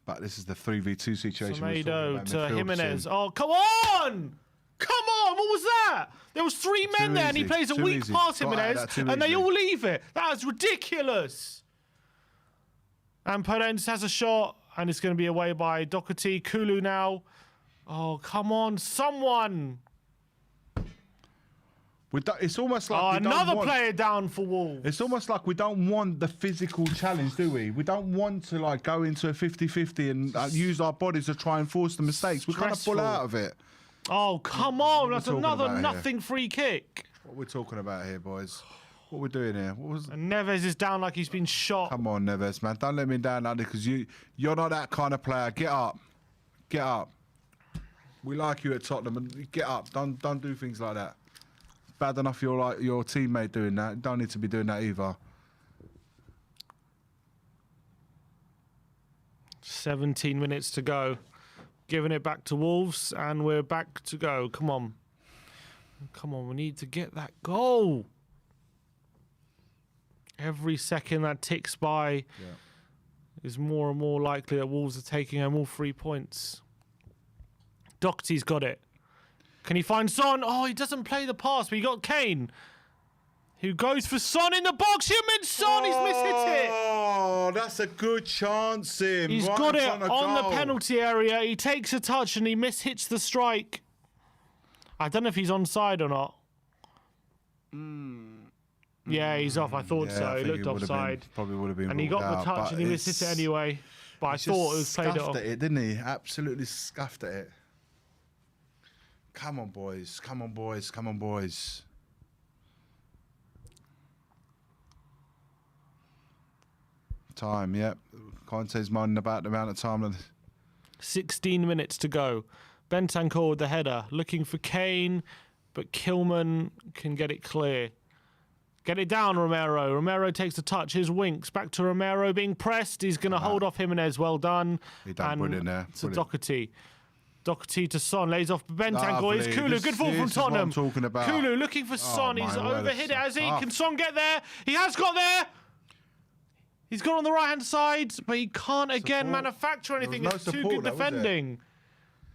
But this is the 3v2 situation. Tomato to Jimenez. Oh, come on! Come on! What was that? There was 3 men there, and he plays a weak pass, Jimenez, and they all leave it. That is ridiculous. And Podence has a shot, and it's going to be away by Doherty. Kulu now. Oh, come on, someone! It's almost like another player down for Wolves. It's almost like we don't want the physical challenge, do we? We don't want to go into a 50-50 and use our bodies to try and force the mistakes. We kind of pull out of it. Oh, come on. That's another nothing free kick. What we're talking about here, boys. What we're doing here. And Neves is down like he's been shot. Come on, Neves, man. Don't let me down like this because you're not that kind of player. Get up. Get up. We like you at Tottenham. And get up. Don't do things like that. Bad enough you're like your teammate doing that. Don't need to be doing that either. 17 minutes to go. Giving it back to Wolves, and we're back to go. Come on. Come on, we need to get that goal. Every second that ticks by is more and more likely that Wolves are taking home all 3 points. Doherty's got it. Can he find Son? Oh, he doesn't play the pass, but he got Kane, who goes for Son in the box. Heung-min Son, he's mishit it. Oh, that's a good chance, him. He's got it on the penalty area. He takes a touch and he mishits the strike. I don't know if he's onside or not. Yeah, he's off. I thought so. He looked offside. Probably would have been. And he got the touch and he mishit it anyway. But I thought it was played it off. At it, didn't he? Absolutely scuffed at it. Come on, boys. Come on, boys. Come on, boys. Time, yep. Conte's moaning about the amount of time. 16 minutes to go. Bentancur with the header. Looking for Kane, but Kilman can get it clear. Get it down, Romero. Romero takes the touch. Here's Winks. Back to Romero being pressed. He's going to hold off Jimenez. Well done. He done brilliant there. To Doherty. Doherty to Son, lays off Bentancur. Here's Kulu, good ball from Tottenham. Kulu looking for Son. He's overhit it, has he? Can Son get there? He has got there. He's got on the right-hand side, but he can't again manufacture anything. It's too good defending.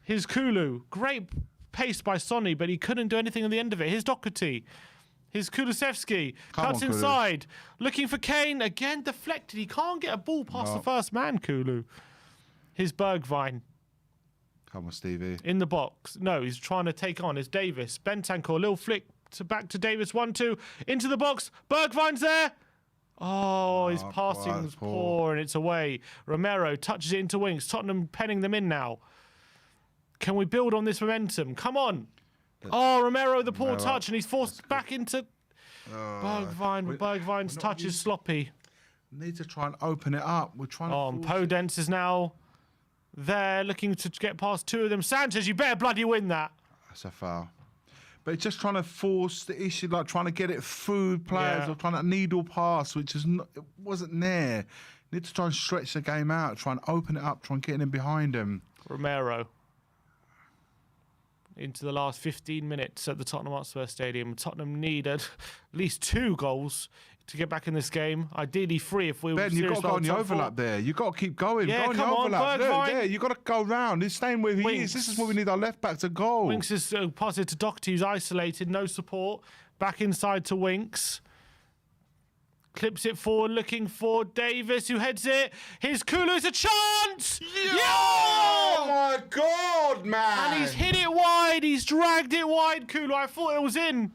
Here's Kulu. Great pace by Sonny, but he couldn't do anything at the end of it. Here's Doherty. Here's Kulusevski. Cuts inside. Looking for Kane. Again deflected. He can't get a ball past the first man, Kulu. Here's Bergwijn. Come on, Stevie. In the box. No, he's trying to take on. It's Davis. Bentancur, little flick back to Davis. 1-2. Into the box. Bergwijn's there. Oh, his passing was poor and it's away. Romero touches it into Winks. Tottenham penning them in now. Can we build on this momentum? Come on. Oh, Romero, the poor touch, and he's forced back into Bergwijn. Bergwijn's touch is sloppy. We need to try and open it up. We're trying to. Podence is now there, looking to get past 2 of them. Sanchez, you better bloody win that. That's a foul. But it's just trying to force the issue, like trying to get it through players or trying to needle pass, which is not, it wasn't there. Need to try and stretch the game out, try and open it up, try and get in behind him. Romero. Into the last 15 minutes at the Tottenham Hotspur Stadium. Tottenham need at least 2 goals to get back in this game. Ideally 3 if we were Ben, you've got to go on the overlap there. You've got to keep going. Yeah, go on come the on, overlap. Bergwijn. There, you've got to go round. He's staying where he is. This is where we need our left back to go. Winks is passed it to Doherty, who's isolated, no support. Back inside to Winks. Clips it forward, looking for Davis, who heads it. Here's Kulu's a chance! Yeah! Oh my God, man! And he's hit it wide. He's dragged it wide, Kulu. I thought it was in.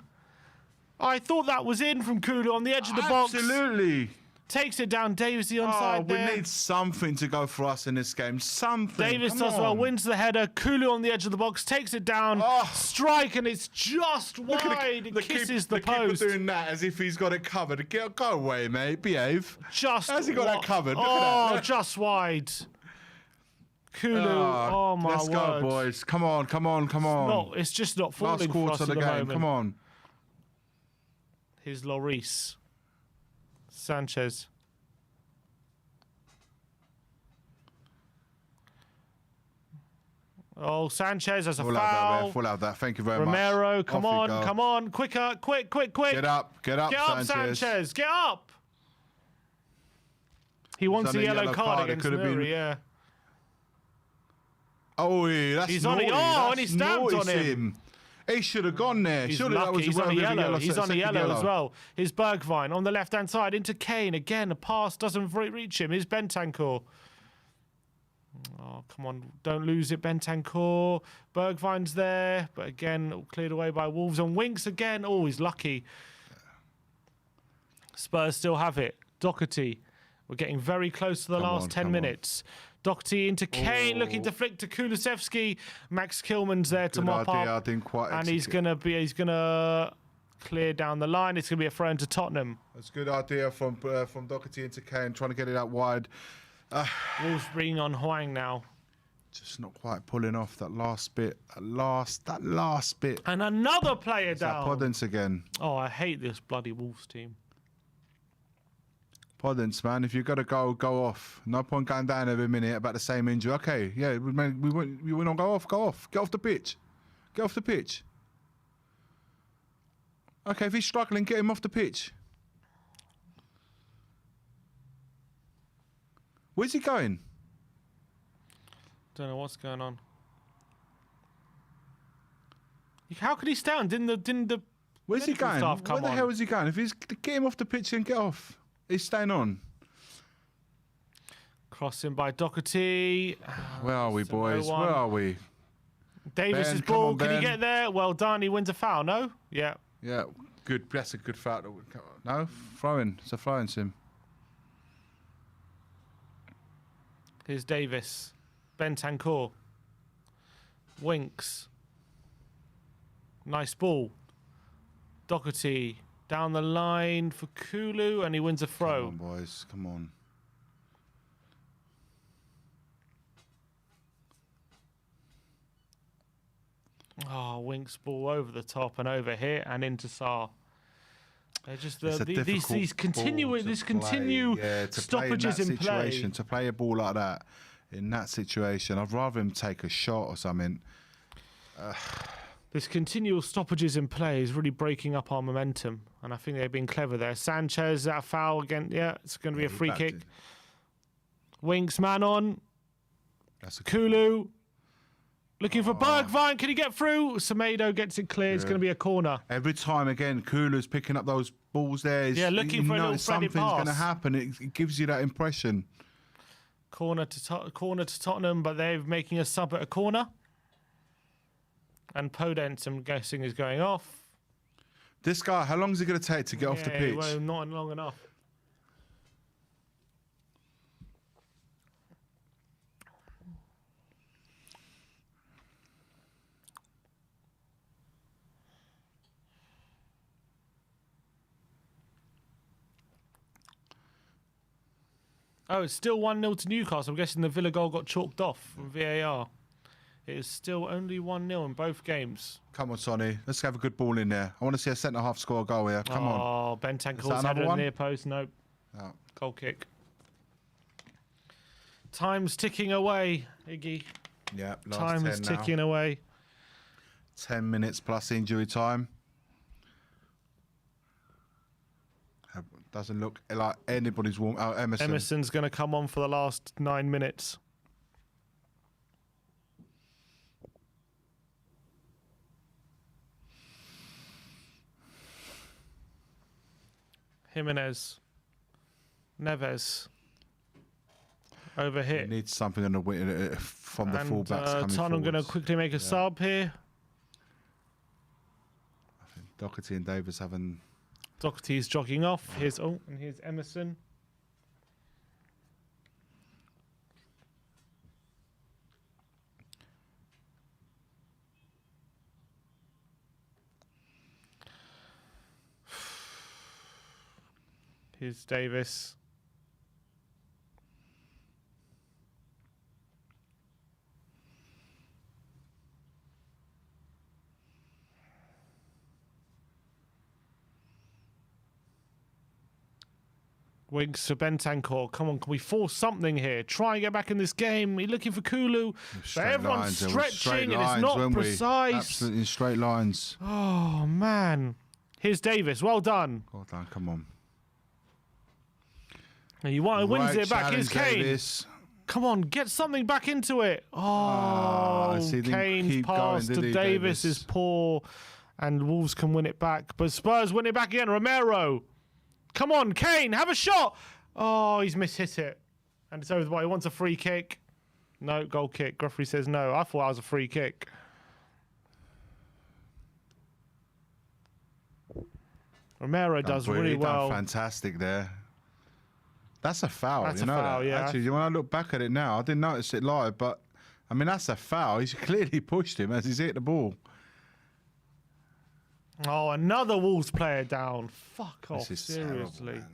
I thought that was in from Kulu on the edge of the box. Absolutely. Takes it down. Davis the onside we there. need something to go for us in this game. Something. Davis Come does well, on. wins the header. Kulu on the edge of the box, takes it down. Oh. Strike, and it's just Look at wide. It kisses the keeper post. doing that as if he's got it covered. Go away, mate. Behave. Just How's he got that covered? Look Oh, at that. just wide. Kulu. Oh, my Let's go, word. boys. Come on, come on, come on. No, it's just not falling Last for quarter us of at the the game. moment. Come on. Here's Lloris. Sanchez. Oh, Sanchez has a Full out that foul. there. Full out that. Thank you very much. Romero, Off come you on, go. come on. Quicker, quick. Get up, Get up, Sanchez. Get up. He wants on a a yellow yellow card card. It against could have been- Murray, yeah. Oh, yeah, that's He's on naughty. it. Oh, and he That's stamped naughty on to him. He should have gone there. He's Surely that lucky. was He's on a worthy of yellow. He's on a second yellow as well. Here's Bergwijn on the left-hand side into Kane. Again, a pass doesn't reach him. Here's Bentancur. Oh, come on. Don't lose it, Bentancur. Bergwijn's there. But again, cleared away by Wolves. And Winks again. Oh, he's lucky. Spurs still have it. Doherty. We're getting very close to the last 10 minutes. Doherty into Kane, looking to flick to Kulusevski. Max Kilman's there to Good mop idea. I up. didn't quite And he's execute. gonna clear down the line. It's gonna be a throw into Tottenham. That's a good idea from Doherty into Kane, trying to get it out wide. Wolves bringing on Hwang now. Just not quite pulling off that last bit. That last bit. And another player Is that down. Podence again? Oh, I hate this bloody Wolves team. Podence, man. If you've got to go off. No point going down every minute about the same injury. Okay, yeah, we went go off. Get off the pitch. Get off the pitch. Okay, if he's struggling, get him off the pitch. Where's he going? Don't know what's going on. How could he stand? Didn't the Where's he medical going? staff Where come the on? hell is he going? If he's get him off the pitch and get off. He's staying on. Crossing by Doherty. Where are we, So no boys? one. Where are we? Davis's Ben, come ball. on, Can he Ben. get there? Well done. He wins a foul. No? Yeah. Yeah, good. That's a good foul. No, throwing. It's a throwing sim. Here's Davis. Bentancur. Winks. Nice ball. Doherty down the line for Kulu, and he wins a throw. Come on, boys. Come on. Oh, Winks ball over the top and over here and into Sarr. They're just It's a these difficult continue ball to this play. continue Yeah, to stoppages play in in that play. situation, to play a ball like that in that situation, I'd rather him take a shot or something. This continual stoppages in play is really breaking up our momentum, and I think they've been clever there. Sanchez, that foul again. Yeah, it's going to be a free kick. Winks man on. That's a Kulu looking for Bergwijn. Can he get through? Semedo gets it clear. It's going to be a corner. Every time again, Kulu's picking up those balls there. Yeah, looking for a little something's threaded going to pass. happen. It gives you that impression. Corner to Tottenham, but they're making a sub at a corner. And Podence, I'm guessing, is going off. This guy, how long is it going to take to get off the pitch? Well, not long enough. Oh, it's still 1-0 to Newcastle. I'm guessing the Villa goal got chalked off from VAR. It is still only 1-0 in both games. Come on, Sonny. Let's have a good ball in there. I want to see a centre-half score a goal here. Come on. Oh, Bentancur's header in the near post. Nope. Oh. Goal kick. Time's ticking away, Iggy. Yeah, last Time is 10 now. ticking away. 10 minutes plus injury time. Doesn't look like anybody's warm. Oh, Emerson. Emerson's going to come on for the last 9 minutes. Jimenez. Neves. Overhit. He needs something on the wing from the fullbacks coming Tottenham going to forwards. quickly make a sub here. I think Doherty and Davis having... Doherty's jogging off. Here's Emerson. Here's Davis. Winks to Bentancur. Come on, can we force something here? Try and get back in this game. We're looking for Kulu. But everyone's stretching and it's not precise. Absolutely in straight lines. Oh, man. Here's Davis. Well done. Well done, come on. He wins it back. Here's Kane. Davis. Come on, get something back into it. I see them Kane's keep pass going, to Davis is poor. And Wolves can win it back. But Spurs win it back again. Romero. Come on, Kane, have a shot. Oh, he's mishit it. And it's over the bar. He wants a free kick. No, goal kick. Referee says no. I thought that was a free kick. Romero does really well. Fantastic there. That's a foul. That's you a know foul, that? yeah. Actually, when I look back at it now, I didn't notice it live, but I mean, that's a foul. He's clearly pushed him as he's hit the ball. Oh, another Wolves player down. Fuck off, This is terrible, seriously. man.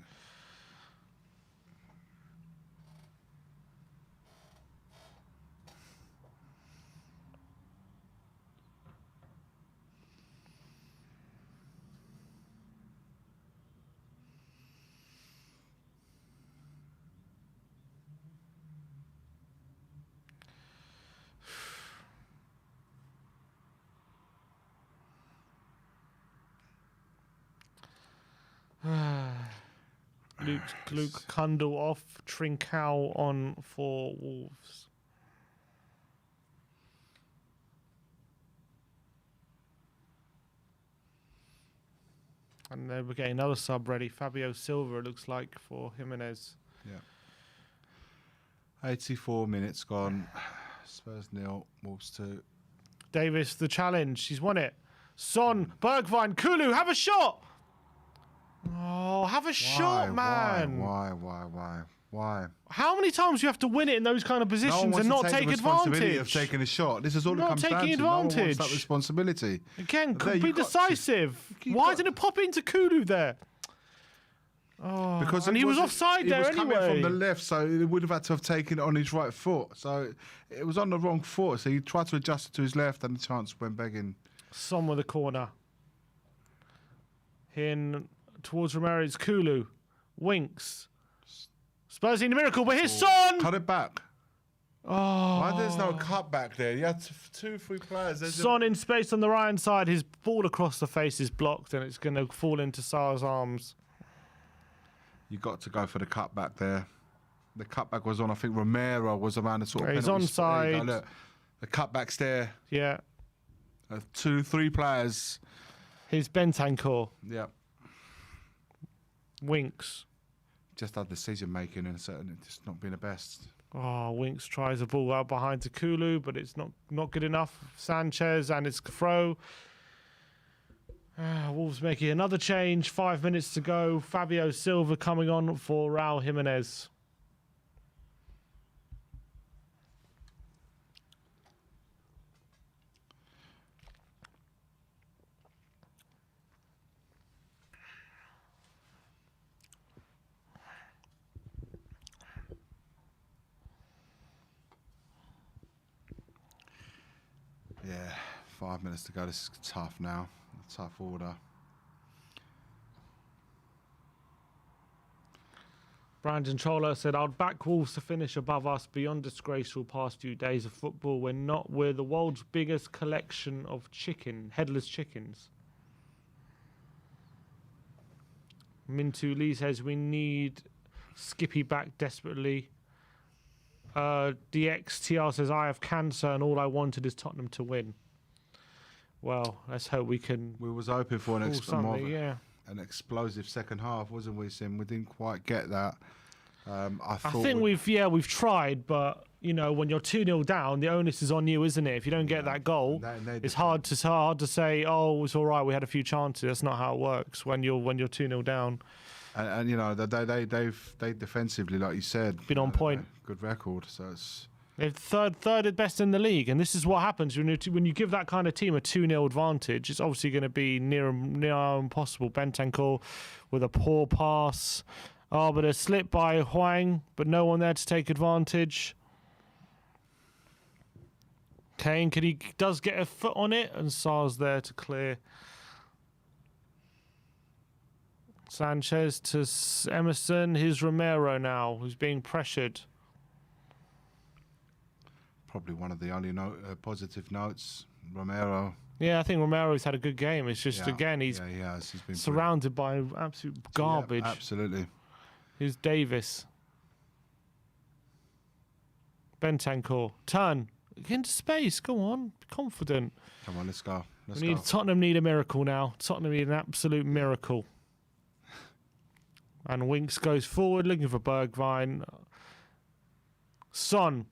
Luke Kundle off, Trincao on for Wolves. And then we're getting another sub ready. Fabio Silva, it looks like, for Jimenez. Yeah. 84 minutes gone. Spurs 0, Wolves 2. Davis, the challenge. He's won it. Son, Bergwijn, Kulu, have a shot! Oh, have a shot, man. Why? How many times do you have to win it in those kind of No one positions wants and to not take take the responsibility advantage? of taking a shot. This is all it Not comes down taking to. No one wants advantage. that responsibility. Again, There, be you've got to. decisive. Why didn't it pop into Kulu there? Oh, Because and he was offside there He was coming from the anyway. left, so he would have had to have taken it on his right foot. So it was on the wrong foot. So he tried to adjust it to his left, and the chance went begging. Son with the corner. In towards Ramirez, Kulu. Winks. Spurs need a miracle, but here's Son! Cut it back. Oh. Why there's no cut back there? You had 2-3 players. There's Son in space on the right hand side. His ball across the face is blocked and it's going to fall into Sar's arms. You got to go for the cutback there. The cutback was on. I think Romero was around the sort of. He's penalty spot. There you onside. go, look. The cutback's there. Yeah. 2-3 players. Here's Bentancur. Yeah. Winks. Just had decision making and certainly just not being the best. Oh, Winks tries a ball out behind to Kulu, but it's not good enough. Sanchez and it's throw. Wolves making another change. 5 minutes to go. Fabio Silva coming on for Raul Jimenez. 5 minutes to go. This is tough now. A tough order. Brandon Chola said, I'd back Wolves to finish above us beyond disgraceful past few days of football. We're the world's biggest collection of headless chickens. Mintu Lee says, we need Skippy back desperately. DXTR says, I have cancer and all I wanted is Tottenham to win. Well, let's hope we can. We was hoping for an explosive second half, wasn't we, Sim? We didn't quite get that. I think we've tried, but you know, when you're 2-0 down, the onus is on you, isn't it? If you don't get that goal, it's hard to say, oh, it's all right, we had a few chances. That's not how it works when you're 2-0 down. And you know, they defensively, like you said, been on point. Good record. So it's they're third best in the league, and this is what happens when you give that kind of team a 2-0 advantage. It's obviously going to be near impossible. Bentancur with a poor pass. Oh, but a slip by Hwang, but no one there to take advantage. Kane, does get a foot on it, and Sar's there to clear. Sanchez to Emerson. Here's Romero now, who's being pressured. Probably one of the only positive notes, Romero. Yeah, I think Romero's had a good game. It's just, again, he's been surrounded by absolute garbage. Yeah, absolutely. Here's Davis. Bentancur. Turn. Into space. Go on. Be confident. Come on, let's go. Tottenham need a miracle now. Tottenham need an absolute miracle. And Winks goes forward, looking for Bergwijn. Son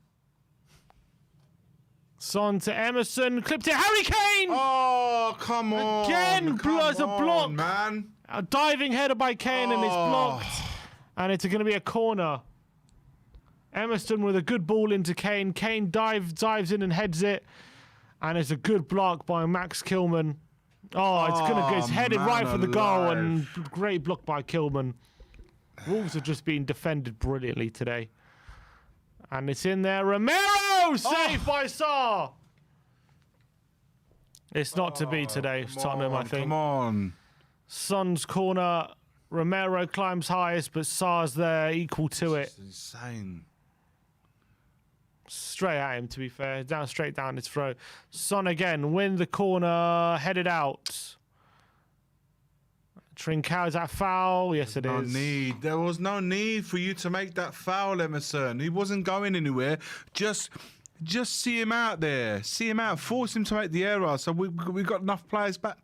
to Emerson. Clipped it. Harry Kane! Oh, come on. Again, blows a block. Man. A diving header by Kane, and it's blocked. And it's going to be a corner. Emerson with a good ball into Kane. Kane dives in and heads it. And it's a good block by Max Kilman. It's headed right for the goal, and great block by Kilman. Wolves have just been defended brilliantly today. And it's in there. Romero! Saved by Sarr! It's not to be today. It's Tottenham, I think. Come on. Son's corner. Romero climbs highest, but Sarr's there, equal to it. It's insane. Straight at him, to be fair. Straight down his throat. Son again, win the corner, headed out. Trincao, is that foul? Yes, it is. There was no need for you to make that foul, Emerson. He wasn't going anywhere. Just see him out there. See him out. Force him to make the error. So we got enough players back.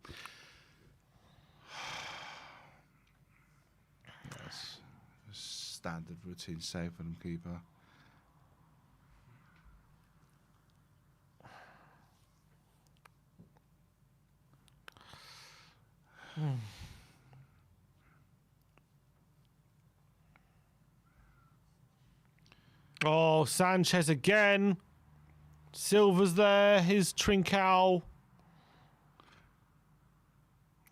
Yes. Standard routine save for them, keeper. Oh, Sanchez again. Silva's there. Here's Trincao.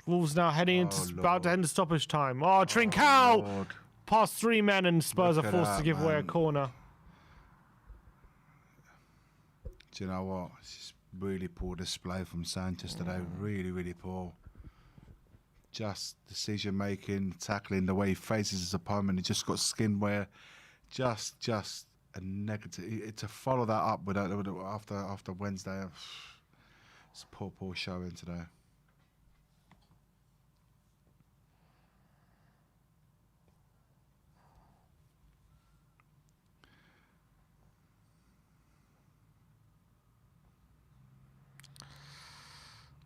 Wolves now heading about to end the stoppage time. Oh, Trincao! Past 3 men, and Spurs are forced to give away a corner. Do you know what? It's just really poor display from Sanchez today. Really, really poor. Just decision making, tackling, the way he faces his opponent. He just got skin wear. Just a negative. To follow that up with after Wednesday, it's a poor showing today.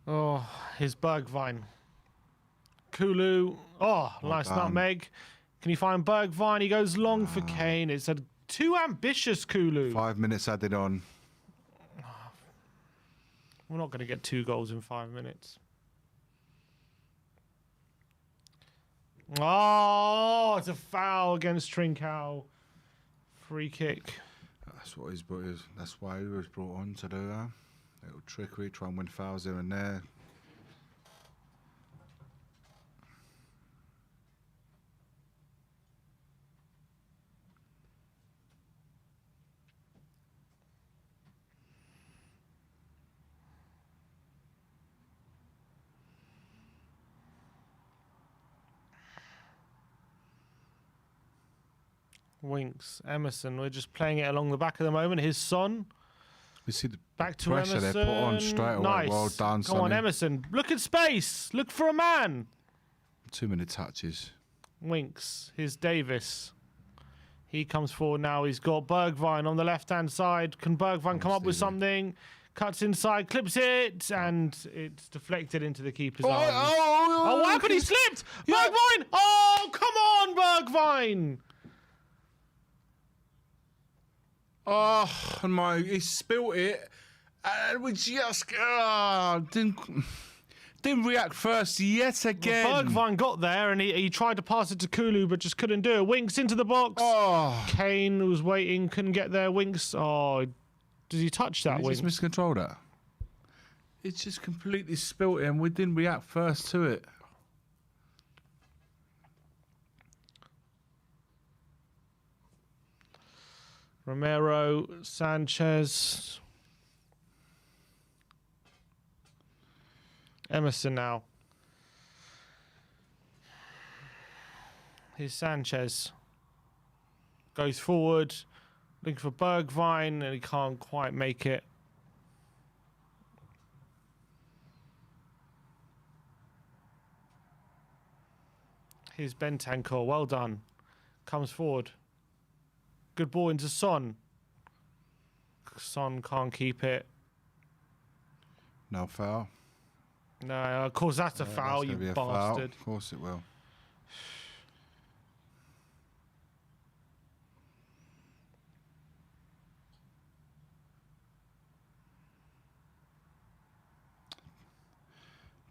Oh, his Bergwijn. Kulu. Oh, nice nutmeg. Can you find Bergwijn? He goes long for Kane. It's too ambitious, Kulu. 5 minutes added on. We're not going to get 2 goals in 5 minutes. Oh, it's a foul against Trincao. Free kick. That's what that's why he was brought on to do that. Little trickery, try and win fouls here and there. Winks, Emerson. We're just playing it along the back at the moment. Here's Son. We see the Back to pressure Emerson. they put on straight away. Nice. Well done, Come on, Sonny. Emerson. Look at space. Look for a man. Too many touches. Winks. Here's Davis. He comes forward now. He's got Bergwijn on the left-hand side. Can Bergwijn come up with something? Cuts inside, clips it, and it's deflected into the keeper's arms. Oh, what happened? He slipped! Yeah. Bergwijn! Oh, come on, Bergwijn! Oh, my, he spilt it. And we just didn't react first yet again. Well, Bergwijn got there and he tried to pass it to Kulu, but just couldn't do it. Winks into the box. Oh. Kane was waiting, couldn't get there. Winks, oh, did he touch that? He just miscontrolled that. It just completely spilt it and we didn't react first to it. Romero, Sanchez. Emerson now. Here's Sanchez. Goes forward. Looking for Bergwijn, and he can't quite make it. Here's Bentancur. Well done. Comes forward. Good ball into Son. Son can't keep it. No foul. No, of course that's a foul, you bastard. Foul. Of course it will.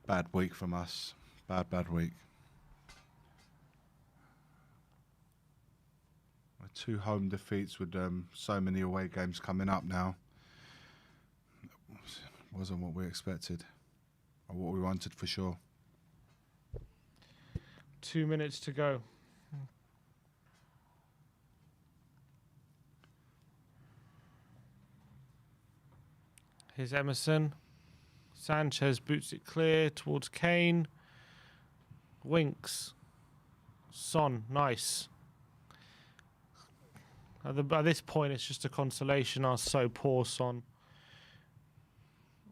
Bad week from us. Bad week. 2 home defeats with so many away games coming up now. Wasn't what we expected. Or what we wanted for sure. 2 minutes to go. Here's Emerson. Sanchez boots it clear towards Kane. Winks. Son, nice. At this point, it's just a consolation. I was so poor, Son.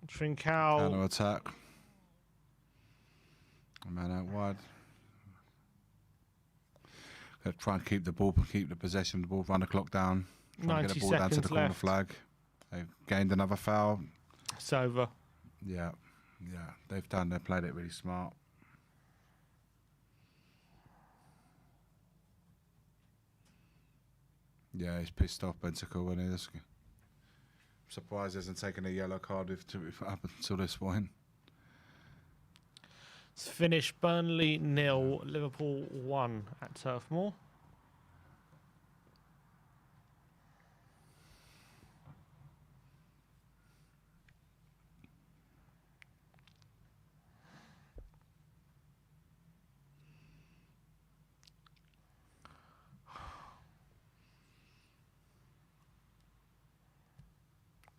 Trincao. Counter attack. Man out wide. Let's try and keep the ball, keep the possession of the ball, run the clock down. Try and get the ball down to the corner flag. They've gained another foul. It's over. Yeah, they've done. They played it really smart. Yeah, he's pissed off, Bentancur, when he is. I'm surprised he hasn't taken a yellow card up until this point. It's finished Burnley 0, Liverpool 1 at Turf Moor.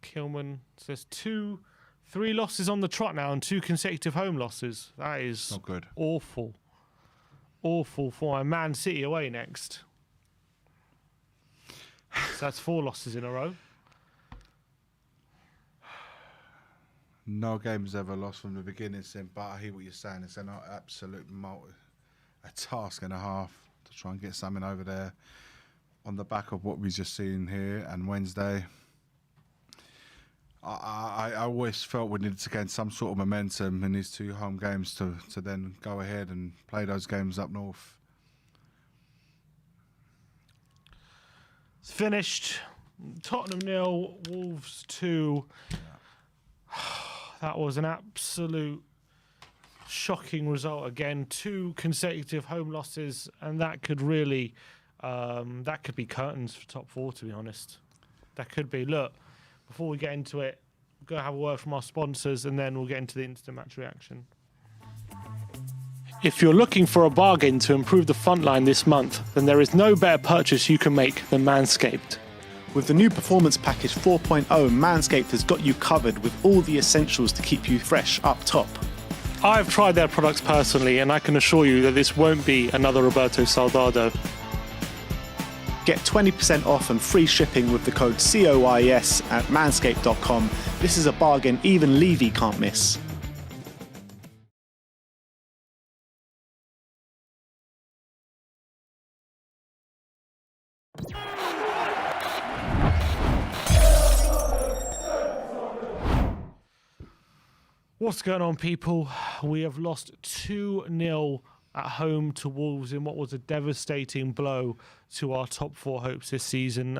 Kilman says 3 losses on the trot now and 2 consecutive home losses. That is not good. Awful. Awful for Man City away next. So that's 4 losses in a row. No game's ever lost from the beginning, but I hear what you're saying. It's an absolute a task and a half to try and get something over there on the back of what we've just seen here and Wednesday. I always felt we needed to gain some sort of momentum in these 2 home games to then go ahead and play those games up north. It's finished. Tottenham 0, Wolves 2. Yeah. That was an absolute shocking result again. 2 consecutive home losses, and that could really, that could be curtains for top 4, to be honest. That could be. Look. Before we get into it, we're going to have a word from our sponsors and then we'll get into the instant match reaction. If you're looking for a bargain to improve the front line this month, then there is no better purchase you can make than Manscaped. With the new Performance Package 4.0, Manscaped has got you covered with all the essentials to keep you fresh up top. I've tried their products personally and I can assure you that this won't be another Roberto Soldado. Get 20% off and free shipping with the code COYS at manscaped.com. This is a bargain even Levy can't miss. What's going on, people? We have lost 2-0 at home to Wolves in what was a devastating blow to our top four hopes this season.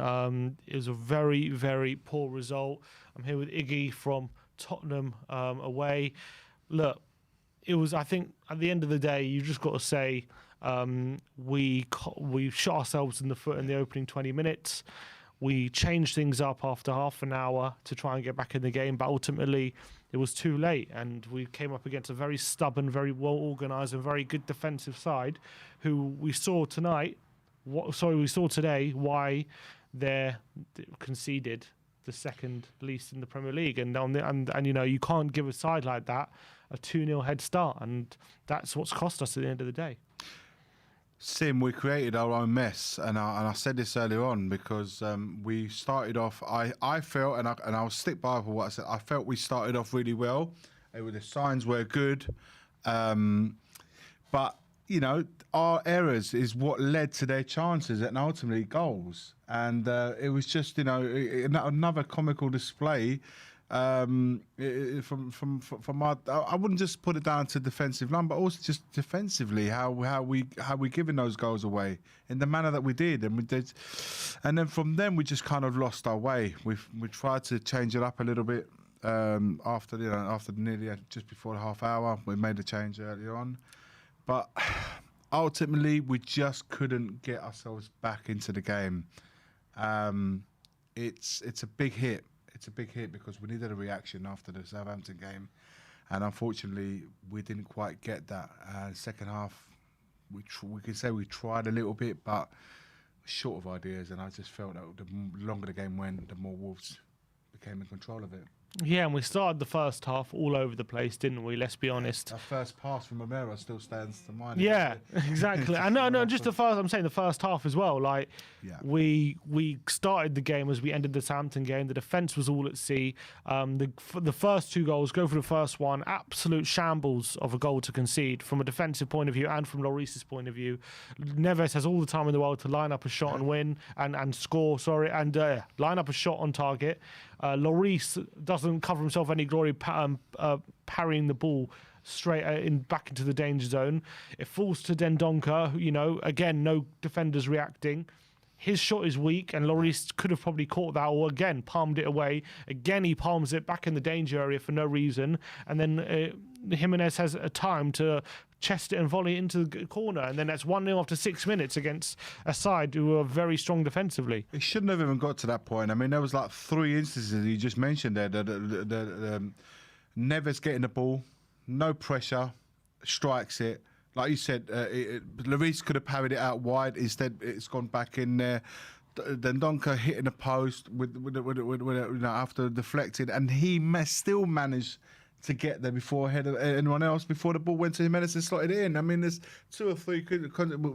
It was a very, very poor result. I'm here with Iggy from Tottenham away. Look, it was, I think, at the end of the day, you just got to say we shot ourselves in the foot in the opening 20 minutes. We changed things up after half an hour to try and get back in the game, but ultimately it was too late, and we came up against a very stubborn, very well-organised and very good defensive side who we saw today why they're conceded the second least in the Premier League. And you know, you can't give a side like that a 2-0 head start, and that's what's cost us at the end of the day. Sim, we created our own mess, and I said this earlier on because we started off. I felt, and I'll stick by for what I said. I felt we started off really well. The signs were good, but you know, our errors is what led to their chances and ultimately goals. And it was just, you know, another comical display. From our, I wouldn't just put it down to defensive line, but also just defensively, how we giving those goals away in the manner that we did, and then from then we just kind of lost our way. We tried to change it up a little bit after nearly just before the half hour. We made a change earlier on, but ultimately we just couldn't get ourselves back into the game. It's a big hit. It's a big hit because we needed a reaction after the Southampton game, and unfortunately we didn't quite get that. Second half, we can say we tried a little bit, but short of ideas, and I just felt that the longer the game went, the more Wolves became in control of it. Yeah, and we started the first half all over the place, didn't we? Let's be honest. Our first pass from Romero still stands to mind. Yeah, exactly. And no, just the first. I'm saying the first half as well. Like, yeah. We started the game as we ended the Southampton game. The defence was all at sea. The first two goals, go for the first one, absolute shambles of a goal to concede from a defensive point of view and from Lloris's point of view. Neves has all the time in the world to line up a shot and win and score. Line up a shot on target. Lloris doesn't cover himself any glory parrying the ball straight back into the danger zone. It falls to Dendoncker, you know, again, no defenders reacting. His shot is weak, and Lloris could have probably caught that, or again palmed it away. Again, he palms it back in the danger area for no reason, and then Jimenez has a time to chest it and volley into the corner, and then that's 1-0 after 6 minutes against a side who are very strong defensively. It shouldn't have even got to that point. I mean, there was like 3 instances you just mentioned there. Neves getting the ball, no pressure, strikes it. Like you said, Lloris could have parried it out wide. Instead, it's gone back in there. Then Donker hitting the post with after deflected, and he still managed to get there before ahead of anyone else, before the ball went to Jimenez and slotted it in. I mean, there's 2 or 3,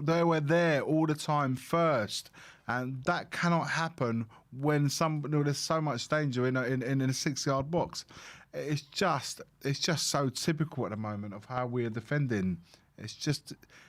they were there all the time first, and that cannot happen when there's so much danger in a 6-yard box. It's just so typical at the moment of how we are defending. It's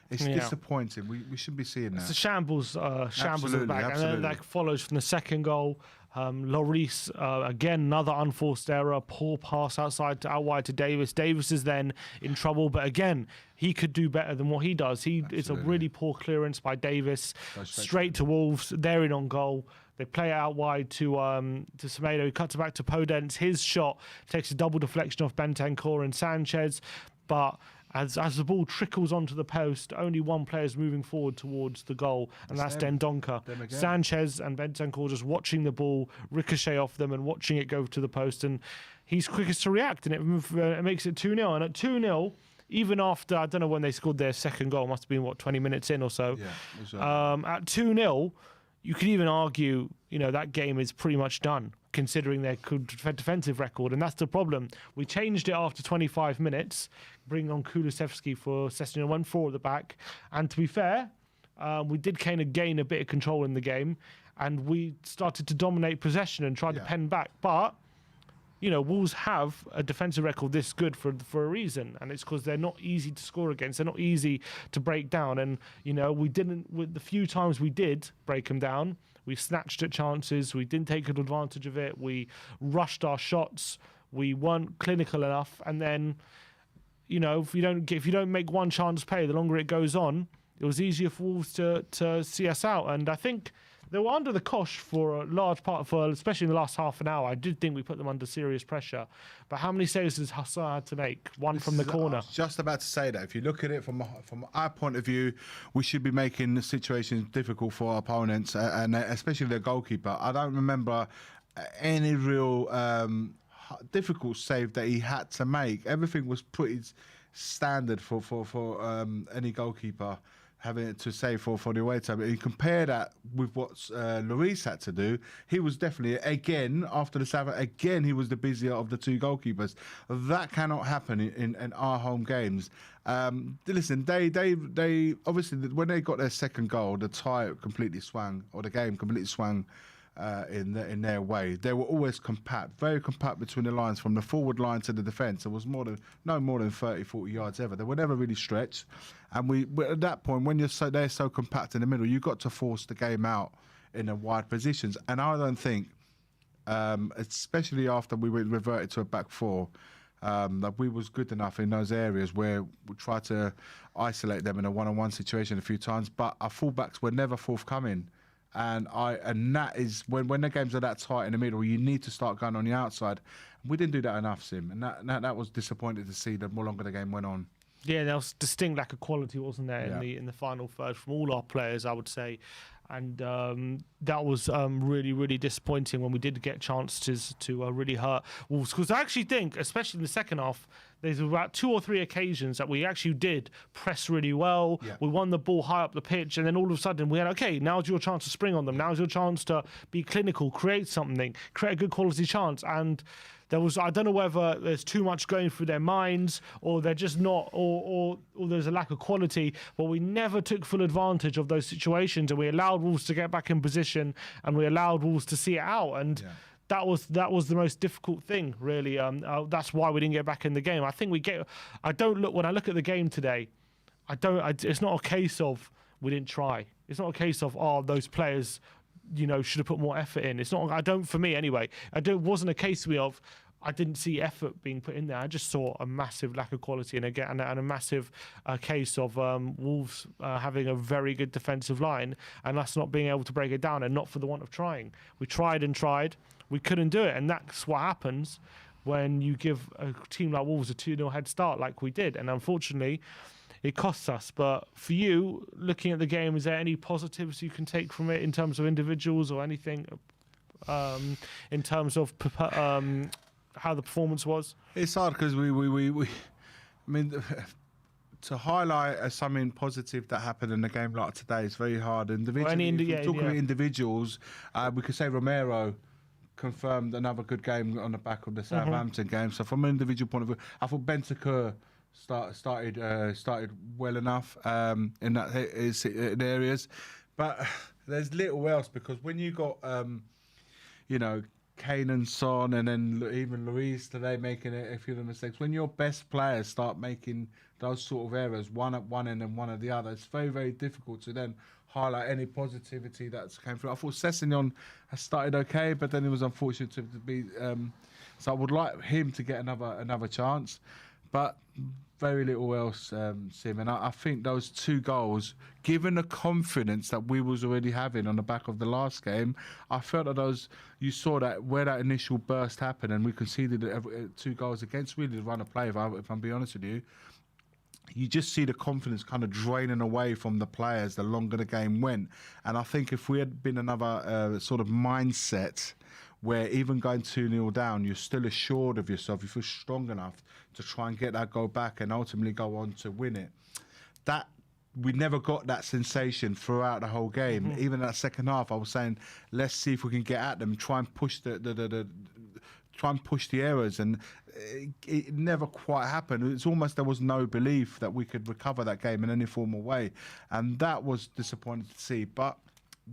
disappointing. We shouldn't be seeing that. It's a shambles at the back. Absolutely. And then that follows from the second goal. Lloris, again, another unforced error, poor pass out wide to Davis. Davis is then in trouble, but again, he could do better than what he does. It's a really poor clearance by Davis, straight to Wolves. They're in on goal. They play it out wide to Semedo. He cuts it back to Podence. His shot takes a double deflection off Bentancur and Sanchez, but as the ball trickles onto the post, only one player is moving forward towards the goal, and that's Dendoncker. Sanchez and Bentancur just watching the ball ricochet off them and watching it go to the post, and he's quickest to react, and it makes it 2-0. And at 2-0, even after, I don't know when they scored their second goal, must have been, 20 minutes in or so. Yeah, at 2-0, you could even argue, that game is pretty much done, considering their good defensive record, and that's the problem. We changed it after 25 minutes, bringing on Kulusevski for Sessegnon, went 4 at the back, and to be fair, we did kind of gain a bit of control in the game, and we started to dominate possession and try to pen back. But Wolves have a defensive record this good for a reason, and it's because they're not easy to score against. They're not easy to break down, and we didn't. With the few times we did break them down, we snatched at chances. We didn't take advantage of it. We rushed our shots. We weren't clinical enough, and then if you don't make one chance pay, the longer it goes on, it was easier for Wolves to see us out. And I think they were under the cosh for a large part, especially in the last half an hour. I did think we put them under serious pressure. But how many saves does Hassan had to make? One from the corner. I was just about to say that. If you look at it from our point of view, we should be making the situations difficult for our opponents, and especially their goalkeeper. I don't remember any real difficult save that he had to make. Everything was pretty standard for any goalkeeper having to save for the away team. And you compare that with what Lloris had to do, he was definitely, again, after the Sabbath, again, he was the busier of the two goalkeepers. That cannot happen in our home games. Listen, they obviously, when they got their second goal, the tie completely swung, or the game completely swung in their way. They were always compact, very compact between the lines, from the forward line to the defence. It was no more than 30, 40 yards ever. They were never really stretched. And we at that point, when they're so compact in the middle, you've got to force the game out in the wide positions. And I don't think, especially after we reverted to a back four, that we was good enough in those areas where we tried to isolate them in a one-on-one situation a few times. But our fullbacks were never forthcoming. And that is when the games are that tight in the middle, you need to start going on the outside. We didn't do that enough, Sim, and that was disappointing to see. The more longer the game went on. Yeah, there was distinct lack of quality, wasn't there, in the final third from all our players, I would say. And that was really, really disappointing when we did get chances to really hurt Wolves. Because I actually think, especially in the second half, there's about 2 or 3 occasions that we actually did press really well. Yeah. We won the ball high up the pitch, and then all of a sudden we had, okay, now's your chance to spring on them. Now's your chance to be clinical, create something, create a good quality chance. And there was, I don't know whether there's too much going through their minds, or they're just not, or there's a lack of quality, but we never took full advantage of those situations, and we allowed Wolves to get back in position, and we allowed Wolves to see it out. And that was the most difficult thing, really. That's why we didn't get back in the game. I think when I look at the game today, it's not a case of we didn't try. It's not a case of, those players, should have put more effort in. It's not, for me anyway, it wasn't a case of, I didn't see effort being put in there. I just saw a massive lack of quality and a massive case of Wolves having a very good defensive line and us not being able to break it down, and not for the want of trying. We tried and tried. We couldn't do it, and that's what happens when you give a team like Wolves a 2-0 head start like we did. And unfortunately, it costs us. But for you, looking at the game, is there any positives you can take from it in terms of individuals or anything in terms of how the performance was? It's hard because to highlight something positive that happened in a game like today is very hard. Individually, if we're talking individuals, we could say Romero confirmed another good game on the back of the Southampton game. So from an individual point of view, I thought Bentancur started well enough in areas, but there's little else, because when you got Kane and Son, and then even Lloris today making a few of the mistakes, when your best players start making those sort of errors, one at one end and one at the other, it's very, very difficult to then highlight any positivity that's came through. I thought Sessegnon has started okay, but then it was unfortunate to be. So I would like him to get another chance, but very little else, Sim. And I think those 2 goals, given the confidence that we was already having on the back of the last game, I felt that you saw that where that initial burst happened, and we conceded 2 goals against really the run of play, if I'm being honest with you. You just see the confidence kind of draining away from the players the longer the game went. And I think if we had been another sort of mindset where even going 2-0 down, you're still assured of yourself, you feel strong enough to try and get that goal back and ultimately go on to win it. That we never got that sensation throughout the whole game. Mm-hmm. Even that second half, I was saying, let's see if we can get at them, try and push try and push the errors, and it never quite happened. It's almost there was no belief that we could recover that game in any formal way, and that was disappointing to see. But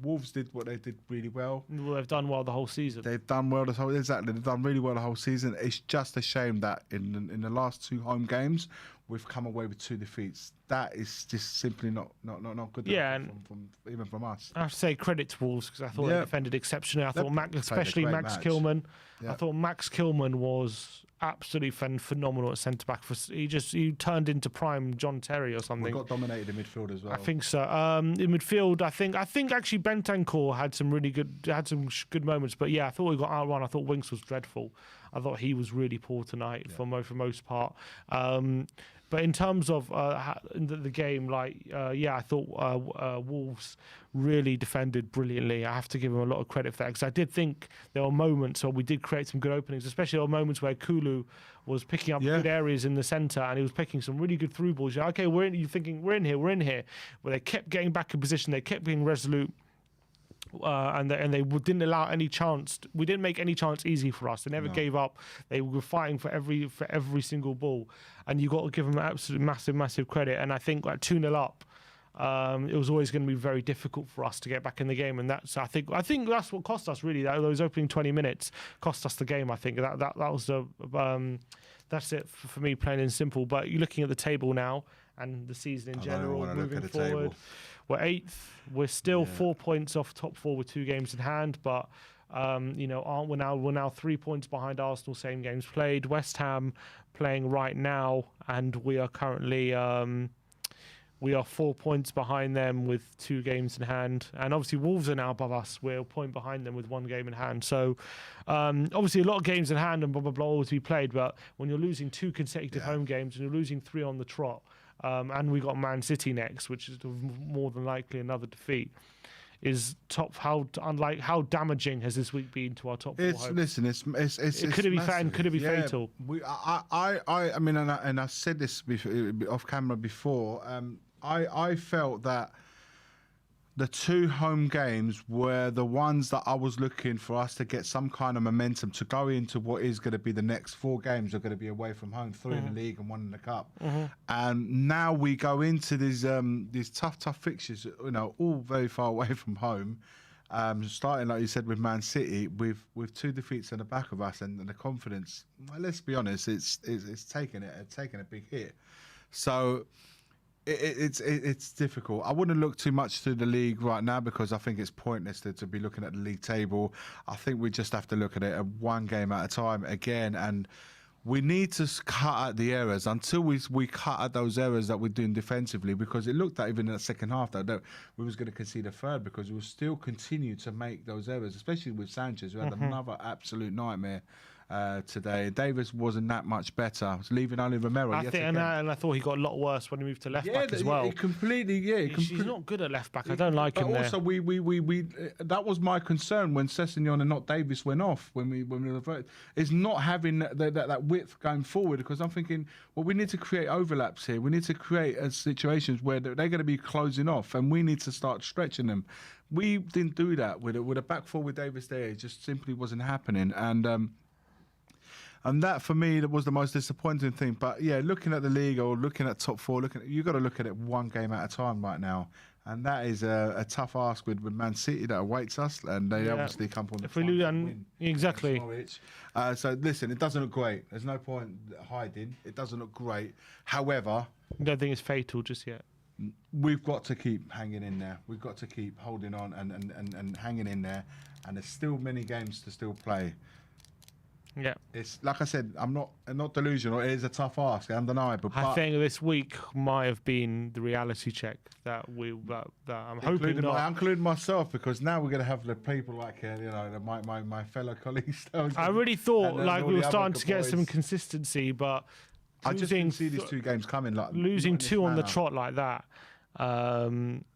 Wolves did what they did really well. Well, they've done well the whole season. They've done well exactly. They've done really well the whole season. It's just a shame that in the last 2 home games we've come away with 2 defeats. That is just simply not good. Yeah, enough even from us. I have to say credit to Wolves because I thought they defended exceptionally. I thought especially Max Kilman. I thought Max Kilman was absolutely phenomenal at centre back. He turned into prime John Terry or something. We got dominated in midfield as well. I think so. In midfield, I think actually Bentancur had some really good moments. But yeah, I thought we got outrun. I thought Winks was dreadful. I thought he was really poor tonight for most part. But in terms of the game, I thought Wolves really defended brilliantly. I have to give them a lot of credit for that because I did think there were moments where we did create some good openings, especially there were moments where Kulu was picking up good areas in the centre and he was picking some really good through balls. Okay, you're thinking, we're in here. But they kept getting back in position. They kept being resolute. And they didn't allow any chance. We didn't make any chance easy for us. They never gave up. They were fighting for every single ball, and you got to give them absolute massive credit. And I think like 2-0 up, it was always going to be very difficult for us to get back in the game. And I think that's what cost us really. Those opening 20 minutes cost us the game. I think that was the that's it for me, plain and simple. But you're looking at the table now and the season in general, moving forward. We're 8th. We're still 4 points off top 4 with 2 games in hand, but we're now 3 points behind Arsenal. Same games played. West Ham playing right now, and we are currently 4 points behind them with 2 games in hand. And obviously Wolves are now above us. We're a point behind them with 1 game in hand. So obviously a lot of games in hand and blah blah blah all to be played. But when you're losing 2 consecutive home games and you're losing 3 on the trot. And we got Man City next, which is more than likely another defeat. Is top how damaging has this week been to our top 4 hopes? Listen, it's could it be fatal? I mean, and I said this off camera before. I felt that the 2 home games were the ones that I was looking for us to get some kind of momentum to go into what is going to be the next 4 games are going to be away from home, 3 in the league and 1 in the cup. And now we go into these tough fixtures, all very far away from home. Starting, like you said, with Man City, with 2 defeats in the back of us, and the confidence. Well, let's be honest, it's taken a big hit. So. It's difficult. I wouldn't look too much to the league right now because I think it's pointless to be looking at the league table. I think we just have to look at it 1 game at a time again, and we need to cut out the errors until we cut out those errors that we're doing defensively, because it looked like even in the second half that we was going to concede a 3rd because we will still continue to make those errors, especially with Sanchez, who had another absolute nightmare. Today, Davis wasn't that much better. I was leaving only Romero. And I thought he got a lot worse when he moved to left back as well. He's not good at left back. I don't like him there. Also, we that was my concern when Sessegnon and not Davis went off when we reverted. Is not having that width going forward, because I'm thinking, well, we need to create overlaps here. We need to create situations where they're going to be closing off, and we need to start stretching them. We didn't do that with a back four with Davis there. It just simply wasn't happening, and that, for me, that was the most disappointing thing. But, yeah, looking at the league or looking at top 4, you've got to look at it 1 game at a time right now. And that is a tough ask with Man City that awaits us. And they obviously come on the win. Exactly. So, listen, it doesn't look great. There's no point hiding. It doesn't look great. However... I don't think it's fatal just yet. We've got to keep hanging in there. We've got to keep holding on and hanging in there. And there's still many games to still play. Yeah, it's like I said, I'm not delusional. It is a tough ask, undeniable. I think this week might have been the reality check that I'm hoping not. I include myself, because now we're going to have the people like my fellow colleagues. I really thought we were starting to get some consistency, but I just didn't see these 2 games coming. Like losing 2 on the trot like that,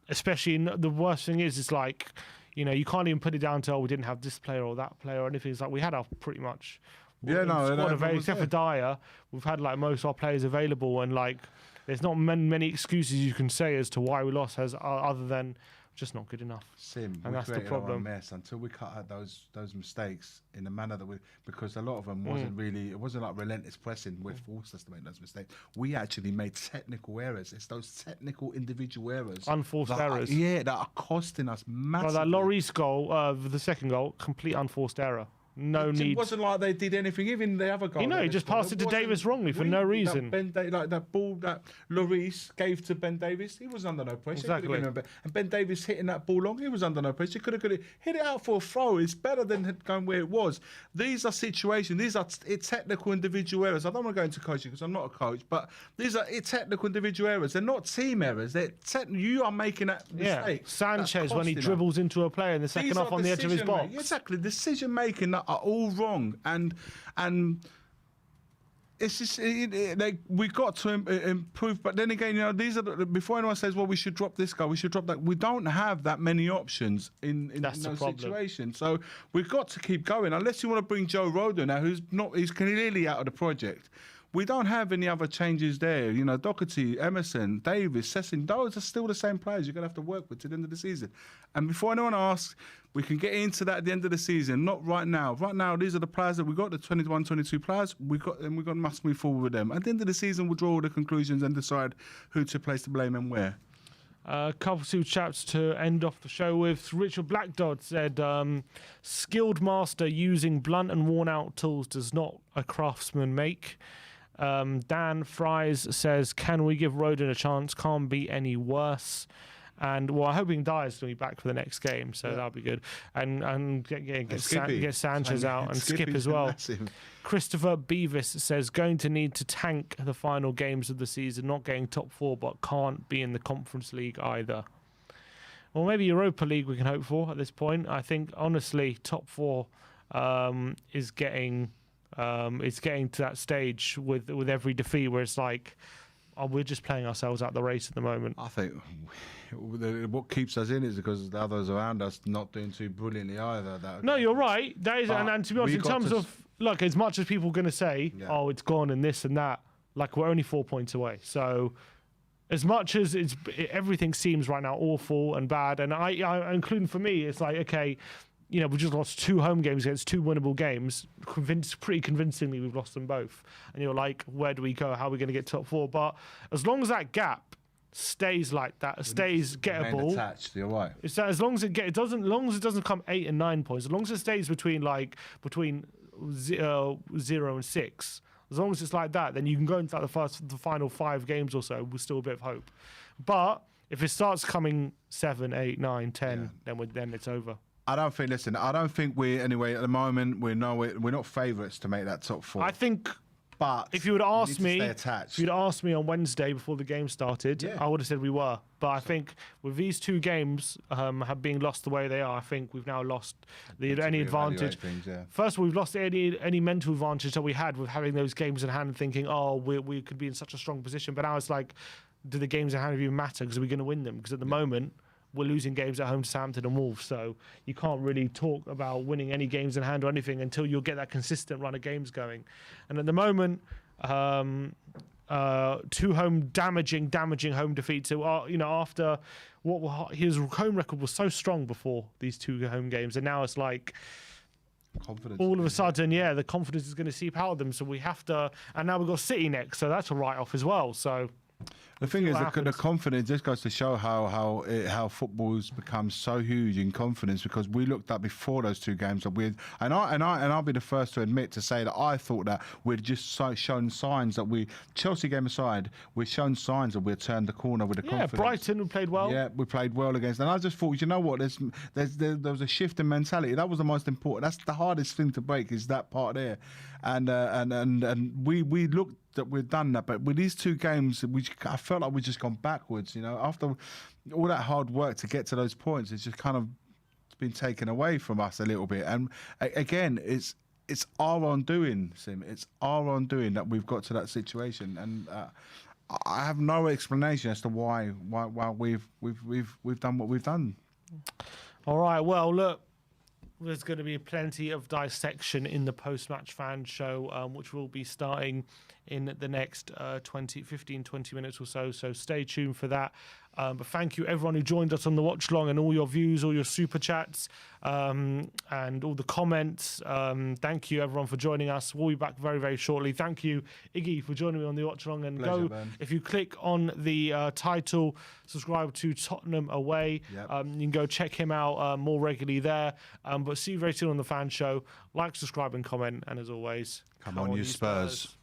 especially the worst thing is like. You can't even put it down to, we didn't have this player or that player or anything. It's like we had our pretty much except for Dyer, we've had like most of our players available, and like there's not many excuses you can say as to why we lost, other than just not good enough. Sim, and we that's the created our own problem. mess until we cut out those mistakes in the manner that because a lot of them wasn't really, it wasn't like relentless pressing which forced us to make those mistakes. We actually made technical errors. It's those technical individual errors, Unforced errors. that are costing us massively. Well, that Lloris goal, the second goal, complete unforced error. No need. It wasn't like they did anything. Even the other goal, he just passed it to Davis wrongly for no reason. That ball that Lloris gave to Ben Davis, he was under no pressure. Exactly. And Ben Davis hitting that ball long, he was under no pressure. He could have hit it out for a throw. It's better than going where it was. These are situations. These are technical individual errors. I don't want to go into coaching because I'm not a coach, but these are technical individual errors. They're not team errors. You are making that mistake. Yeah. Sanchez when he dribbles into a player in the second half on the edge of his box. Exactly. Decision making that are all wrong, and it's just we got to improve. But then again, these are before anyone says, well, we should drop this guy, we should drop that. We don't have that many options in those situations, so we've got to keep going. Unless you want to bring Joe Roden now, he's clearly out of the project. We don't have any other changes there. Doherty, Emerson, Davis, Sessin, those are still the same players you're going to have to work with to the end of the season. And before anyone asks, we can get into that at the end of the season, not right now. Right now, these are the players that we got, the 21, 22 players. We must move forward with them. At the end of the season, we'll draw all the conclusions and decide who to place the blame and where. A couple two chaps to end off the show with. Richard Blackdod said, skilled master using blunt and worn out tools does not a craftsman make. Dan Fries says, can we give Roden a chance? Can't be any worse. And well, I'm hoping Dyer's going to be back for the next game, so that'll be good. And get Sanchez out and Skip as well. Massive. Christopher Beavis says, going to need to tank the final games of the season, not getting top 4, but can't be in the Conference League either. Well, maybe Europa League we can hope for at this point. I think, honestly, top 4 is getting to that stage with every defeat where it's like, we're just playing ourselves out the race at the moment. I think what keeps us in is because the others around us not doing too brilliantly either. No, you're right. That is, and to be honest, in terms of, look, as much as people are going to say, oh, it's gone and this and that, like we're only 4 points away. So as much as everything seems right now awful and bad, and I including for me, it's like, okay, we just lost 2 home games against 2 winnable games. Pretty convincingly, we've lost them both. And you're like, where do we go? How are we going to get top 4? But as long as that gap stays like that, stays gettable. Attached, you're right. It's that as long as it doesn't come 8 and 9 points, as long as it stays between 0 and 6. As long as it's like that, then you can go into the final 5 games or so with still a bit of hope. But if it starts coming 7, 8, 9, 10, then it's over. I don't think we're anyway at the moment. We're not favourites to make that top 4. I think, but if you would ask me, if you'd asked me on Wednesday before the game started, I would have said we were. But I think with these 2 games have being lost the way they are, I think we've now lost any advantage. First of all, we've lost any mental advantage that we had with having those games in hand and thinking, oh, we could be in such a strong position. But now it's like, do the games in hand even matter? Because are we going to win them? Because at the moment, we're losing games at home to Southampton and Wolves, so you can't really talk about winning any games in hand or anything until you'll get that consistent run of games going. And at the moment, 2 damaging home defeats. So, after his home record was so strong before these 2 home games, and now it's like, confidence. All of a sudden, the confidence is going to seep out of them. So we have to, and now we've got City next, so that's a write-off as well. So. The thing is, the confidence just goes to show how football's become so huge in confidence, because we looked at before those 2 games that I'll be the first to admit to say that I thought that we'd just shown signs that Chelsea game aside, we've shown signs that we'd turned the corner with the confidence. Brighton, we played well. Yeah, we played well against them. And I just thought, you know what, there was a shift in mentality. That was the most important. That's the hardest thing to break, is that part there. And we looked that we've done that, but with these 2 games, I felt like we've just gone backwards. After all that hard work to get to those points, it's just kind of been taken away from us a little bit. And again, it's our own doing, Sim. It's our own doing that we've got to that situation, and I have no explanation as to why we've done what we've done. All right. Well, look. There's going to be plenty of dissection in the post-match fan show, which will be starting in the next 15, 20 minutes or so. So stay tuned for that. But thank you everyone who joined us on the watch long, and all your views, all your super chats, and all the comments. Thank you everyone for joining us. We'll be back very, very shortly. Thank you, Iggy, for joining me on the watch long. And Pleasure, man. if you click on the title, subscribe to Tottenham Away. Yep. You can go check him out more regularly there. But see you very soon on the Fan Show. Like, subscribe, and comment. And as always, come on, you Spurs.